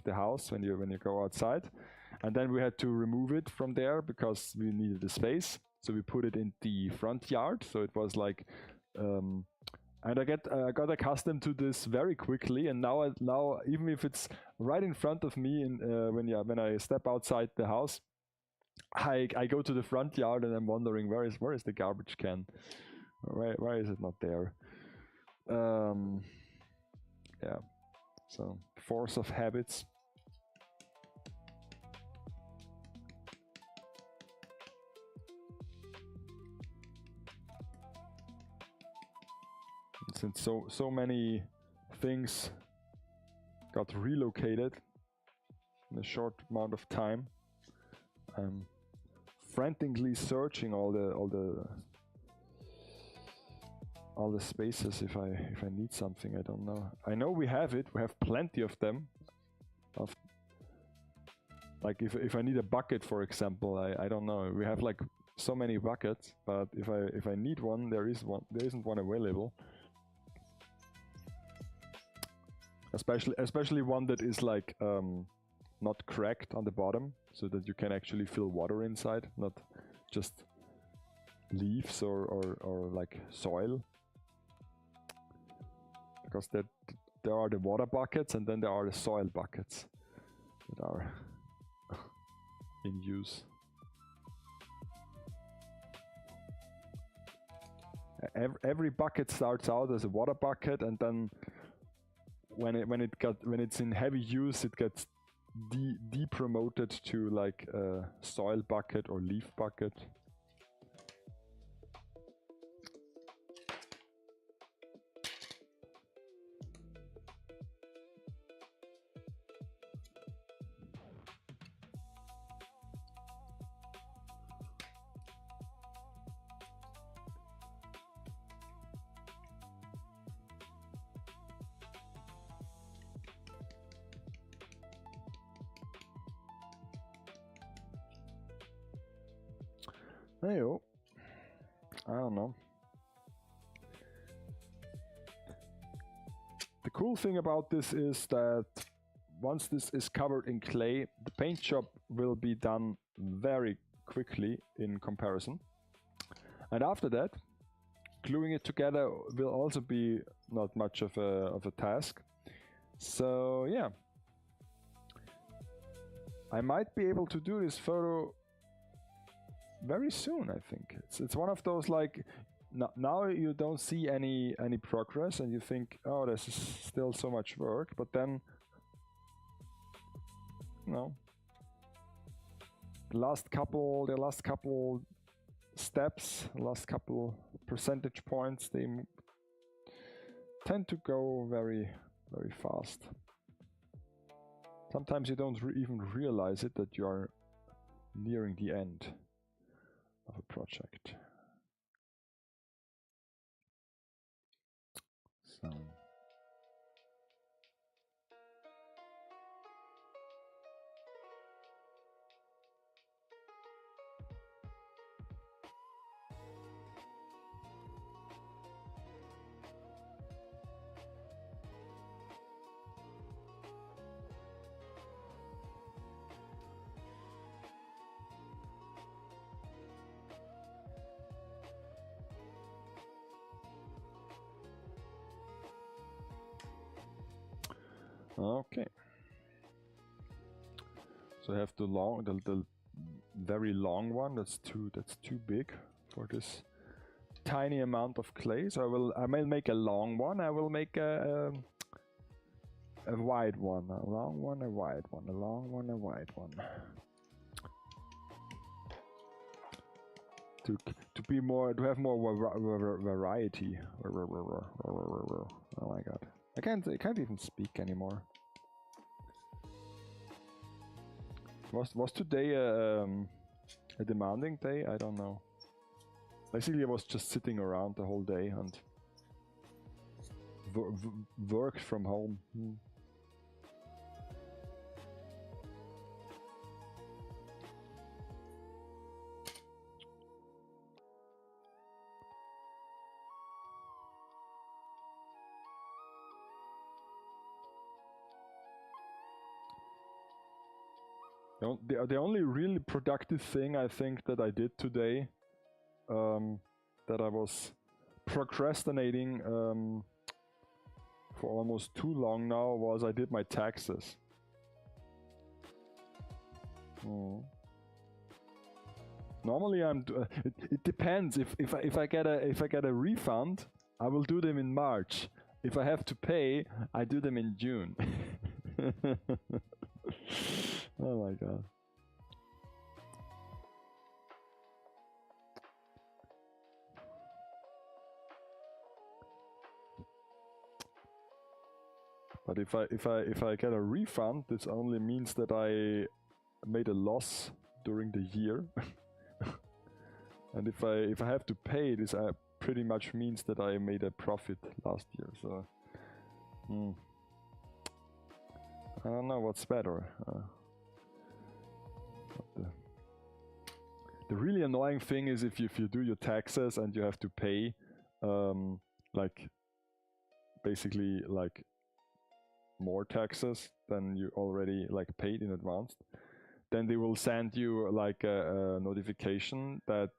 house when you go outside, and then we had to remove it from there because we needed the space. So we put it in the front yard. So it was like And I got accustomed to this very quickly, and now even if it's right in front of me, when I step outside the house, I go to the front yard and I'm wondering where is the garbage can? Why is it not there? Yeah. So force of habits. Since so many things got relocated in a short amount of time, I'm frantically searching all the spaces if I need something. I don't know. I know we have it. We have plenty of them. Like if I need a bucket, for example, I don't know. We have like so many buckets, but if I need one, there isn't one available. Especially one that is like not cracked on the bottom, so that you can actually fill water inside, not just leaves or like soil. Because there are the water buckets and then there are the soil buckets that are in use. Every bucket starts out as a water bucket, and then when it's in heavy use, it gets depromoted to like a soil bucket or leaf bucket. Heyo. I don't know. The cool thing about this is that once this is covered in clay, the paint job will be done very quickly in comparison. And after that, gluing it together will also be not much of a task. So yeah, I might be able to do this photo very soon. I think it's one of those, like, now you don't see any progress and you think, oh, this is still so much work, but then, you know, the last couple steps, the last couple percentage points, they tend to go very, very fast. Sometimes you don't even realize it, that you are nearing the end of a project. So okay. So I have the very long one. That's too big for this tiny amount of clay. So I may make a long one. I will make a wide one, a long one, a wide one, a long one, a wide one. To have more variety. Oh my god. I can't even speak anymore. Was today a demanding day? I don't know. Basically, I was just sitting around the whole day and worked from home. The only really productive thing I think that I did today, that I was procrastinating for almost too long now was I did my taxes. Normally it depends. If I get a refund, I will do them in March. If I have to pay, I do them in June. Oh my god. But if I get a refund, this only means that I made a loss during the year. And if I have to pay, this pretty much means that I made a profit last year. So I don't know what's better. The really annoying thing is if you do your taxes and you have to pay, like basically like more taxes than you already like paid in advance, then they will send you like a notification that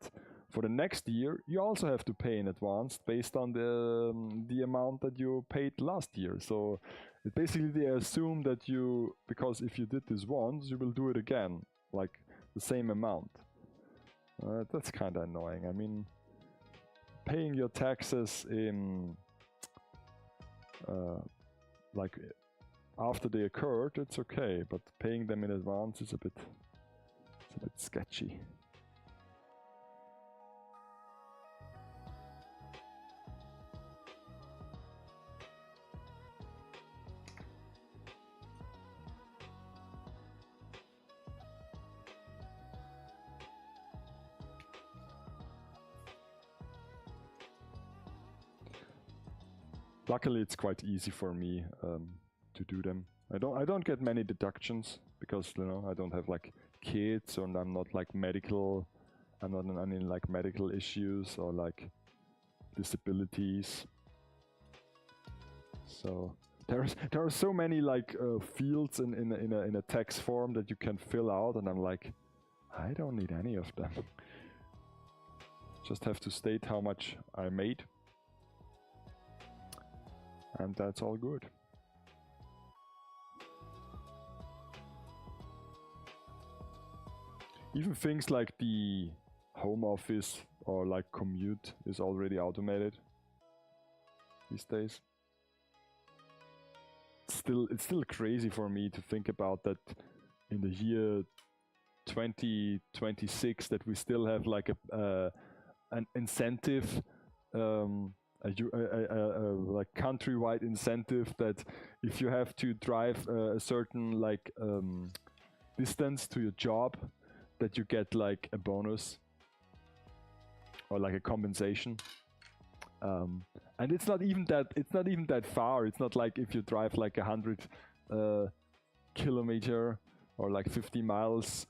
for the next year you also have to pay in advance based on the amount that you paid last year. So it basically they assume that you, because if you did this once, you will do it again, like the same amount. That's kind of annoying. I mean, paying your taxes in like after they occurred, it's okay, but paying them in advance is a bit sketchy. Luckily, it's quite easy for me to do them. I don't get many deductions because, you know, I don't have like kids, or I'm not like medical. I'm not in any like medical issues or like disabilities. So there are so many like fields in a text form that you can fill out, and I'm like, I don't need any of them. Just have to state how much I made, and that's all good. Even things like the home office or like commute is already automated these days. It's still crazy for me to think about that in the year 2026 that we still have like an incentive, like countrywide incentive, that if you have to drive a certain like distance to your job, that you get like a bonus or like a compensation. And it's not even that far. It's not like if you drive like 100 kilometer or like 50 miles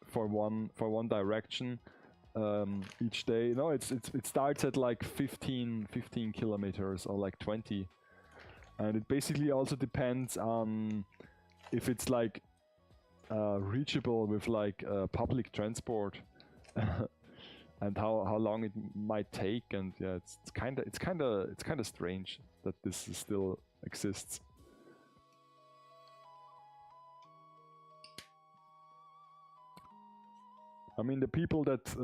for one direction each day. No, it starts at like 15 kilometers or like 20, and it basically also depends on if it's like reachable with like public transport. And how long it might take, and yeah, it's kind of strange that this still exists. I mean, the people that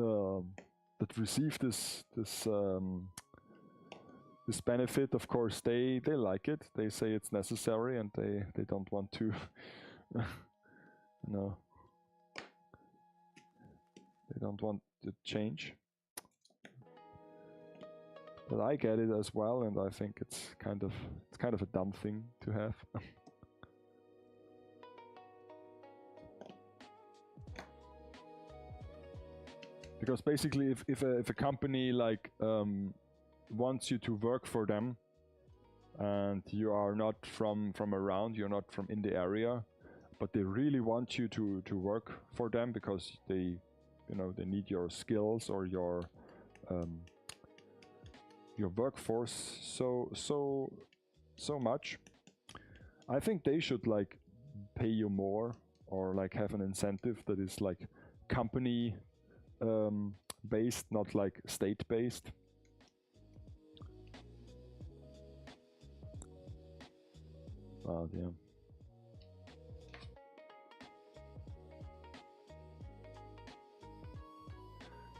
receive this benefit, of course, they like it. They say it's necessary, and they don't want to, no, they don't want to change. But I get it as well, and I think it's kind of a dumb thing to have. Because basically, if a company like wants you to work for them, and you are not from around, you're not from in the area, but they really want you to work for them because they need your skills or your workforce so much. I think they should like pay you more, or like have an incentive that is like company based, not like state based. Oh damn.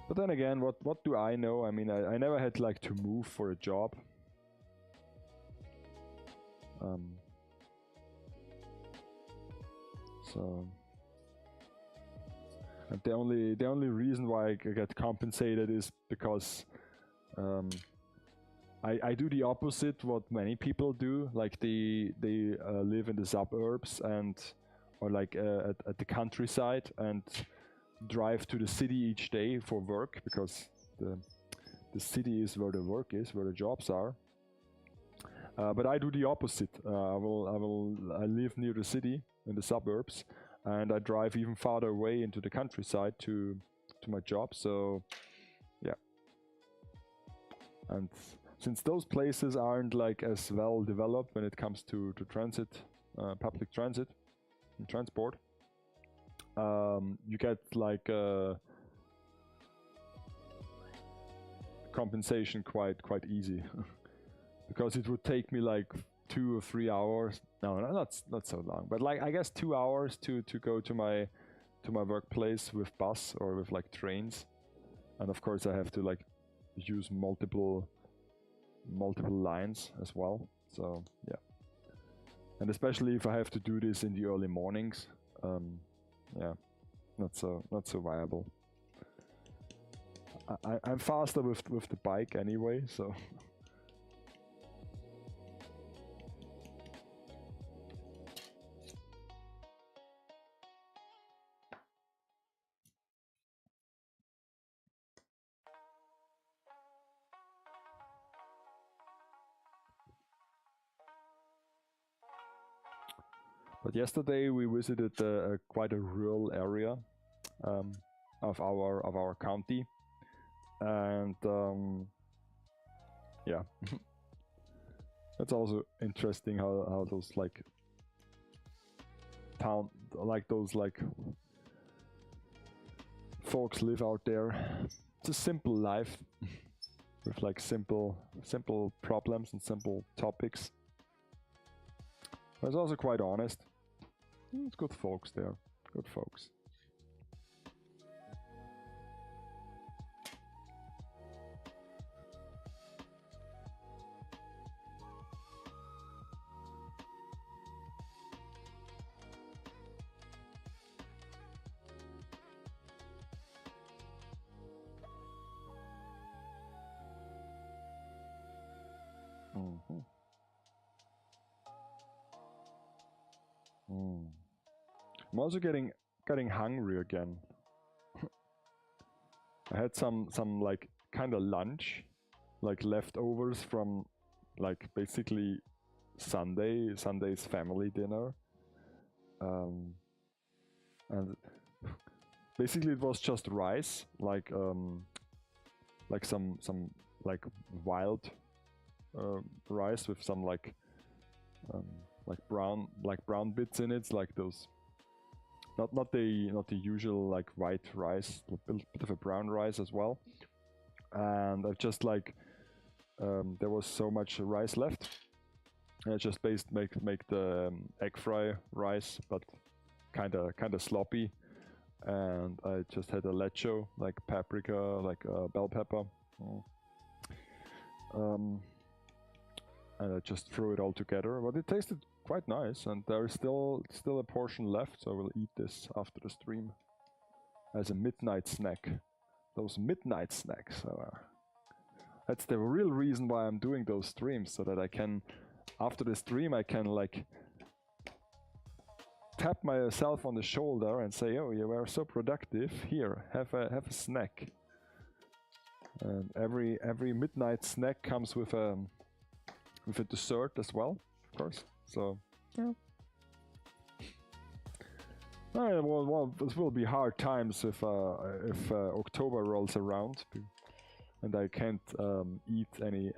But then again, what do I know? I mean, I never had like to move for a job. So, and the only reason why I get compensated is because I do the opposite what many people do. Like they live in the suburbs or like at the countryside and drive to the city each day for work, because the city is where the work is, where the jobs are. But I do the opposite. I live near the city in the suburbs, and I drive even farther away into the countryside to my job. So yeah, and since those places aren't like as well developed when it comes to transit, public transit and transport, you get like compensation quite easy. Because it would take me like 2 or 3 hours. No, not so long, but like I guess 2 hours to go to my workplace with bus or with like trains, and of course I have to like use multiple lines as well. So yeah, and especially if I have to do this in the early mornings, yeah, not so viable. I'm faster with the bike anyway, so. But yesterday we visited quite a rural area of our county, and yeah, it's also interesting how those like those folks live out there. It's a simple life with like simple problems and simple topics. But it's also quite honest. It's good folks there. Good folks. I'm also getting hungry again. I had some like kind of lunch, like leftovers from like basically Sunday's family dinner, and basically it was just rice, like some like wild rice with some like brown bits in it, like those. Not the usual like white rice, a bit of a brown rice as well. And I've just like there was so much rice left, and I just make the egg fry rice, but kind of sloppy. And I just had a lecho, like paprika, like bell pepper, and I just threw it all together. But it tasted quite nice, and there is still a portion left, so I will eat this after the stream as a midnight snack. Those midnight snacks. That's the real reason why I'm doing those streams, so that I can, after the stream, I can like tap myself on the shoulder and say, "Oh, you were so productive. Here, have a snack." And every midnight snack comes with a dessert as well, of course. So yeah. Well, this will be hard times if October rolls around, and I can't eat any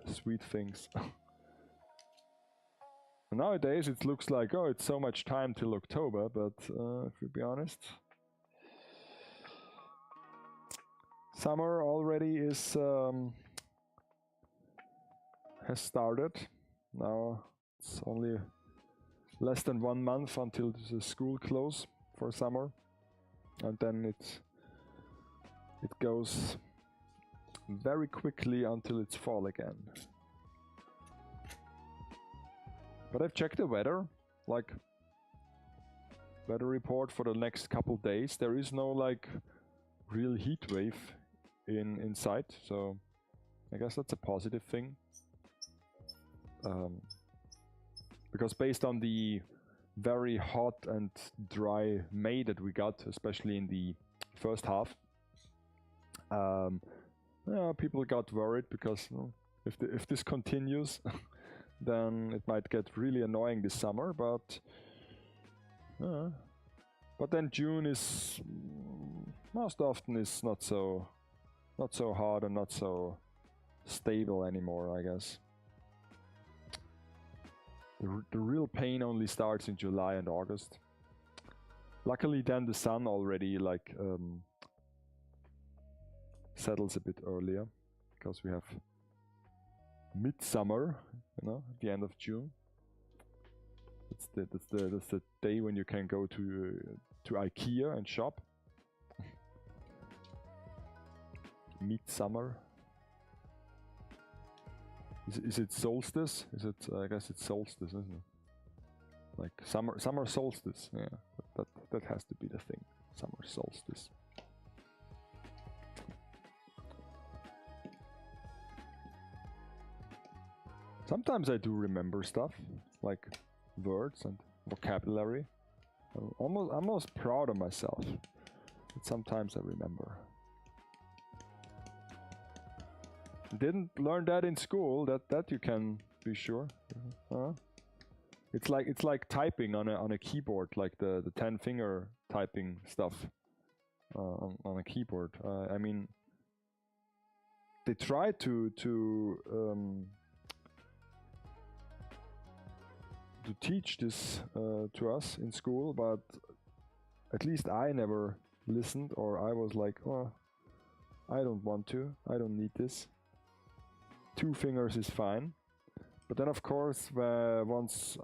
sweet things. Nowadays it looks like, oh, it's so much time till October, but if we be honest, summer already is has started. Now It's only less than 1 month until the school close for summer, and then it goes very quickly until it's fall again. But I've checked the weather, like weather report for the next couple days. There is no like real heat wave in sight, so I guess that's a positive thing. Because based on the very hot and dry May that we got, especially in the first half, people got worried because if this continues, then it might get really annoying this summer. But then June is most often is not so hard and not so stable anymore, I guess. The real pain only starts in July and August. Luckily, then the sun already like settles a bit earlier, because we have midsummer, you know, at the end of June. That's the day when you can go to IKEA and shop. Midsummer. Is it solstice? Is it? I guess it's solstice, isn't it? Like summer solstice. Yeah, that has to be the thing. Summer solstice. Sometimes I do remember stuff, like words and vocabulary. I'm almost proud of myself. But sometimes I remember. Didn't learn that in school. That you can be sure. It's like typing on a keyboard, like the 10-finger typing stuff on a keyboard. I mean, they try to teach this to us in school, but at least I never listened, or I was like, oh, I don't want to. I don't need this. 2 fingers is fine. But then, of course, once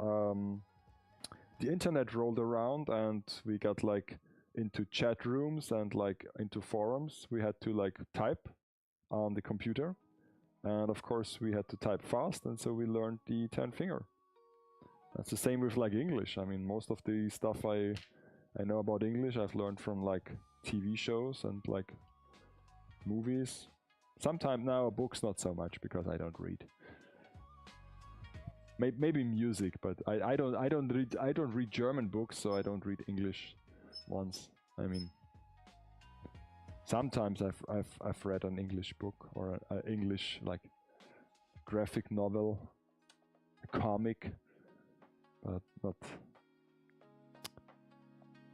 the internet rolled around and we got like into chat rooms and like into forums, we had to like type on the computer, and of course we had to type fast, and so we learned the 10-finger. That's the same with like English. I mean, most of the stuff I know about English I've learned from like TV shows and like movies. Sometimes now books not so much, because I don't read. Maybe music, but I don't read German books, so I don't read English ones. I mean, sometimes I've read an English book or an English like graphic novel, a comic, but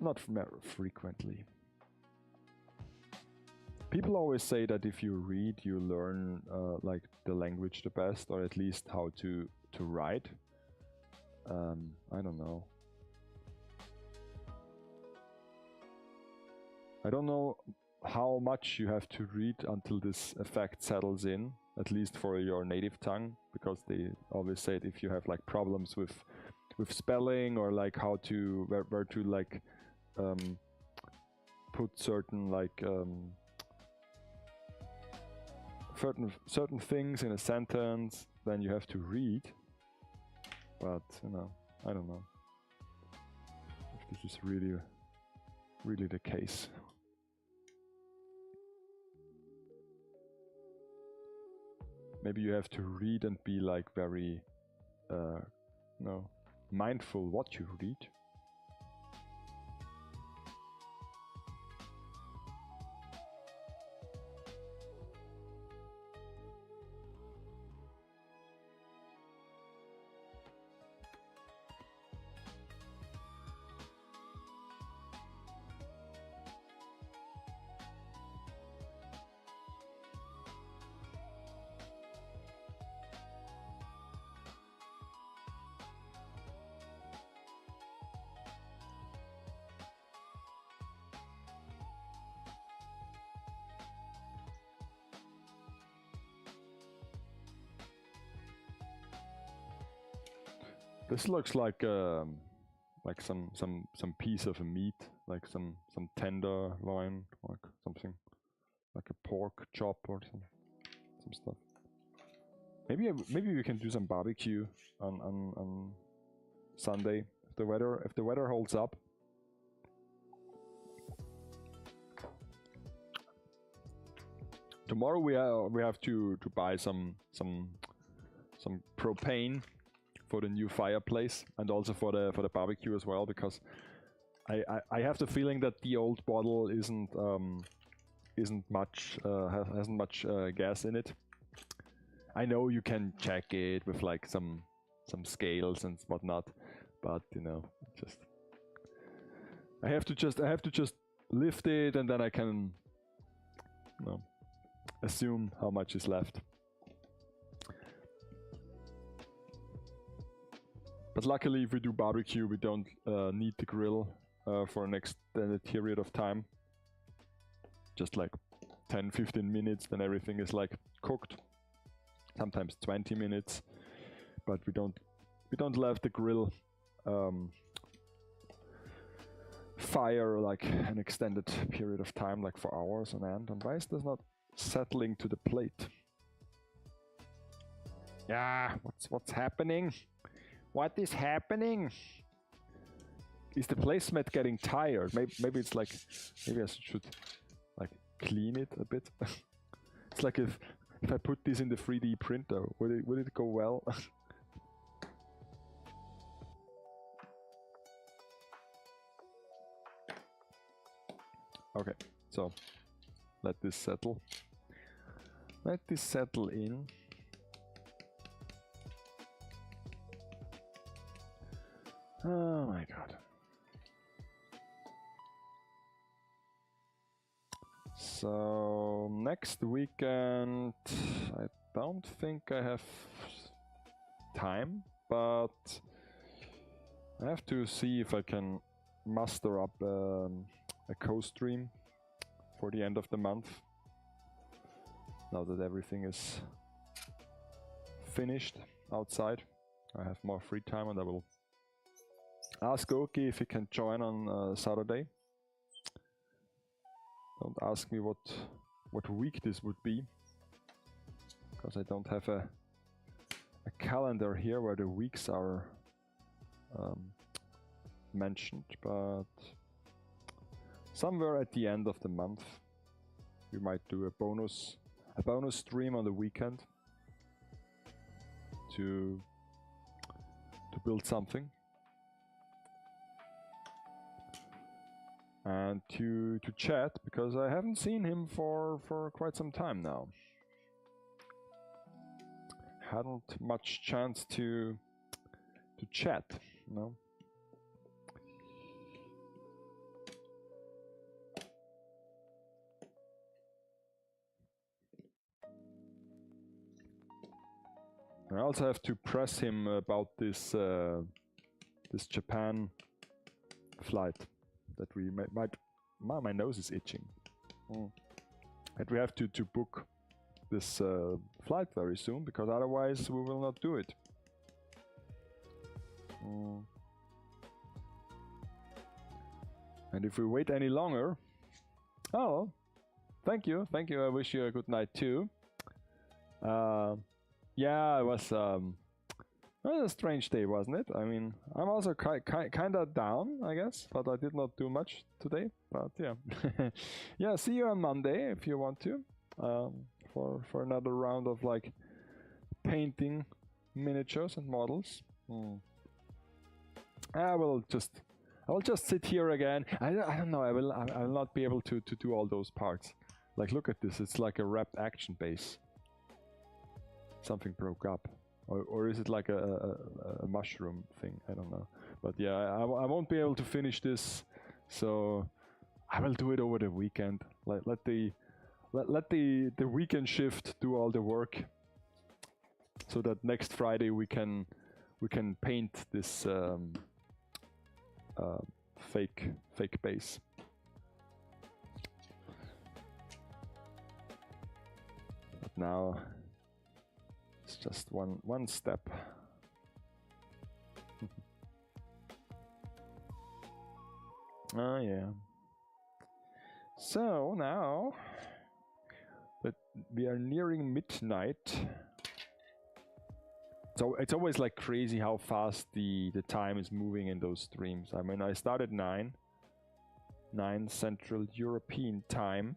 not frequently. People always say that if you read, you learn like the language the best, or at least how to write. I don't know. I don't know how much you have to read until this effect settles in, at least for your native tongue, because they always say that if you have like problems with spelling, or like how to where to like put certain like certain things in a sentence, then you have to read. But you know, I don't know if this is really the case. Maybe you have to read and be like very mindful what you read. This looks like some piece of a meat, like some tenderloin, like something like a pork chop or some stuff. Maybe we can do some barbecue on Sunday if the weather holds up. Tomorrow we have to buy some propane for the new fireplace and also for the barbecue as well, because I have the feeling that the old bottle isn't much hasn't much gas in it. I know you can check it with like some scales and whatnot, but you know, just I have to just lift it and then I can, you know, assume how much is left. But luckily, if we do barbecue, we don't need the grill for an extended period of time. Just like 10-15 minutes, then everything is like cooked. Sometimes 20 minutes, but we don't let the grill fire like an extended period of time, like for hours on end. And why is this not settling to the plate? Yeah, what's happening? What is happening? Is the placemat getting tired? Maybe it's like, maybe I should like clean it a bit. It's like if I put this in the 3D printer, would it go well? Okay, so let this settle. Let this settle in. Oh my god. So next weekend, I don't think I have time, but I have to see if I can muster up a co-stream for the end of the month. Now that everything is finished outside, I have more free time and I will ask Oki if he can join on Saturday. Don't ask me what week this would be, because I don't have a calendar here where the weeks are mentioned, but somewhere at the end of the month we might do a bonus stream on the weekend to build something. And to chat, because I haven't seen him for quite some time now. Hadn't much chance to chat, you know. I also have to press him about this this Japan flight. That we might my nose is itching. That we have to book this flight very soon, because otherwise we will not do it. And if we wait any longer, oh, thank you. I wish you a good night too. Yeah, it was a strange day, wasn't it? I mean, I'm also kind of down, I guess, but I did not do much today. But yeah, yeah. See you on Monday if you want to, for another round of like painting miniatures and models. I will just sit here again. I don't know. I will not be able to do all those parts. Like, look at this. It's like a wrapped action base. Something broke up. Or is it like a mushroom thing? I don't know. But yeah, I won't be able to finish this, so I will do it over the weekend. Let the weekend shift do all the work, so that next Friday we can paint this fake base. But now it's just one step. Oh yeah. So now that we are nearing midnight, so it's always like crazy how fast the time is moving in those streams. I mean, I started 9 Central European time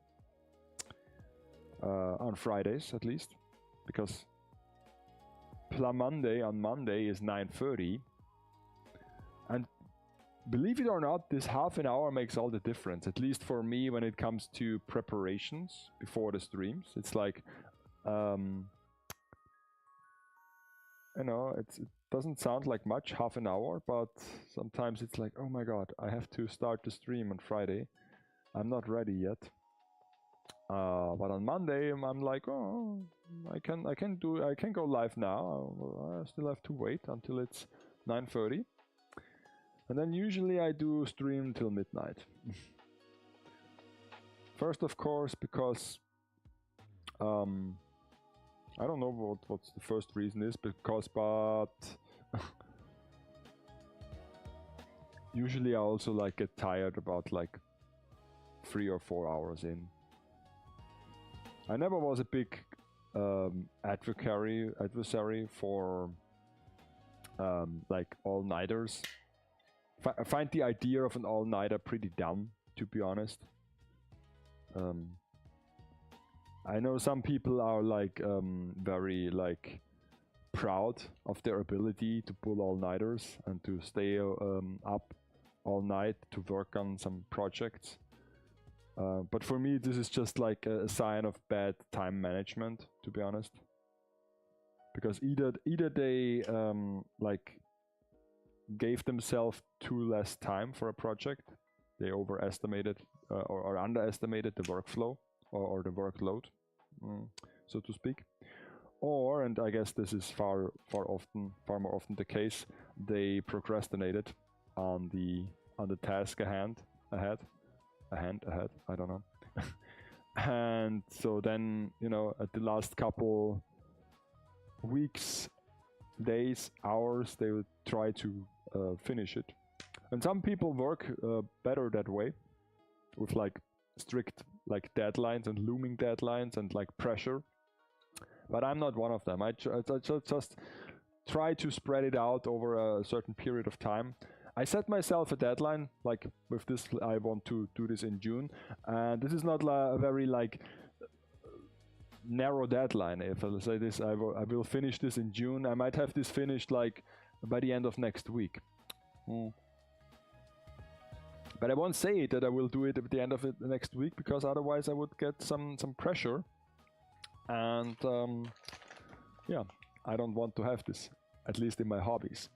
on Fridays at least, because on Monday is 9:30, and believe it or not, this half an hour makes all the difference, at least for me when it comes to preparations before the streams. It's like, you know, it doesn't sound like much, half an hour, but sometimes it's like, oh my god, I have to start the stream on Friday. I'm not ready yet. But on Monday, I'm like, oh, I can go live now. I still have to wait until it's 9:30. And then usually I do stream till midnight. First, of course, because I don't know what's the first reason is, but usually I also like get tired about like 3 or 4 hours in. I never was a big adversary for like all-nighters. I find the idea of an all-nighter pretty dumb, to be honest. I know some people are like very like proud of their ability to pull all-nighters and to stay up all night to work on some projects. But for me, this is just like a sign of bad time management, to be honest. Because either they like gave themselves too less time for a project, they overestimated or underestimated the workflow or the workload, so to speak. Or, and I guess this is far more often the case, they procrastinated on the task ahead, I don't know. And so then, you know, at the last couple weeks, days, hours, they would try to finish it. And some people work better that way, with like strict like deadlines and looming deadlines and like pressure. But I'm not one of them. I just try to spread it out over a certain period of time. I set myself a deadline, like with this, I want to do this in June. And this is not a very like narrow deadline. If I say this, I will finish this in June. I might have this finished like by the end of next week. But I won't say that I will do it at the end of it next week, because otherwise I would get some pressure. And yeah, I don't want to have this, at least in my hobbies.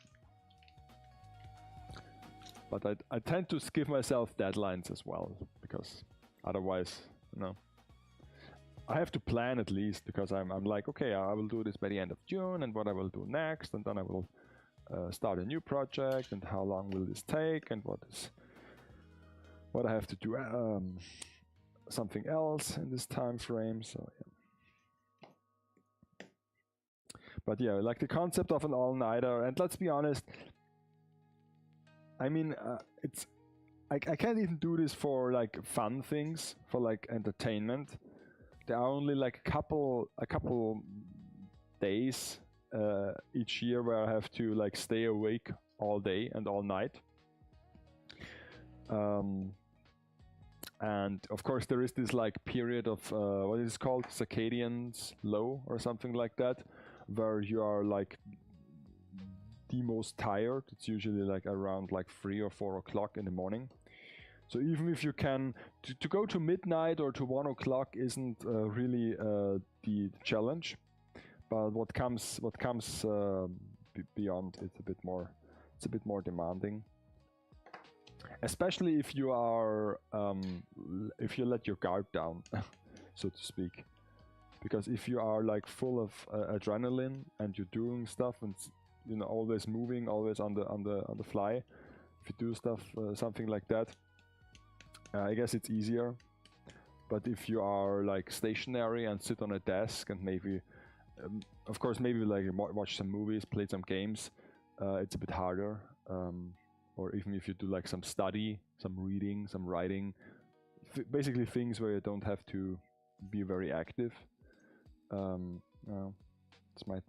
But I tend to give myself deadlines as well, because otherwise, you know, I have to plan at least, because I'm like, okay, I will do this by the end of June, and what I will do next, and then I will start a new project, and how long will this take, and what I have to do something else in this time frame. So yeah. But yeah, like the concept of an all-nighter, and let's be honest, I mean, I can't even do this for like fun things, for like entertainment. There are only like a couple days each year where I have to like stay awake all day and all night. And of course there is this like period of what is it called, circadian low or something like that, where you are like the most tired. It's usually like around like 3 or 4 o'clock in the morning. So even if you can to go to midnight or to 1 o'clock isn't really the challenge, but what comes beyond, it's a bit more demanding. Especially if you are if you let your guard down, so to speak. Because if you are like full of adrenaline and you're doing stuff and, you know, always moving, always on the fly, if you do stuff something like that, I guess it's easier. But if you are like stationary and sit on a desk and maybe of course maybe like watch some movies, play some games, it's a bit harder. or even if you do like some study, some reading, some writing, basically things where you don't have to be very active. This might.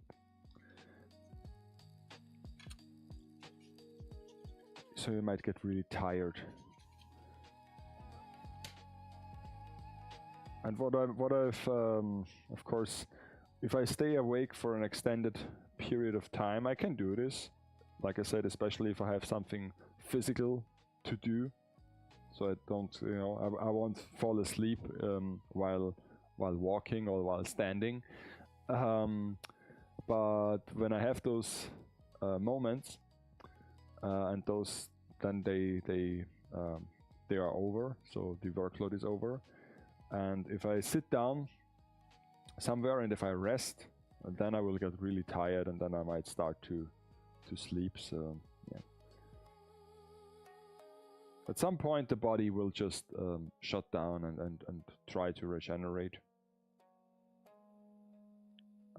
So you might get really tired. And what I've of course, if I stay awake for an extended period of time, I can do this. Like I said, especially if I have something physical to do, so I don't, you know, I won't fall asleep while walking or while standing. But when I have those moments, and those, then they are over, so the workload is over. And if I sit down somewhere and if I rest, then I will get really tired, and then I might start to sleep. So yeah, at some point the body will just shut down and try to regenerate.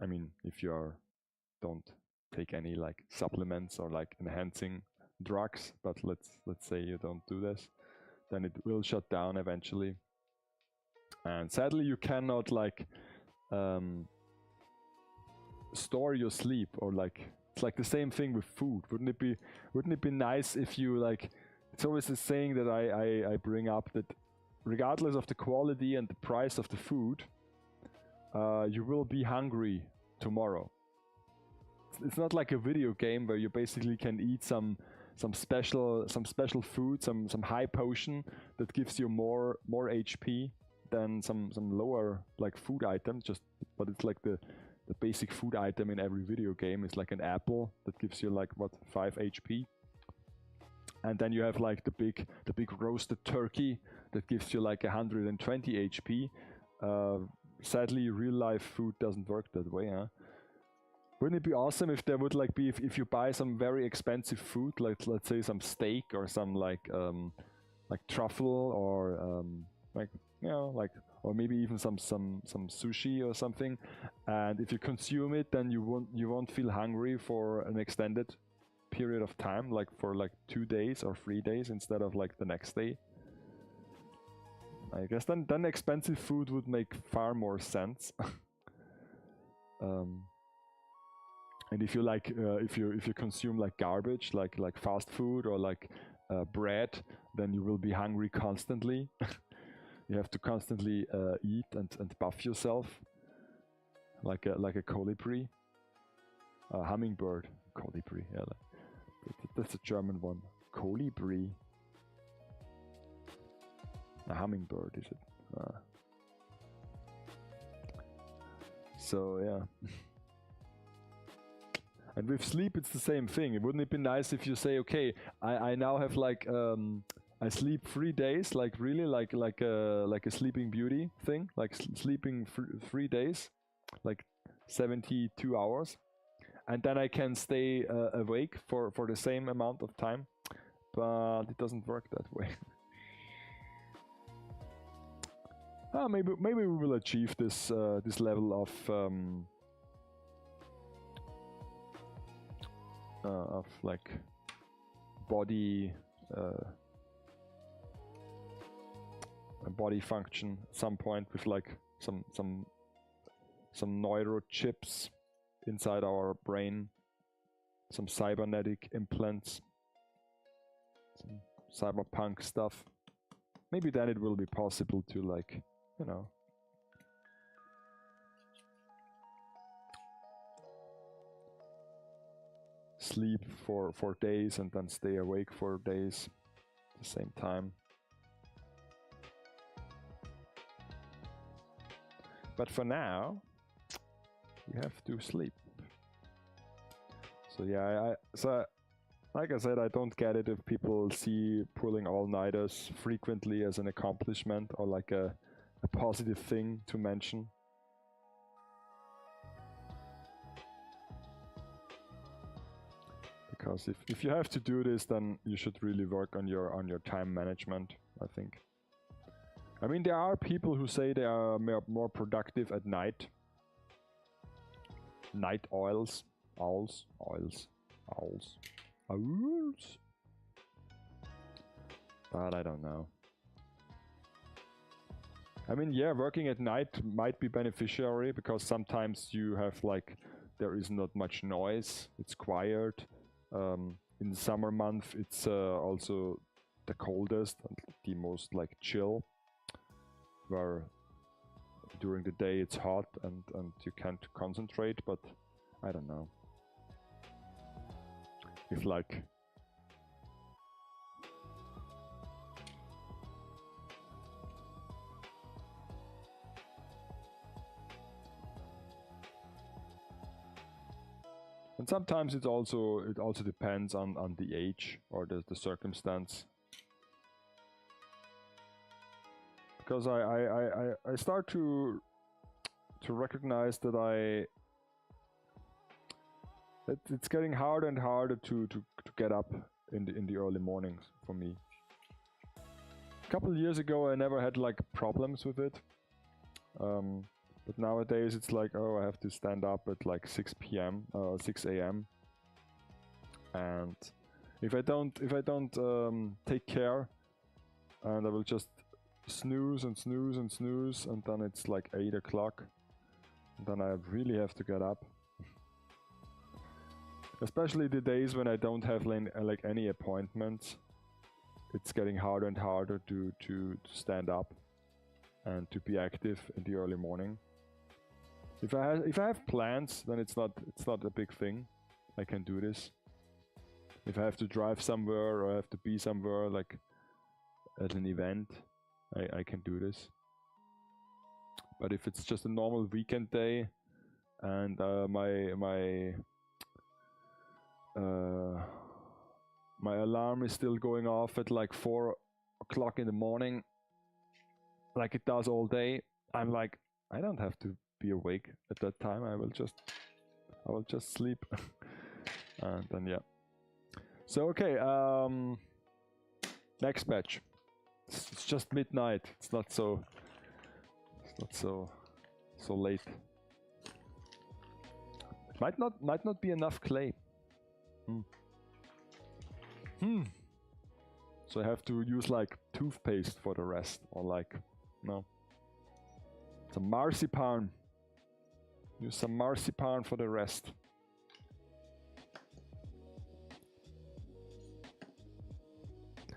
I mean, if you don't take any like supplements or like enhancing drugs, but let's say you don't do this, then it will shut down eventually. And sadly, you cannot like store your sleep, or like, it's like the same thing with food. Wouldn't it be nice if you like, it's always the saying that I bring up, that regardless of the quality and the price of the food, you will be hungry tomorrow. It's not like a video game where you basically can eat some special food, some high potion that gives you more HP than some lower like food item. But it's like the basic food item in every video game is like an apple that gives you like what, 5 HP, and then you have like the big roasted turkey that gives you like 120 HP. Sadly, real life food doesn't work that way, huh? Wouldn't it be awesome if there would like be, if you buy some very expensive food, like let's say some steak or some like truffle, or like, you know, like, or maybe even some sushi or something, and if you consume it, then you won't feel hungry for an extended period of time, like for like 2 days or 3 days instead of like the next day. I guess then expensive food would make far more sense. And if you like, if you consume like garbage, like fast food or like bread, then you will be hungry constantly. You have to constantly eat and buff yourself, like a colibri, hummingbird, colibri. Yeah, that's a German one. Colibri. A hummingbird, is it? So yeah. And with sleep, it's the same thing. Wouldn't it be nice if you say, okay, I now have like I sleep 3 days, like really like a Sleeping Beauty thing, like sleeping 3 days, like 72 hours, and then I can stay awake for the same amount of time, but it doesn't work that way. Maybe we will achieve this this level of like body body function at some point, with like some neurochips inside our brain, some cybernetic implants, some cyberpunk stuff. Maybe then it will be possible to, like, you know, sleep for days and then stay awake for days at the same time. But for now, we have to sleep. So yeah, so like I said, I don't get it if people see pulling all-nighters frequently as an accomplishment or like a positive thing to mention. Because if you have to do this, then you should really work on your time management, I think. I mean, there are people who say they are more productive at night. Night owls. but I don't know. I mean, yeah, working at night might be beneficiary because sometimes you have like, there is not much noise, it's quiet. In the summer month, it's also the coldest and the most like chill, where during the day it's hot and you can't concentrate, but I don't know. If like and sometimes it also depends on the age or the circumstance. Because I start to recognize that it's getting harder and harder to get up in the early mornings for me. A couple of years ago I never had like problems with it. But nowadays it's like, oh, I have to stand up at like 6 p.m. 6 a.m. and if I don't take care, and I will just snooze and snooze and snooze, and then it's like 8 o'clock, then I really have to get up. Especially the days when I don't have like any appointments, it's getting harder and harder to stand up and to be active in the early morning. If I have plans, then it's not a big thing. I can do this. If I have to drive somewhere or I have to be somewhere like at an event, I can do this. But if it's just a normal weekend day and my alarm is still going off at like 4 o'clock in the morning, like it does all day, I'm like, I don't have to be awake at that time. I will just sleep. And then yeah. So okay, next batch. It's just midnight. It's not so late. Might not be enough clay. So I have to use like toothpaste for the rest, or like, no. Some marzipan. Use some marzipan for the rest.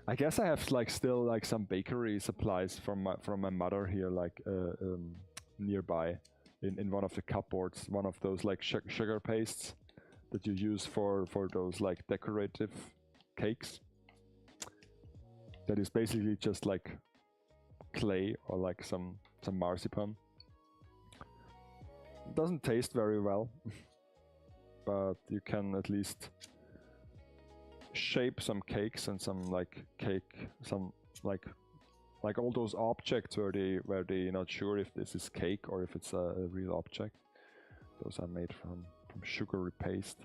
I guess I have like still like some bakery supplies from my mother here, like nearby, in one of the cupboards. One of those like sugar pastes that you use for those like decorative cakes. That is basically just like clay or like some marzipan. It doesn't taste very well, but you can at least shape some cakes and some like like all those objects where they're not sure if this is cake or if it's a real object. Those are made from sugary paste.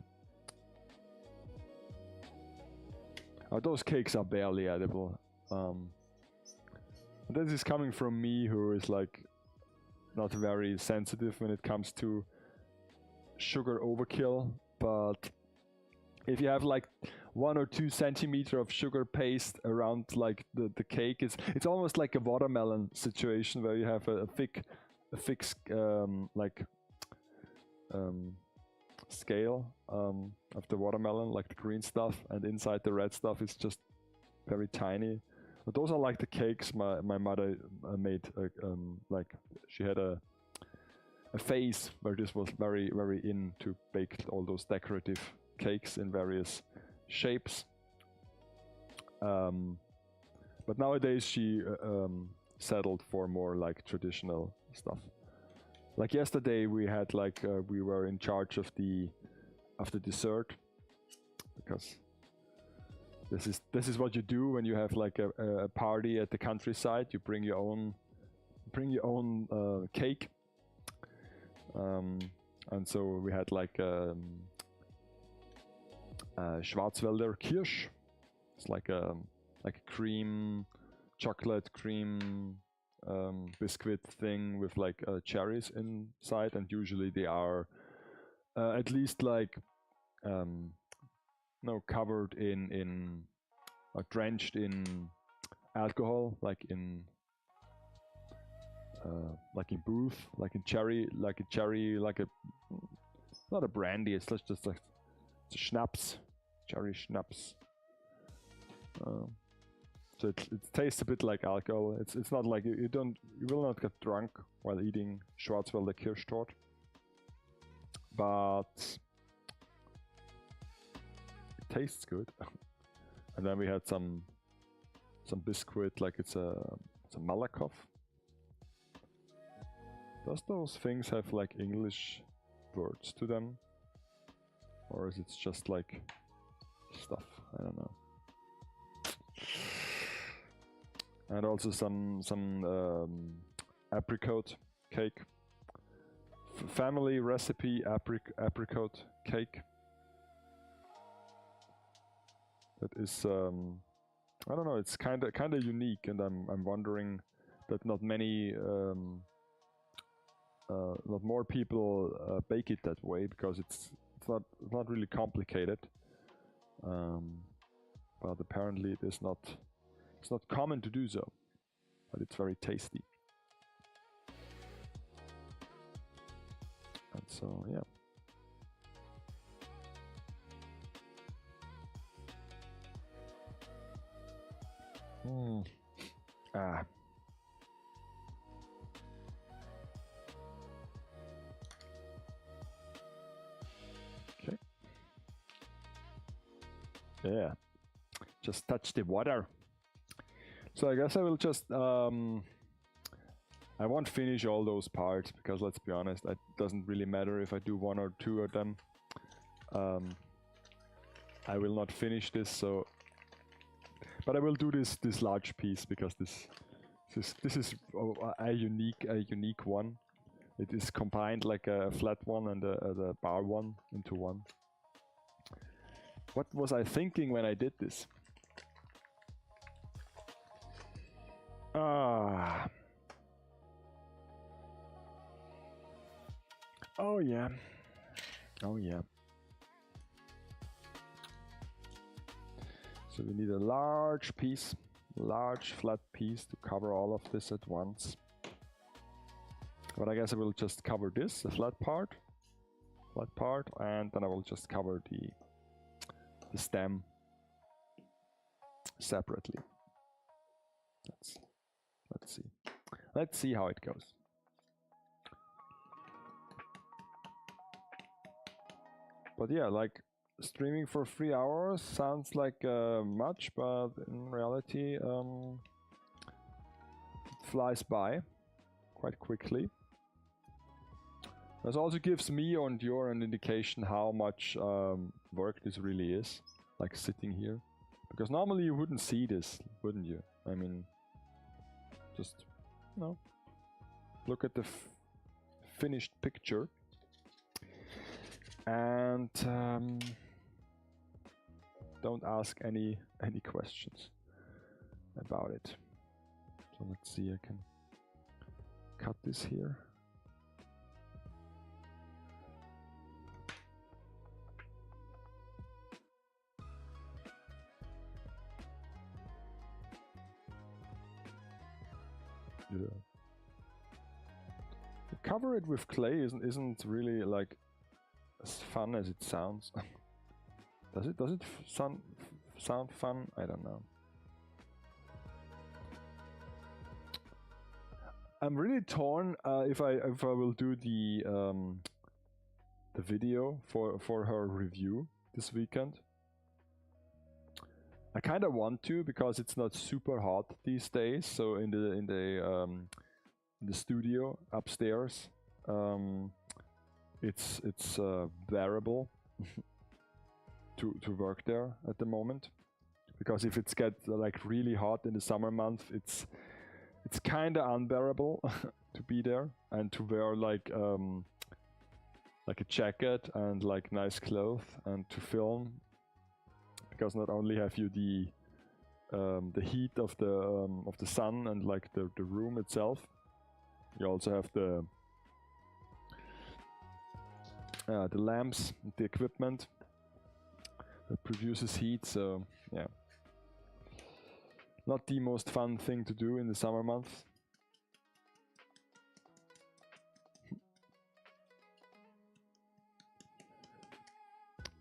Those cakes are barely edible. This is coming from me, who is like not very sensitive when it comes to sugar overkill, but if you have like 1 or 2 centimeters of sugar paste around like the cake, it's almost like a watermelon situation where you have a thick scale of the watermelon, like the green stuff, and inside the red stuff is just very tiny. But those are like the cakes my mother made. Like she had a phase where this was very in to bake all those decorative cakes in various shapes. But nowadays she settled for more like traditional stuff. Like yesterday we had like we were in charge of the dessert, because this is what you do when you have like a party at the countryside. You bring your own cake, and so we had like Schwarzwälder Kirsch. It's like a cream, chocolate cream biscuit thing with like cherries inside, and usually they are at least like covered in or drenched in alcohol, like in booth, like a cherry, like a not a brandy. It's just like it's a schnapps, cherry schnapps. So it tastes a bit like alcohol. It's not like you will not get drunk while eating Schwarzwälder Kirschtorte, but it tastes good. And then we had some biscuit, like it's a Malakoff. Does those things have like English words to them, or is it just like stuff? I don't know. And also some apricot cake, family recipe apricot cake. That is I don't know. It's kind of unique, and I'm wondering that not more people bake it that way, because it's not really complicated. But apparently it is not. It's not common to do so, but it's very tasty. And so, yeah. Okay. Yeah. Just touch the water. So I guess I will just, I won't finish all those parts, because let's be honest, it doesn't really matter if I do one or two of them. I will not finish this, so, but I will do this large piece, because this is a unique one. It is combined like a flat one and a bar one into one. What was I thinking when I did this? Oh yeah. Oh yeah. So we need a large flat piece to cover all of this at once. But I guess I will just cover this, the flat part, and then I will just cover the stem separately. Let's see how it goes. But yeah, like streaming for 3 hours sounds like much, but in reality, it flies by quite quickly. This also gives me and you an indication how much work this really is, like sitting here. Because normally you wouldn't see this, wouldn't you? I mean, just, you know, look at the finished picture. And don't ask any questions about it. So let's see, I can cut this here. Yeah. Cover it with clay isn't really like as fun as it sounds. Does it sound fun? I don't know. I'm really torn if I will do the video for her review this weekend. I kind of want to, because it's not super hot these days. So in the studio upstairs, it's bearable to work there at the moment. Because if it's like really hot in the summer month, it's kind of unbearable to be there and to wear like a jacket and like nice clothes and to film. Because not only have you the heat of the sun and like the room itself, you also have the lamps, the equipment that produces heat. So yeah, not the most fun thing to do in the summer months.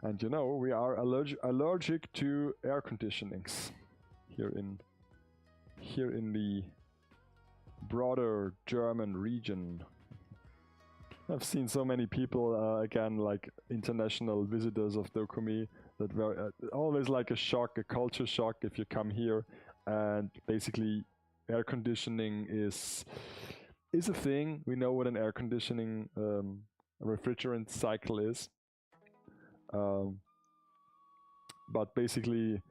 And you know, we are allergic to air conditionings here in the broader German region. I've seen so many people, again, like international visitors of Dokumi, that were always like a shock, a culture shock if you come here, and basically air conditioning is a thing. We know what an air conditioning refrigerant cycle is. But basically,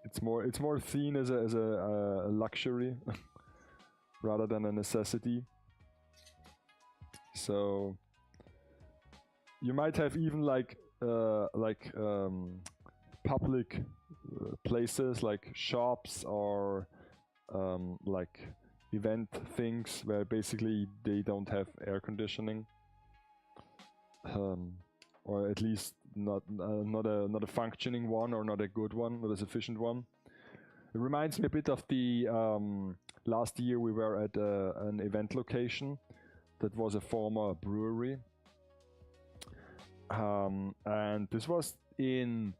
it's more seen as a luxury rather than a necessity. So you might have even like public places like shops or like event things where basically they don't have air conditioning. Or at least not a functioning one, or not a good one, not a sufficient one. It reminds me a bit of the last year we were at an event location that was a former brewery, and this was in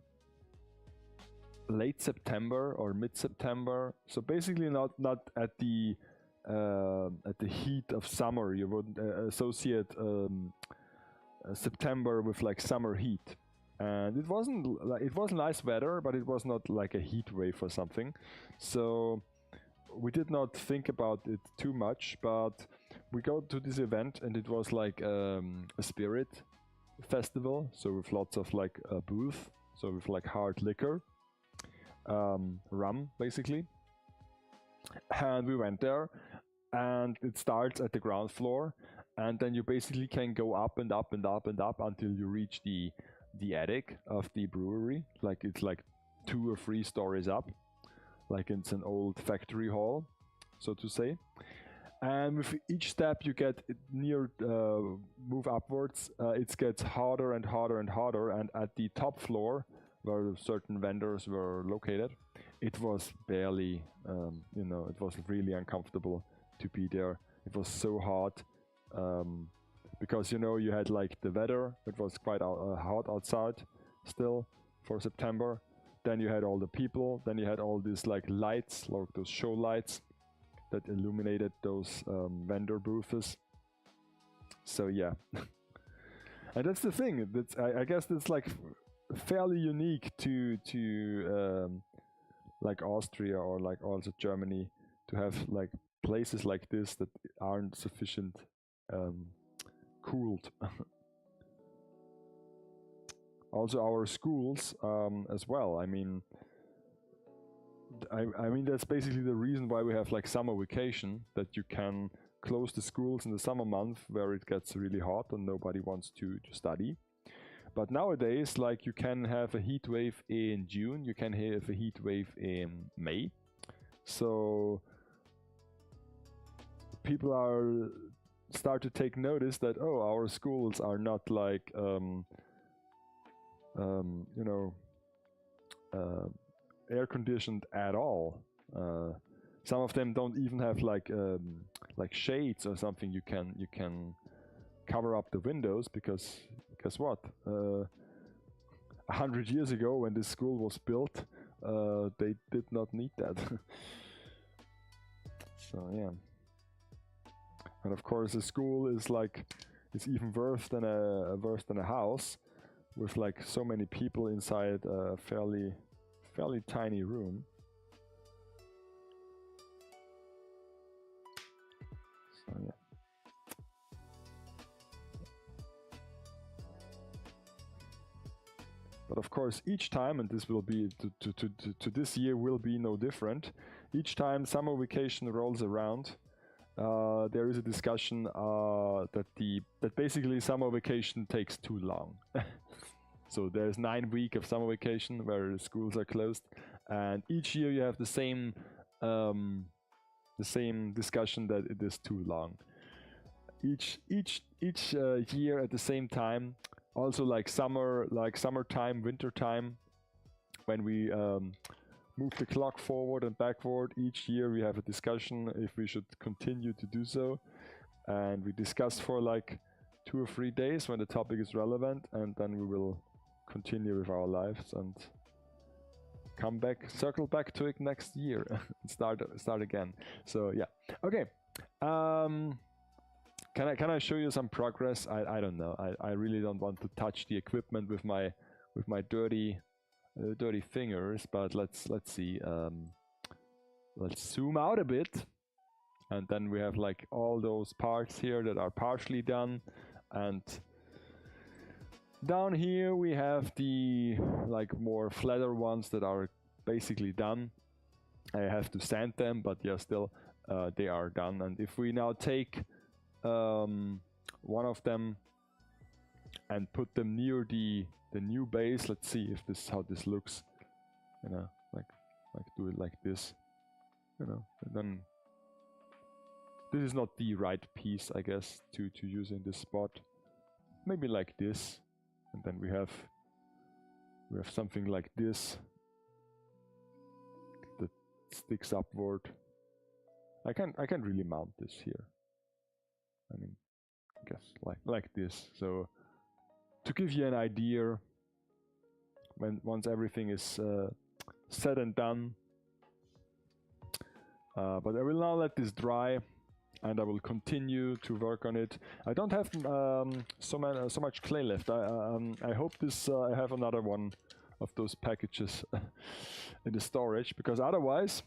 late September or mid-September, so basically not at the heat of summer. You would associate September with like summer heat, and it wasn't like, it was nice weather, but it was not like a heat wave or something. So we did not think about it too much, but we go to this event, and it was like a spirit festival, so with lots of like booth, so with like hard liquor, rum basically. And we went there, and it starts at the ground floor, and then you basically can go up and up and up and up until you reach the attic of the brewery. Like it's like 2 or 3 stories up, like it's an old factory hall, so to say. And with each step you get near move upwards, it gets harder and harder and harder. And at the top floor, where certain vendors were located, it was barely, you know, it was really uncomfortable to be there. It was so hot, because, you know, you had like the weather. It was quite hot outside still for September. Then you had all the people. Then you had all these like lights, like those show lights that illuminated those vendor booths. So yeah, and that's the thing. That's I guess that's like fairly unique to like Austria or like also Germany, to have like places like this that aren't sufficient cooled. Also our schools as well. I mean that's basically the reason why we have like summer vacation, that you can close the schools in the summer month where it gets really hot and nobody wants to study. But nowadays, like, you can have a heat wave in June, you can have a heat wave in May. So people are start to take notice that, oh, our schools are not like you know, air conditioned at all. Some of them don't even have like shades or something. You can cover up the windows, because guess what? 100 years ago, when this school was built, they did not need that. So yeah. And of course, a school is like, it's even worse than a house, with like so many people inside a fairly tiny room. So yeah. But of course, each time, and this will be to this year will be no different. Each time summer vacation rolls around, there is a discussion that basically summer vacation takes too long. So there's 9 weeks of summer vacation where the schools are closed, and each year you have the same discussion that it is too long. Each year at the same time, also like summertime, wintertime, when we move the clock forward and backward each year, we have a discussion if we should continue to do so, and we discuss for like 2 or 3 days when the topic is relevant, and then we will continue with our lives and come back, circle back to it next year and start again. So yeah, okay. Can I show you some progress? I don't know. I really don't want to touch the equipment with my dirty fingers, but let's see. Let's zoom out a bit, and then we have like all those parts here that are partially done, and down here we have the like more flatter ones that are basically done. I have to sand them, but yeah, still they are done. And if we now take one of them and put them near the new base, let's see if this how this looks, you know, like do it like this, you know, and then this is not the right piece, I guess, to use in this spot. Maybe like this, and then we have something like this that sticks upward. I can really mount this here. I mean, I guess like this. So to give you an idea, once everything is said and done, but I will now let this dry, and I will continue to work on it. I don't have so much clay left. I hope I have another one of those packages in the storage, because otherwise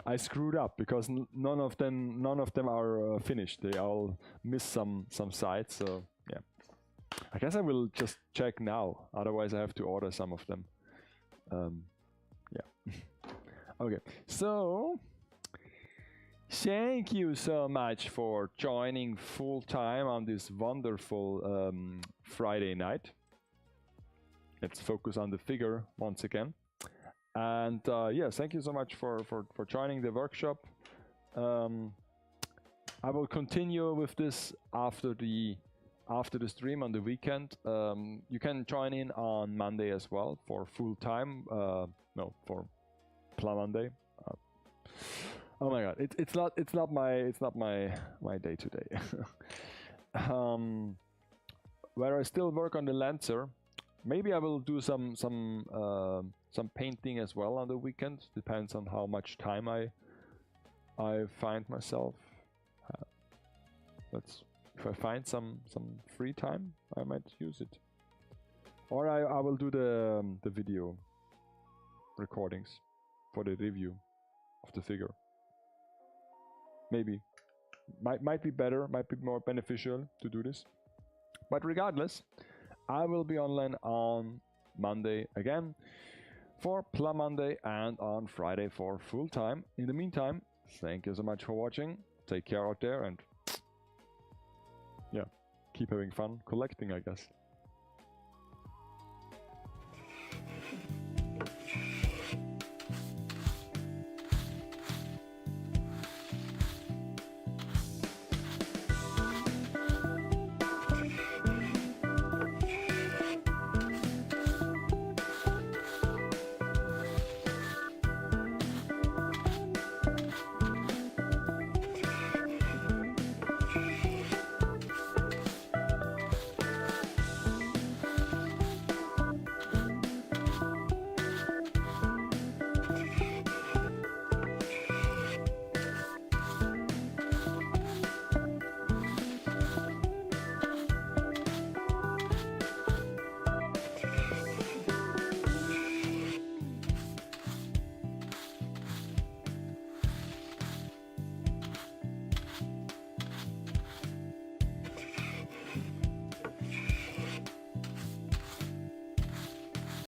I screwed up, because none of them are finished. They all miss some sides. So yeah, I guess I will just check now. Otherwise, I have to order some of them. Yeah. Okay. So thank you so much for joining full time on this wonderful Friday night. Let's focus on the figure once again. And yeah, thank you so much for joining the workshop. I will continue with this after the stream on the weekend. You can join in on Monday as well for full time. No, for Plum Monday. Oh my God, it's not my day today. Where I still work on the Lancer. Maybe I will do some painting as well on the weekend. Depends on how much time I find myself. If I find some free time, I might use it. Or I will do the video recordings for the review of the figure. Maybe might be better, might be more beneficial to do this. But regardless, I will be online on Monday again for Plum Monday, and on Friday for full time. In the meantime, thank you so much for watching. Take care out there, and yeah, keep having fun collecting, I guess.